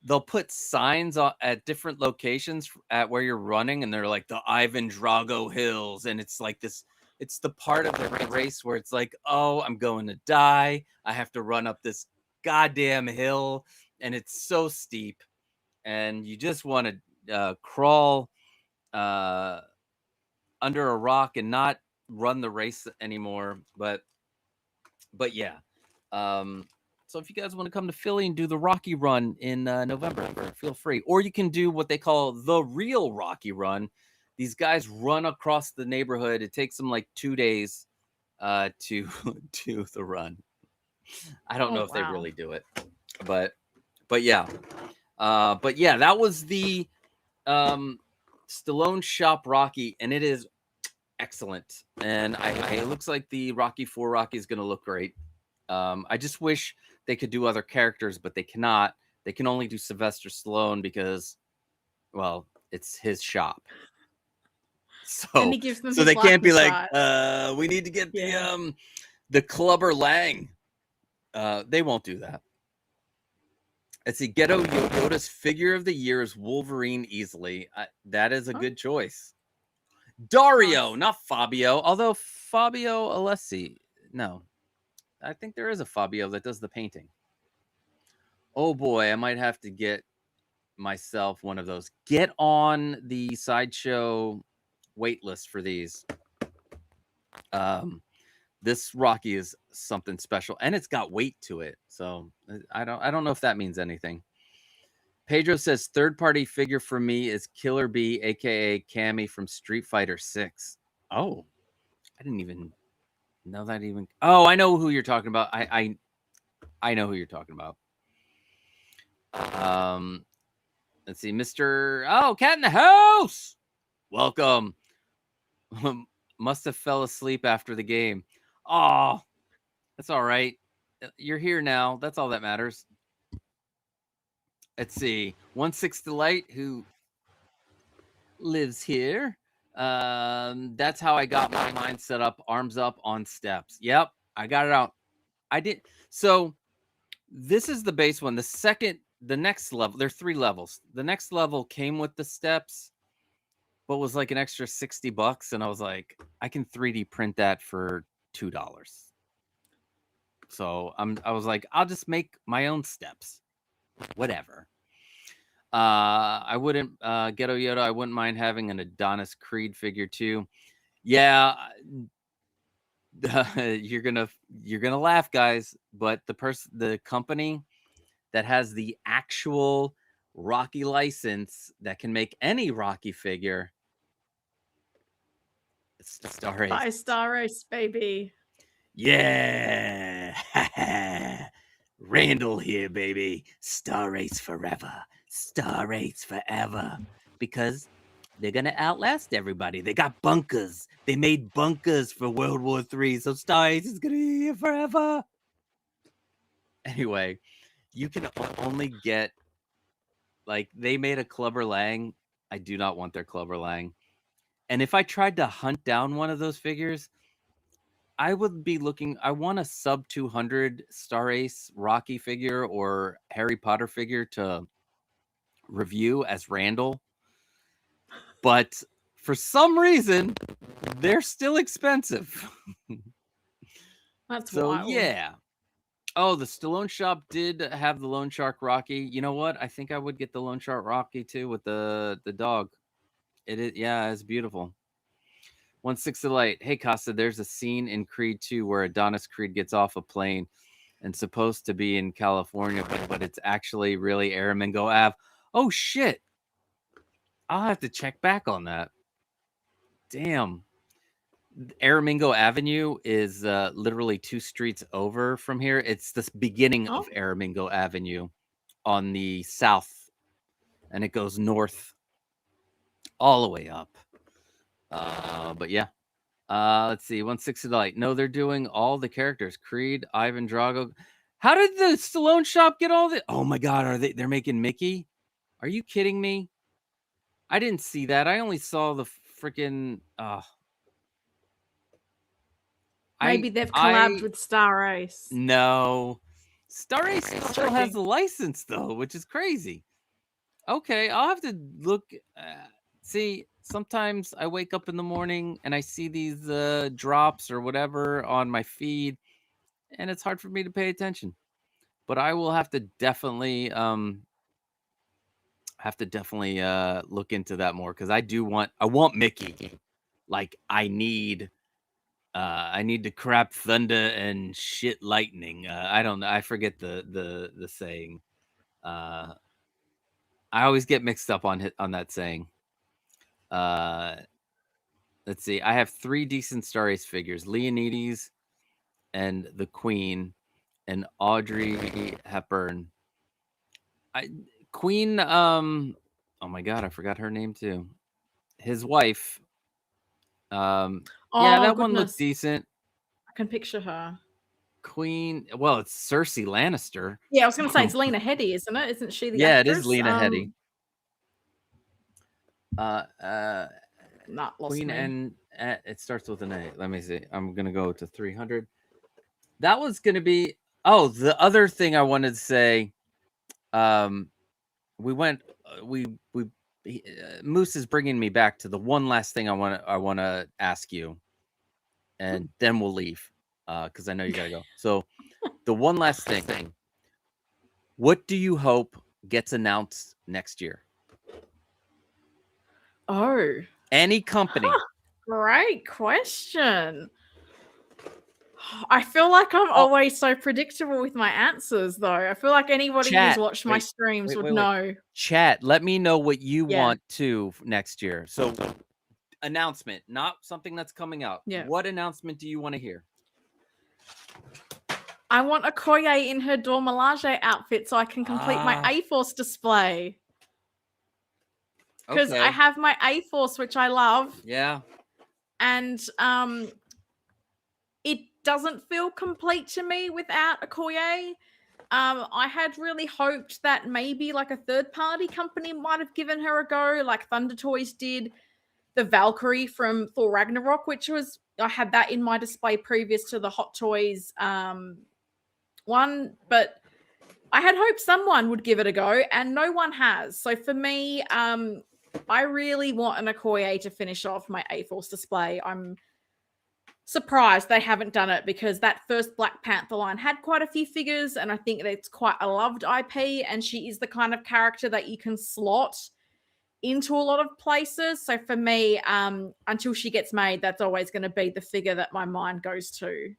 they'll put signs at different locations at where you're running, and they're like the Ivan Drago Hills, and it's like this. It's the part of the race where it's like, oh, I'm going to die. I have to run up this goddamn hill, and it's so steep, and you just want to crawl under a rock and not run the race anymore. But yeah. So if you guys want to come to Philly and do the Rocky Run in November, feel free. Or you can do what they call the real Rocky Run. These guys run across the neighborhood. It takes them like 2 days to do the run. I don't know if they really do it, but yeah. That was the Stallone Shop Rocky, and it is excellent. And it looks like the Rocky 4 Rocky is going to look great. I just wish they could do other characters, but they cannot. They can only do Sylvester Stallone because, well, it's his shop. So they can't be like, we need to get the Clubber Lang. They won't do that. Let's see. Ghetto Yoda's figure of the year is Wolverine easily. That is a good choice. Dario, not Fabio. Although Fabio Alessi, no. I think there is a Fabio that does the painting. Oh boy, I might have to get myself one of those. Get on the Sideshow wait list for these. This Rocky is something special, and it's got weight to it. So I don't know if that means anything. Pedro says third-party figure for me is Killer Bee, aka Cammy from Street Fighter 6. Oh, I didn't even know that even. Oh, I know who you're talking about. I know who you're talking about. Let's see, Mr. Oh, Cat in the House. Welcome. Must have fell asleep after the game. Oh, that's all right. You're here now. That's all that matters. Let's see. 1/6 Delight, who lives here. That's how I got my mind set up. Arms up on steps. Yep, I got it out. I did. So this is the base one. The next level. There are 3 levels. The next level came with the steps, but was like an extra $60, and I was like, I can 3D print that for $2. So I was like, I'll just make my own steps. Whatever. I wouldn't Ghetto Yoda, I wouldn't mind having an Adonis Creed figure too. Yeah, you're gonna laugh, guys, but the company that has the actual Rocky license that can make any Rocky figure, it's Star Ace. By Star Ace, baby. Yeah. Randall here, baby. Star Ace forever. Star Ace forever. Because they're going to outlast everybody. They got bunkers. They made bunkers for World War III. So Star Ace is going to be here forever. Anyway, you can only get, like, they made a Clubber Lang. I do not want their Clubber Lang. And if I tried to hunt down one of those figures, I would be looking. I want a sub 200 Star Ace Rocky figure or Harry Potter figure to review as Randall. But for some reason, they're still expensive. That's so wild. Yeah. Oh, the Stallone shop did have the Lone Shark Rocky. You know what? I think I would get the Lone Shark Rocky too with the dog. It is, yeah, it's beautiful. 1/6 Delight. Hey, Costa, there's a scene in Creed 2 where Adonis Creed gets off a plane and supposed to be in California, but it's actually really Aramingo Ave. Oh, shit. I'll have to check back on that. Damn. Aramingo Avenue is literally 2 streets over from here. It's the beginning of Aramingo Avenue on the south, and it goes north all the way up. But yeah. Let's see. 1/6 Delight. No, they're doing all the characters. Creed, Ivan Drago. How did the Stallone shop get all the? Oh my God, they're making Mickey? Are you kidding me? I didn't see that. I only saw the freaking. Maybe they've collabed with Star Ace. No, Star Ace still has the license though, which is crazy. Okay, I'll have to look. See, sometimes I wake up in the morning and I see these drops or whatever on my feed, and it's hard for me to pay attention. But I will have to definitely look into that more, because I want Mickey. Like I need to crap thunder and shit lightning. I don't know. I forget the saying. I always get mixed up on that saying. Let's see. I have 3 decent Star Ace figures: Leonidas and the Queen and Audrey Hepburn. Queen. Oh my God, I forgot her name too. His wife. Yeah, that one looks decent. I can picture her. Queen. Well, it's Cersei Lannister. Yeah, I was going to say it's Lena Headey, isn't it? Isn't she the Yeah, actress? it is Lena Headey. Not lost Queen me. and it starts with an A. Let me see. I'm gonna go to 300. That was gonna be. Oh, the other thing I wanted to say. We went. Moose is bringing me back to the one last thing I want to ask you, and then we'll leave because I know you gotta go. So, the one last thing. What do you hope gets announced next year? Oh. Any company. Great question. I feel like I'm always so predictable with my answers, though. I feel like anybody who's watched my streams would know. Chat, let me know what you want to next year. So, announcement, not something that's coming out. Yeah. What announcement do you want to hear? I want Okoye in her Dormelage outfit so I can complete my A-Force display. because I Okay. have my A-Force, which I love, Yeah. and it doesn't feel complete to me without Okoye. I had really hoped that maybe like a third-party company might have given her a go, like Thunder Toys did the Valkyrie from Thor Ragnarok, which was I had that in my display previous to the Hot Toys one, but I had hoped someone would give it a go, and no one has. So for me, I really want an Okoye to finish off my A-Force display. I'm surprised they haven't done it because that first Black Panther line had quite a few figures, and I think that it's quite a loved IP, and she is the kind of character that you can slot into a lot of places. So for me, until she gets made, that's always going to be the figure that my mind goes to.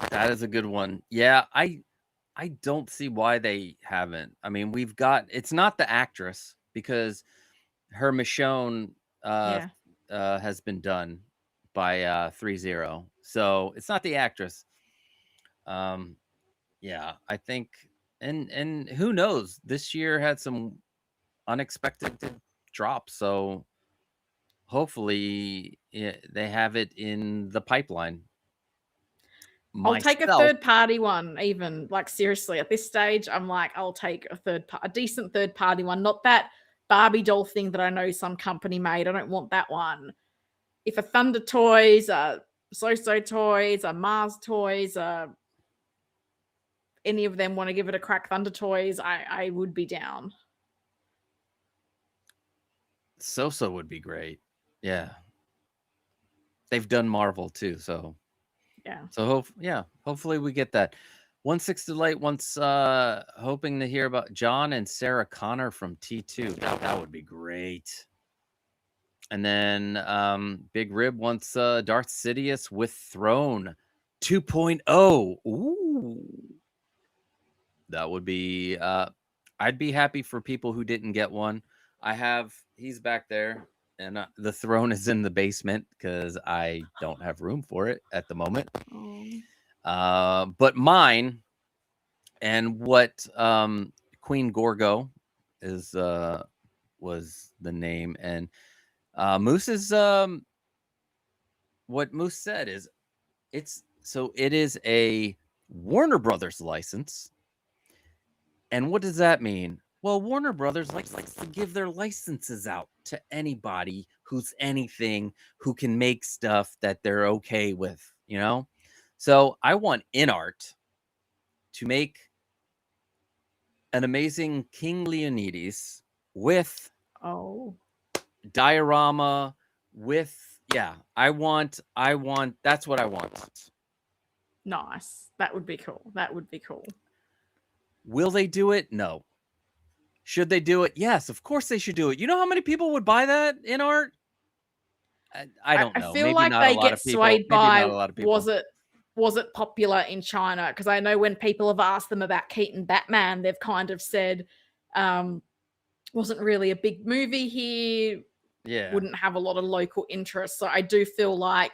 That is a good one. Yeah, I don't see why they haven't. I mean, we've got it's not the actress because her Michonne Yeah. has been done by 3-0. So it's not the actress. Yeah, I think and who knows? This year had some unexpected drops, so hopefully they have it in the pipeline. I'll take a Myself, third party one, even like seriously. At this stage, I'm like, I'll take a decent third party one, not that Barbie doll thing that I know some company made. I don't want that one. If a Thunder Toys, a So Toys, a Mars Toys, any of them want to give it a crack, Thunder Toys, I would be down. So would be great. Yeah. They've done Marvel too, so Yeah. so hopefully we get that. 1/6 Delight wants hoping to hear about John and Sarah Connor from T2. That would be great. And then Big Rib wants Darth Sidious with Throne 2.0. Ooh. That would be I'd be happy for people who didn't get one. He's back there and the throne is in the basement because I don't have room for it at the moment. But mine and what Queen Gorgo is was the name, and Moose's what Moose said is it is a Warner Brothers license. And what does that mean? Well, Warner Brothers likes to give their licenses out to anybody who's anything, who can make stuff that they're okay with, you know? So I want InArt to make an amazing King Leonidas with diorama, with I want that's what I want. Nice. That would be cool. That would be cool. Will they do it? No. Should they do it? Yes, of course they should do it. You know how many people would buy that in art? I don't know. I feel Maybe like not a they lot get of people. swayed Maybe not by a lot of people. was it popular in China? Because I know when people have asked them about Keaton Batman, they've kind of said wasn't really a big movie here. Yeah. Wouldn't have a lot of local interest. So I do feel like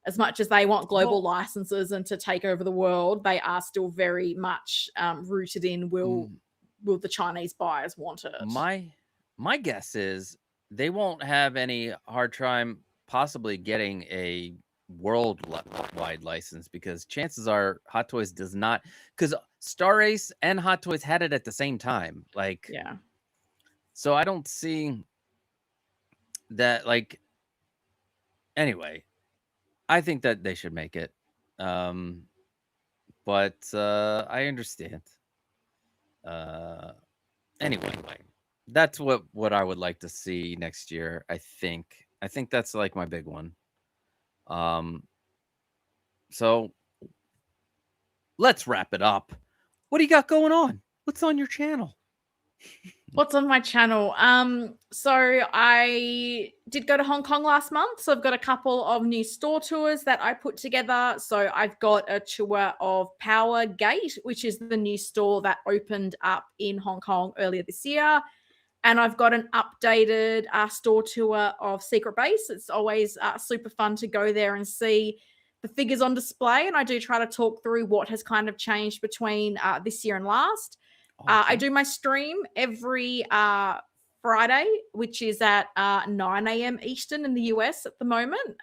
as much as they want global licenses and to take over the world, they are still very much rooted in will the Chinese buyers want it? My guess is they won't have any hard time possibly getting a worldwide license because chances are Hot Toys does not, because Star Ace and Hot Toys had it at the same time. Like, yeah. So I don't see that. Like, anyway, I think that they should make it. But I understand. Anyway, that's what I would like to see next year. I think that's like my big one. So let's wrap it up. What do you got going on? What's on your channel? What's on my channel? So I did go to Hong Kong last month. So I've got a couple of new store tours that I put together. So I've got a tour of Power Gate, which is the new store that opened up in Hong Kong earlier this year. And I've got an updated store tour of Secret Base. It's always super fun to go there and see the figures on display. And I do try to talk through what has kind of changed between this year and last. I do my stream every Friday, which is at 9 a.m. Eastern in the US at the moment.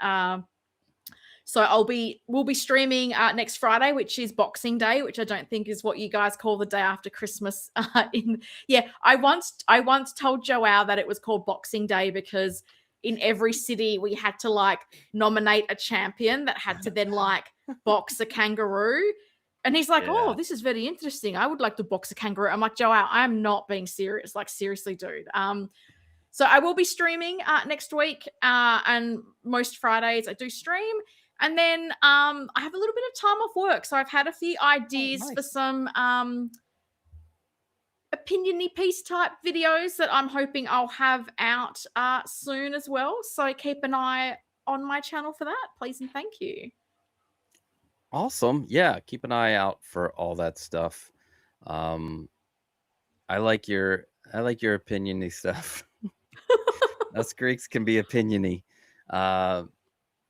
So we'll be streaming next Friday, which is Boxing Day, which I don't think is what you guys call the day after Christmas. I once told Joelle that it was called Boxing Day because in every city we had to like nominate a champion that had to then like box a kangaroo. And he's like, "Oh, this is very interesting. I would like to box a kangaroo." I'm like, "Joelle, I'm not being serious. Like, seriously, dude." So I will be streaming next week, and most Fridays I do stream. And then I have a little bit of time off work. So I've had a few ideas for some opinion-y piece type videos that I'm hoping I'll have out soon as well. So keep an eye on my channel for that, please and thank you. Awesome. Yeah, keep an eye out for all that stuff. I like your opinion-y stuff. Us Greeks can be opinion-y.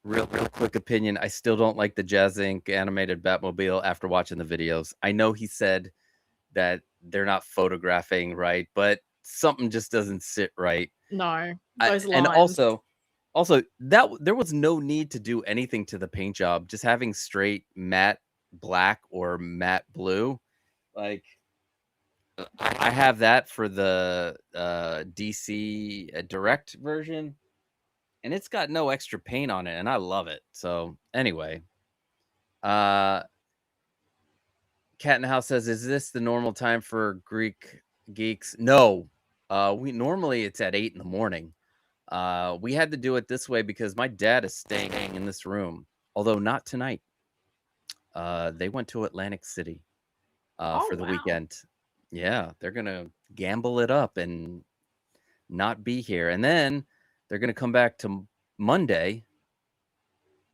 Real quick opinion. I still don't like the JazzInc animated Batmobile after watching the videos. I know he said that they're not photographing right, but something just doesn't sit right. No, those lines. And also that there was no need to do anything to the paint job. Just having straight matte black or matte blue. Like I have that for the DC Direct version, and it's got no extra paint on it, and I love it. So anyway, Cat in the House says, "Is this the normal time for Greek Geeks?" No, we normally it's at 8 in the morning. We had to do it this way because my dad is staying in this room, although not tonight. They went to Atlantic City for the weekend. Yeah, they're gonna gamble it up and not be here, and then they're gonna come back to Monday,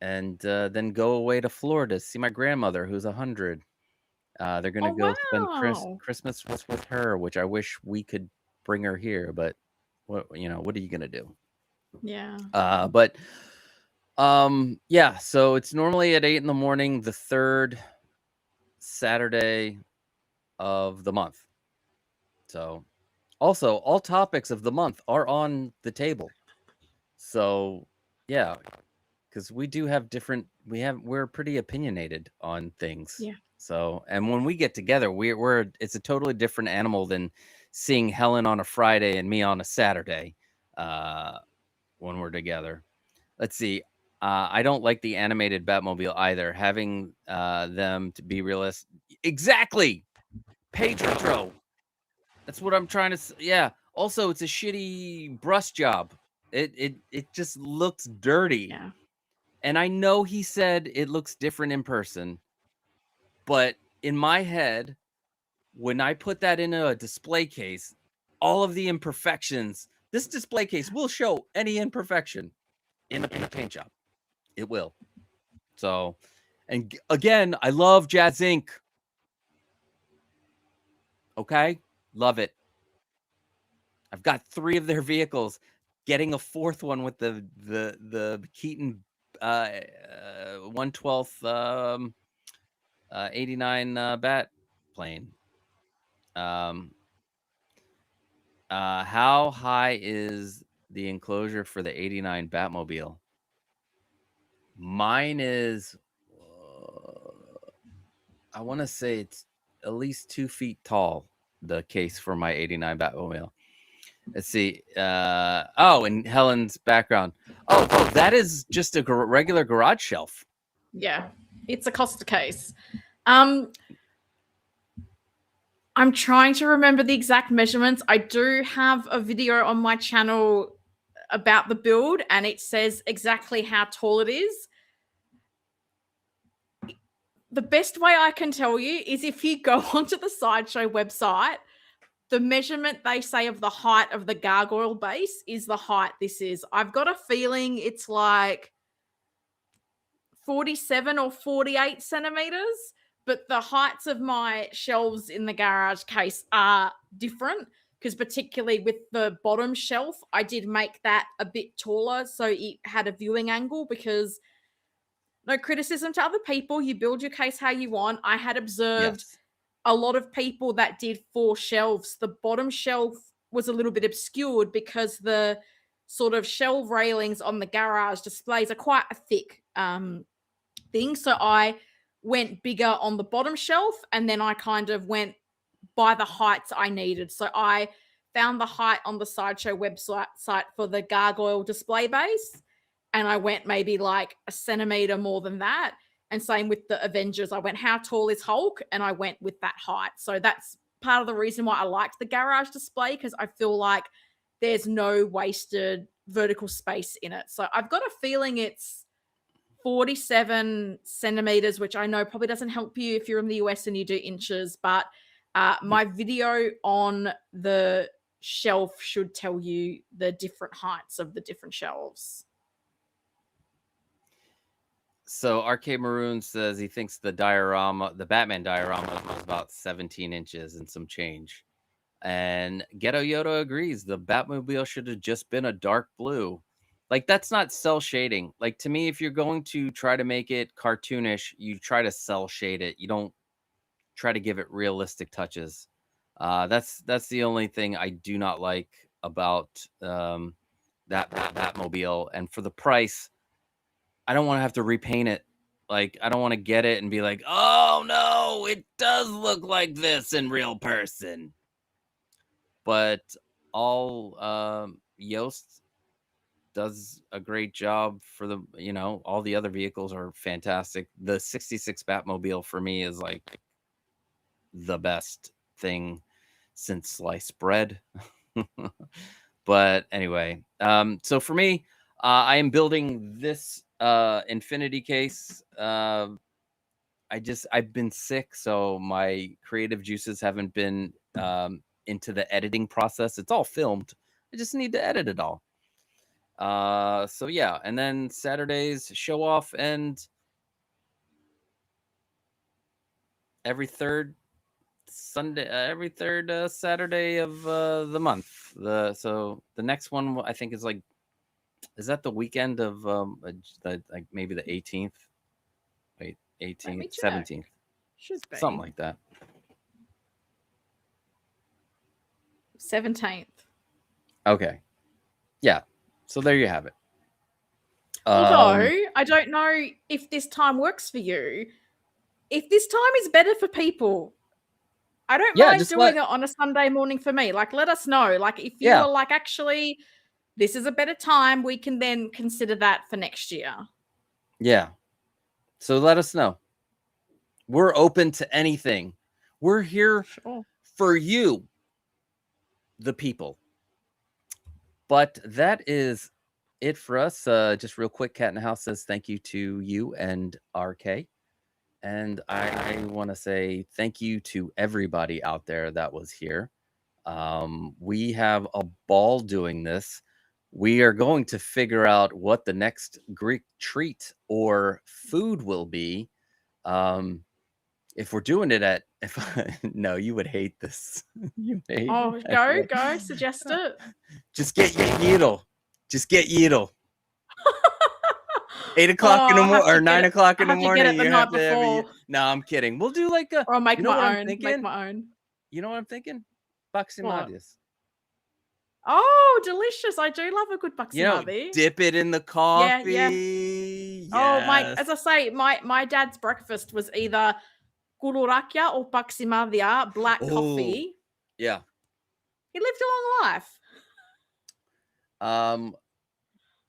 and then go away to Florida to see my grandmother, who's 100. They're gonna go spend Christmas with her, which I wish we could bring her here, but what are you gonna do? Yeah. But yeah. So it's normally at 8 in the morning, the third Saturday of the month. So also all topics of the month are on the table. So yeah, because we do have different. We're pretty opinionated on things. Yeah. So, and when we get together, it's a totally different animal than seeing Helen on a Friday and me on a Saturday. When we're together, let's see. I don't like the animated Batmobile either. Having them to be realistic. Exactly, Pedro. That's what I'm trying to say. Yeah. Also, it's a shitty brush job. It just looks dirty. Yeah. And I know he said it looks different in person, but in my head, when I put that into a display case, all of the imperfections, this display case will show any imperfection in the paint job. It will. So, and again, I love JazzInc. Okay? Love it. I've got 3 of their vehicles. Getting a 4th one with the Keaton 1/12 89 bat plane. How high is the enclosure for the 89 Batmobile? Mine is I want to say it's at least 2 feet tall, the case for my 89 Batmobile. Let's see. In Helen's background. Oh, that is just a regular garage shelf. Yeah, it's a Costa case. I'm trying to remember the exact measurements. I do have a video on my channel about the build, and it says exactly how tall it is. The best way I can tell you is if you go onto the Sideshow website, the measurement they say of the height of the gargoyle base is the height this is. I've got a feeling it's like 47 or 48 centimeters, but the heights of my shelves in the garage case are different because particularly with the bottom shelf, I did make that a bit taller so it had a viewing angle because no criticism to other people. You build your case how you want. I had observed a lot of people that did 4 shelves. The bottom shelf was a little bit obscured because the sort of shelf railings on the garage displays are quite a thick thing. So I went bigger on the bottom shelf, and then I kind of went by the heights I needed. So I found the height on the Sideshow website for the gargoyle display base, and I went maybe like a centimeter more than that. And same with the Avengers. I went, how tall is Hulk? And I went with that height. So that's part of the reason why I liked the garage display, because I feel like there's no wasted vertical space in it. So I've got a feeling it's 47 centimeters, which I know probably doesn't help you if you're in the US and you do inches, but my video on the shelf should tell you the different heights of the different shelves. So Arcade Maroon says he thinks the Batman diorama was about 17 inches and some change. And Ghetto Yoda agrees. The Batmobile should have just been a dark blue. Like, that's not cell shading. Like, to me, if you're going to try to make it cartoonish, you try to cell shade it. You don't try to give it realistic touches. That's the only thing I do not like about that Batmobile. And for the price, I don't want to have to repaint it. Like, I don't want to get it and be like, oh no, it does look like this in real person. But Yost does a great job for the, all the other vehicles are fantastic. The 66 Batmobile for me is like the best thing since sliced bread. But anyway, so for me, I am building this infinity case. I've been sick, so my creative juices haven't been into the editing process. It's all filmed. I just need to edit it all. So yeah, and then Saturdays show off, and every third Saturday of the month. So the next one I think is like, is that the weekend of like maybe the 18th? Wait, 18th, 17th, should be something like that. 17th. Okay, yeah. So there you have it. Although I don't know if this time works for you. If this time is better for people, I don't mind doing it on a Sunday morning for me. Like, let us know. Like, if you are like, actually, this is a better time, we can then consider that for next year. Yeah. So let us know. We're open to anything. We're here for you, the people. But that is it for us. Just real quick, Cat in the House says thank you to you and RK. And I want to say thank you to everybody out there that was here. We have a ball doing this. We are going to figure out what the next Greek treat or food will be. If we're doing it no, you would hate this. You hate go, suggest it. Just get Yeetle. Just get Yeetle. 8 o'clock in the morning or 9 o'clock in the morning. You have to no, I'm kidding. We'll do like a. Or make my own. Make my own. You know what I'm thinking? Baksimadias. Oh, delicious! I do love a good baksimadi. Dip it in the coffee. Yeah. Yes. Oh my! As I say, my dad's breakfast was either gulurakia or baksimadia, black coffee. Yeah. He lived a long life.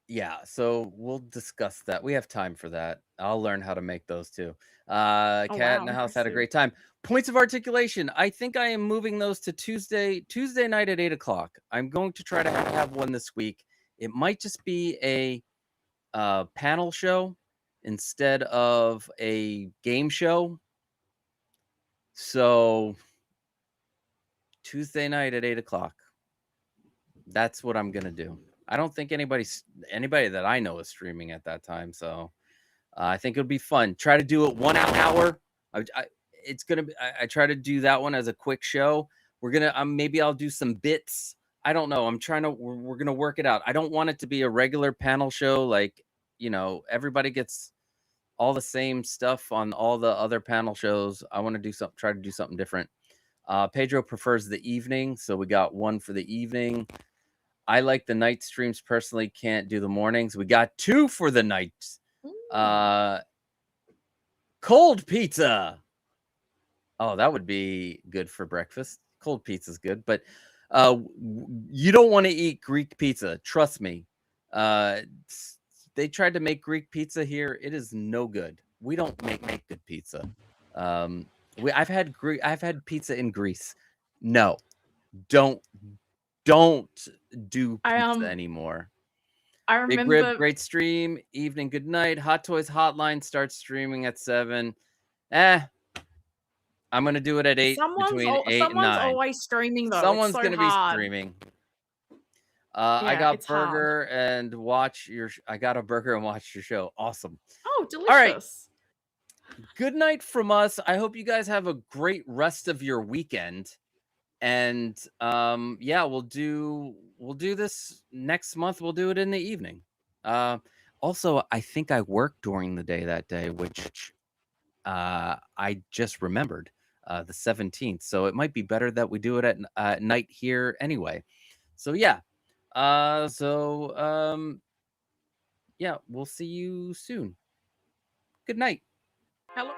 Yeah, so we'll discuss that. We have time for that. I'll learn how to make those too. Cat in the House had a great time. Points of articulation. I think I am moving those to Tuesday night at 8 o'clock. I'm going to try to have one this week. It might just be a panel show instead of a game show. So Tuesday night at 8 o'clock. That's what I'm going to do. I don't think anybody that I know is streaming at that time. So I think it'll be fun. Try to do it 1 hour. I try to do that one as a quick show. We're going to, maybe I'll do some bits. I don't know. We're going to work it out. I don't want it to be a regular panel show. Like, everybody gets all the same stuff on all the other panel shows. I want to try to do something different. Pedro prefers the evening, so we got one for the evening. I like the night streams personally, can't do the mornings. We got 2 for the night. Cold pizza. Oh, that would be good for breakfast. Cold pizza's good, but you don't want to eat Greek pizza. Trust me. They tried to make Greek pizza here. It is no good. We don't make good pizza. I've had pizza in Greece. No, don't do pizza anymore. I Big remember Rib, great stream. Evening, good night. Hot Toys Hotline starts streaming at 7. I'm gonna do it at 8, between 8 and 9. Someone's always streaming though. Someone's it's so gonna hard. be streaming. I got it's burger hard. and watch your. I got a burger and watch your show. Awesome. Oh, delicious. All right. Good night from us. I hope you guys have a great rest of your weekend. And yeah, we'll do this next month. We'll do it in the evening. Also, I think I worked during the day that day, which I just remembered, the 17th. So it might be better that we do it at night here anyway. So yeah. Yeah, we'll see you soon. Good night. Hello.